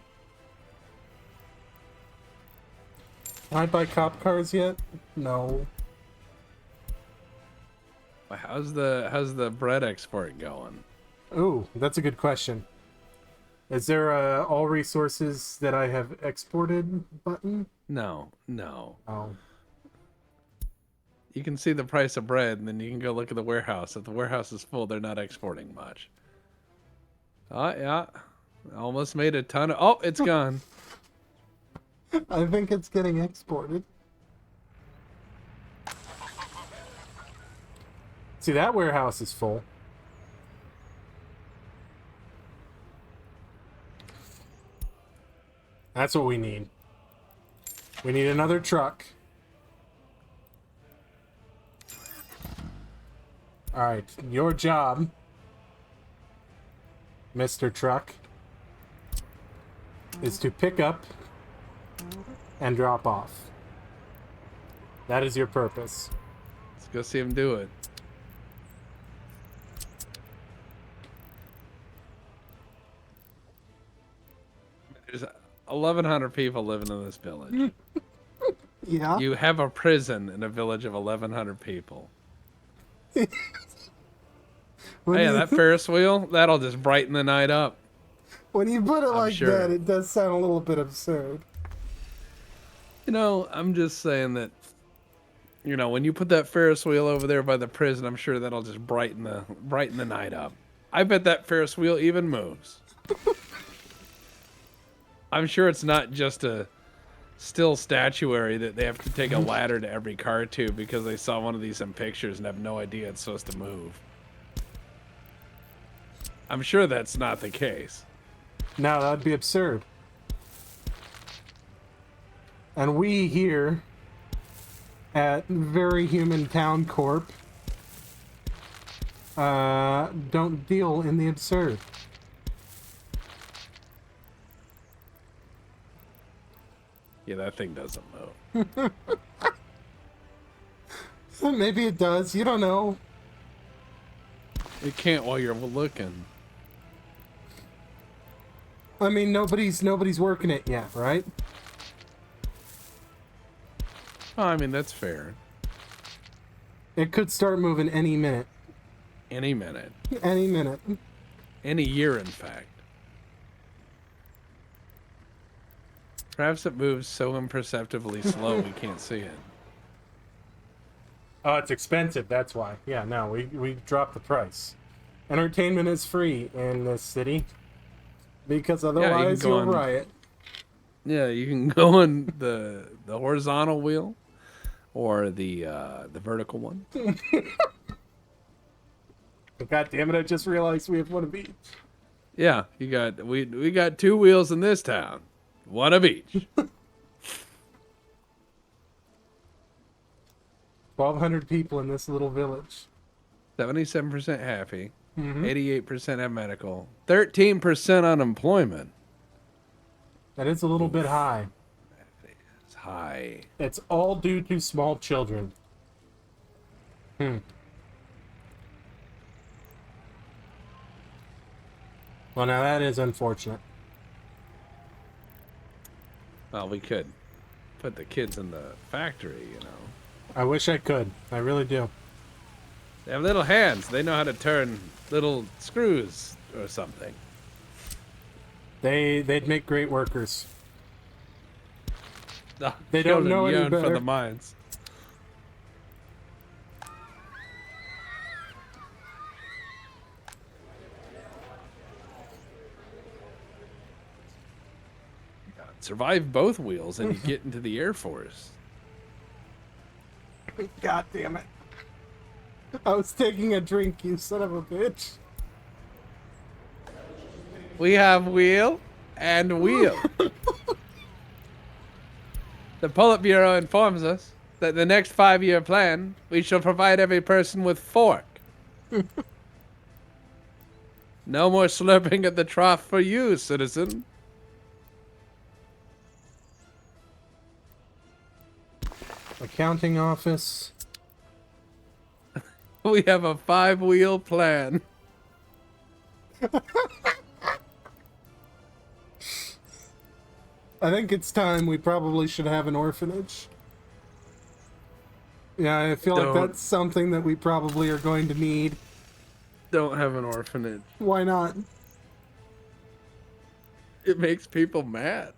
Speaker 3: Can I buy cop cars yet? No.
Speaker 2: How's the bread export going?
Speaker 3: Ooh, that's a good question. Is there a all resources that I have exported button?
Speaker 2: No.
Speaker 3: Oh.
Speaker 2: You can see the price of bread, and then you can go look at the warehouse. If the warehouse is full, they're not exporting much. Oh, yeah. Almost made a ton of... Oh, it's gone.
Speaker 3: I think it's getting exported. See, that warehouse is full. That's what we need. We need another truck. Alright, your job, Mr. Truck, is to pick up and drop off. That is your purpose.
Speaker 2: Let's go see him do it. There's 1,100 people living in this village.
Speaker 3: Yeah.
Speaker 2: You have a prison in a village of 1,100 people.
Speaker 3: When
Speaker 2: Hey,
Speaker 3: you,
Speaker 2: that Ferris wheel, that'll just brighten the night up.
Speaker 3: when you put it like
Speaker 2: sure.
Speaker 3: that, it does sound a little bit absurd.
Speaker 2: You know, I'm just saying that, you know, when you put that Ferris wheel over there by the prison, I'm sure that'll just brighten the night up. I bet that Ferris wheel even moves. I'm sure it's not just a still statuary that they have to take a ladder to every car to because they saw one of these in pictures and have no idea it's supposed to move. I'm sure that's not the case.
Speaker 3: No, that'd be absurd. And we here at Very Human Town Corp don't deal in the absurd.
Speaker 2: Yeah, that thing doesn't move.
Speaker 3: Maybe it does. You don't know.
Speaker 2: It can't while you're looking.
Speaker 3: I mean, nobody's working it yet, right?
Speaker 2: Oh, I mean, that's fair.
Speaker 3: It could start moving any minute.
Speaker 2: Any minute.
Speaker 3: Any minute.
Speaker 2: Any year, in fact. Perhaps it moves so imperceptibly slow we can't see it.
Speaker 1: Oh, it's expensive. That's why. Yeah, no, we dropped the price. Entertainment is free in this city because otherwise
Speaker 2: go
Speaker 1: you'll
Speaker 2: on-
Speaker 1: riot.
Speaker 2: Yeah, you can go on the horizontal wheel or the vertical one.
Speaker 1: God damn it! I just realized we have one of each.
Speaker 2: Yeah, we got 2 wheels in this town. One of each.
Speaker 1: 1,200 people in this little village.
Speaker 2: 77% happy.
Speaker 1: Mm-hmm.
Speaker 2: 88% have medical. 13% unemployment.
Speaker 1: That is a little bit high.
Speaker 2: It's high.
Speaker 1: It's all due to small children. Well, now that is unfortunate.
Speaker 2: Well, we could put the kids in the factory, you know.
Speaker 1: I wish I could. I really do.
Speaker 2: They have little hands. They know how to turn little screws or something.
Speaker 1: They'd make great workers.
Speaker 2: Oh,
Speaker 1: They don't
Speaker 2: children
Speaker 1: know any
Speaker 2: yearn for
Speaker 1: better.
Speaker 2: the mines. Survive both wheels and you get into the Air Force.
Speaker 1: God damn it. I was taking a drink, you son of a bitch.
Speaker 2: We have wheel and wheel. The Politburo informs us that the next 5-year plan, we shall provide every person with fork. No more slurping at the trough for you, citizen.
Speaker 1: Accounting office.
Speaker 2: We have a 5-wheel plan.
Speaker 1: I think it's time we probably should have an orphanage. Yeah, I feel like
Speaker 2: Don't.
Speaker 1: that's something that we probably are going to need.
Speaker 2: Don't have an orphanage.
Speaker 1: Why not?
Speaker 2: It makes people mad.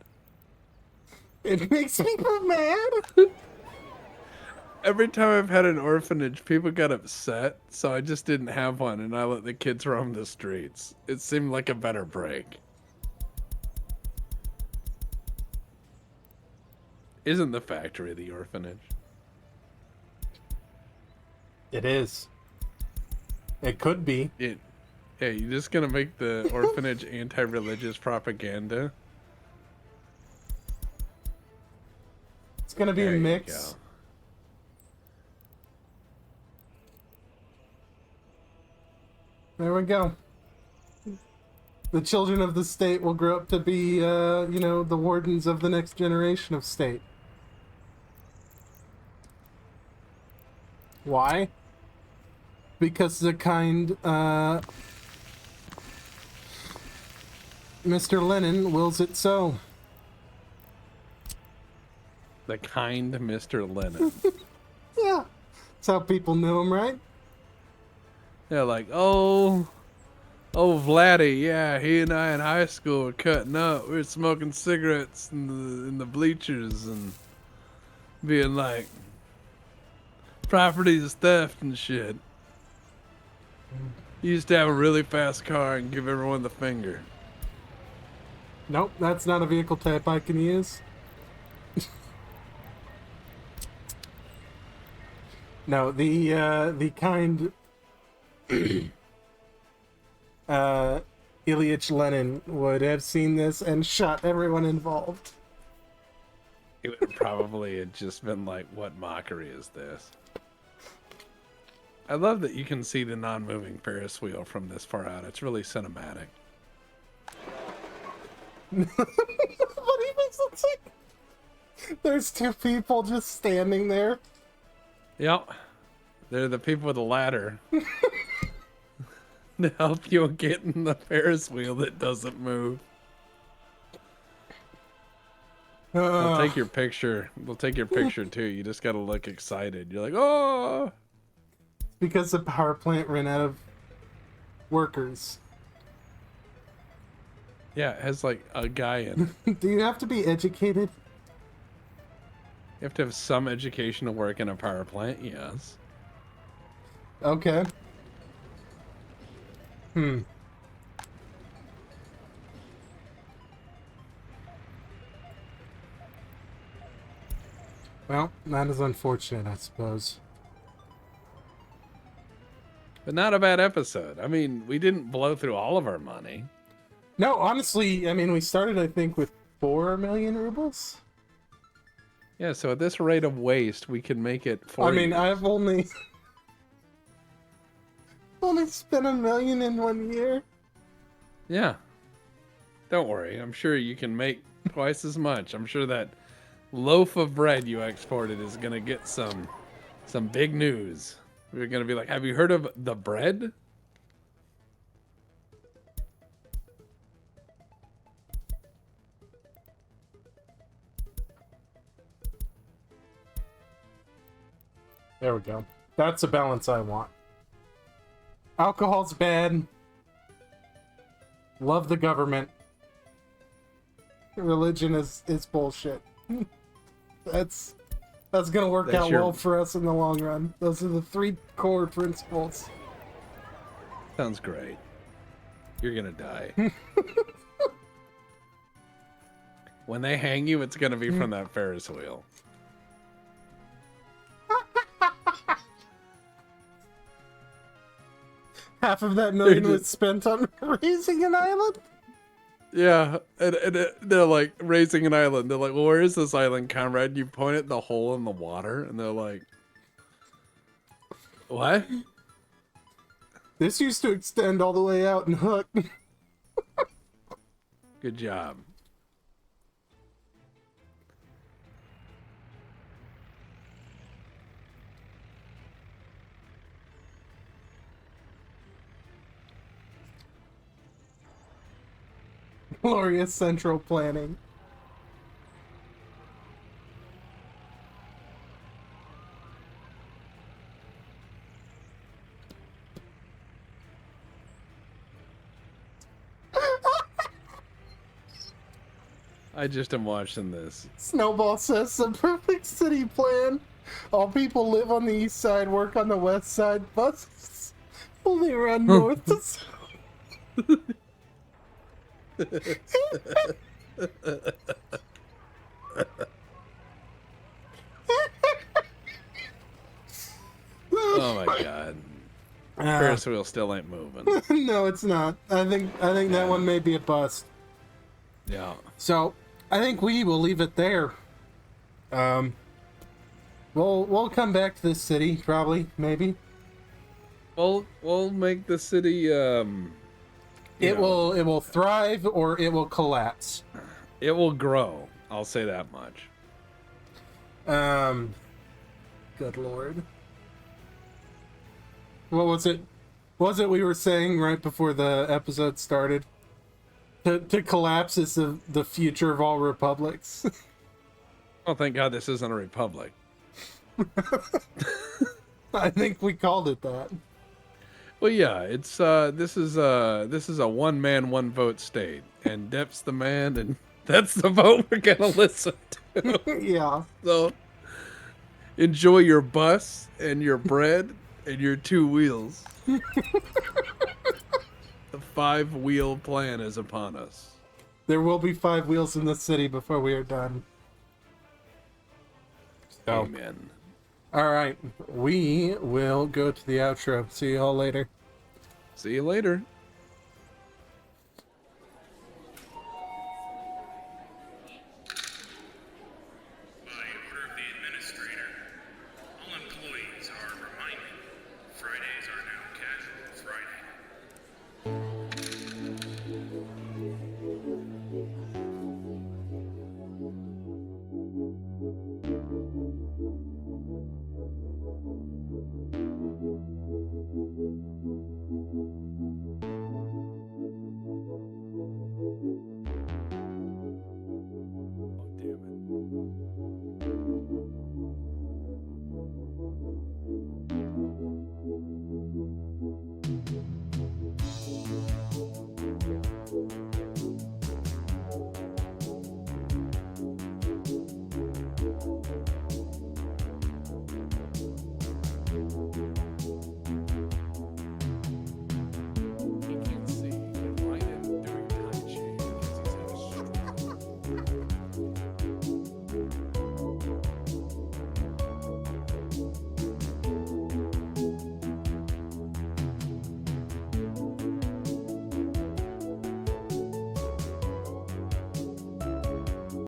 Speaker 1: It makes people mad.
Speaker 2: Every time I've had an orphanage, people got upset, so I just didn't have one, and I let the kids roam the streets. It seemed like a better break. Isn't the factory the orphanage?
Speaker 1: It is. It could be.
Speaker 2: Hey, you just gonna make the orphanage anti-religious propaganda?
Speaker 1: It's gonna be
Speaker 2: There
Speaker 1: a
Speaker 2: you
Speaker 1: mix.
Speaker 2: go.
Speaker 1: There we go. The children of the state will grow up to be, the wardens of the next generation of state. Why? Because the kind, Mr. Lennon wills it so.
Speaker 2: The kind Mr. Lennon.
Speaker 1: Yeah. That's how people knew him, right?
Speaker 2: They're like, oh, Vladdy, yeah, he and I in high school were cutting up. We were smoking cigarettes in the bleachers and being like, property is theft and shit. He used to have a really fast car and give everyone the finger.
Speaker 1: Nope, that's not a vehicle type I can use. No, the kind Ilyich Lenin would have seen this and shot everyone involved.
Speaker 2: It would probably have just been like, what mockery is this? I love that you can see the non-moving Ferris wheel from this far out. It's really cinematic.
Speaker 1: But he makes it
Speaker 3: There's two people just standing there.
Speaker 2: Yep. They're the people with the ladder. To help you get in the Ferris wheel that doesn't move. They'll take your picture. They'll take your picture too. You just gotta look excited. You're like, oh!
Speaker 3: Because the power plant ran out of workers.
Speaker 2: Yeah, it has like a guy in it.
Speaker 3: Do you have to be educated?
Speaker 2: You have to have some education to work in a power plant, yes.
Speaker 3: Okay. Well, that is unfortunate, I suppose.
Speaker 2: But not a bad episode. I mean, we didn't blow through all of our money.
Speaker 3: No, honestly, I mean, we started, I think, with 4 million rubles.
Speaker 2: Yeah, so at this rate of waste, we can make it 4
Speaker 3: I mean,
Speaker 2: years.
Speaker 3: I've only spent 1 million in 1 year.
Speaker 2: Yeah. Don't worry. I'm sure you can make twice as much. I'm sure that loaf of bread you exported is going to get some big news. We're going to be like, have you heard of the bread?
Speaker 3: There we go. That's the balance I want. Alcohol's bad. Love the government. Religion is bullshit. That's gonna work
Speaker 2: That's
Speaker 3: out
Speaker 2: your-
Speaker 3: well for us in the long run. Those are the 3 core principles.
Speaker 2: Sounds great. You're going to die. When they hang you, it's going to be from that Ferris wheel.
Speaker 3: Half of that million
Speaker 2: They're
Speaker 3: was
Speaker 2: just-
Speaker 3: spent on raising an island.
Speaker 2: Yeah, and they're like raising an island. They're like, well, where is this island, comrade? You point at the hole in the water, and they're like, what?
Speaker 3: This used to extend all the way out and hook.
Speaker 2: Good job.
Speaker 3: Glorious central planning.
Speaker 2: I just am watching this.
Speaker 3: Snowball says the perfect city plan. All people live on the east side, work on the west side. Buses only run north to south.
Speaker 2: Oh my god. Ferris wheel still ain't moving.
Speaker 3: No, it's not. I think that one may be a bust.
Speaker 2: Yeah.
Speaker 3: So I think we will leave it there. We'll come back to this city probably, maybe.
Speaker 2: We'll make the city you
Speaker 3: It
Speaker 2: know,
Speaker 3: will thrive or it will collapse.
Speaker 2: it will grow. I'll say that much.
Speaker 3: Good lord. What was it? What was it we were saying right before the episode started? To collapse is the future of all republics.
Speaker 2: Oh, thank God this isn't a republic.
Speaker 3: I think we called it that.
Speaker 2: Well, yeah, it's this is a one man, one vote state, and Depp's the man, and that's the vote we're gonna listen to.
Speaker 3: Yeah.
Speaker 2: So enjoy your bus and your bread and your 2 wheels. The 5-wheel plan is upon us.
Speaker 3: There will be 5 wheels in the city before we are done. So,
Speaker 2: Amen.
Speaker 3: all right. We will go to the outro. See you all later.
Speaker 2: See you later.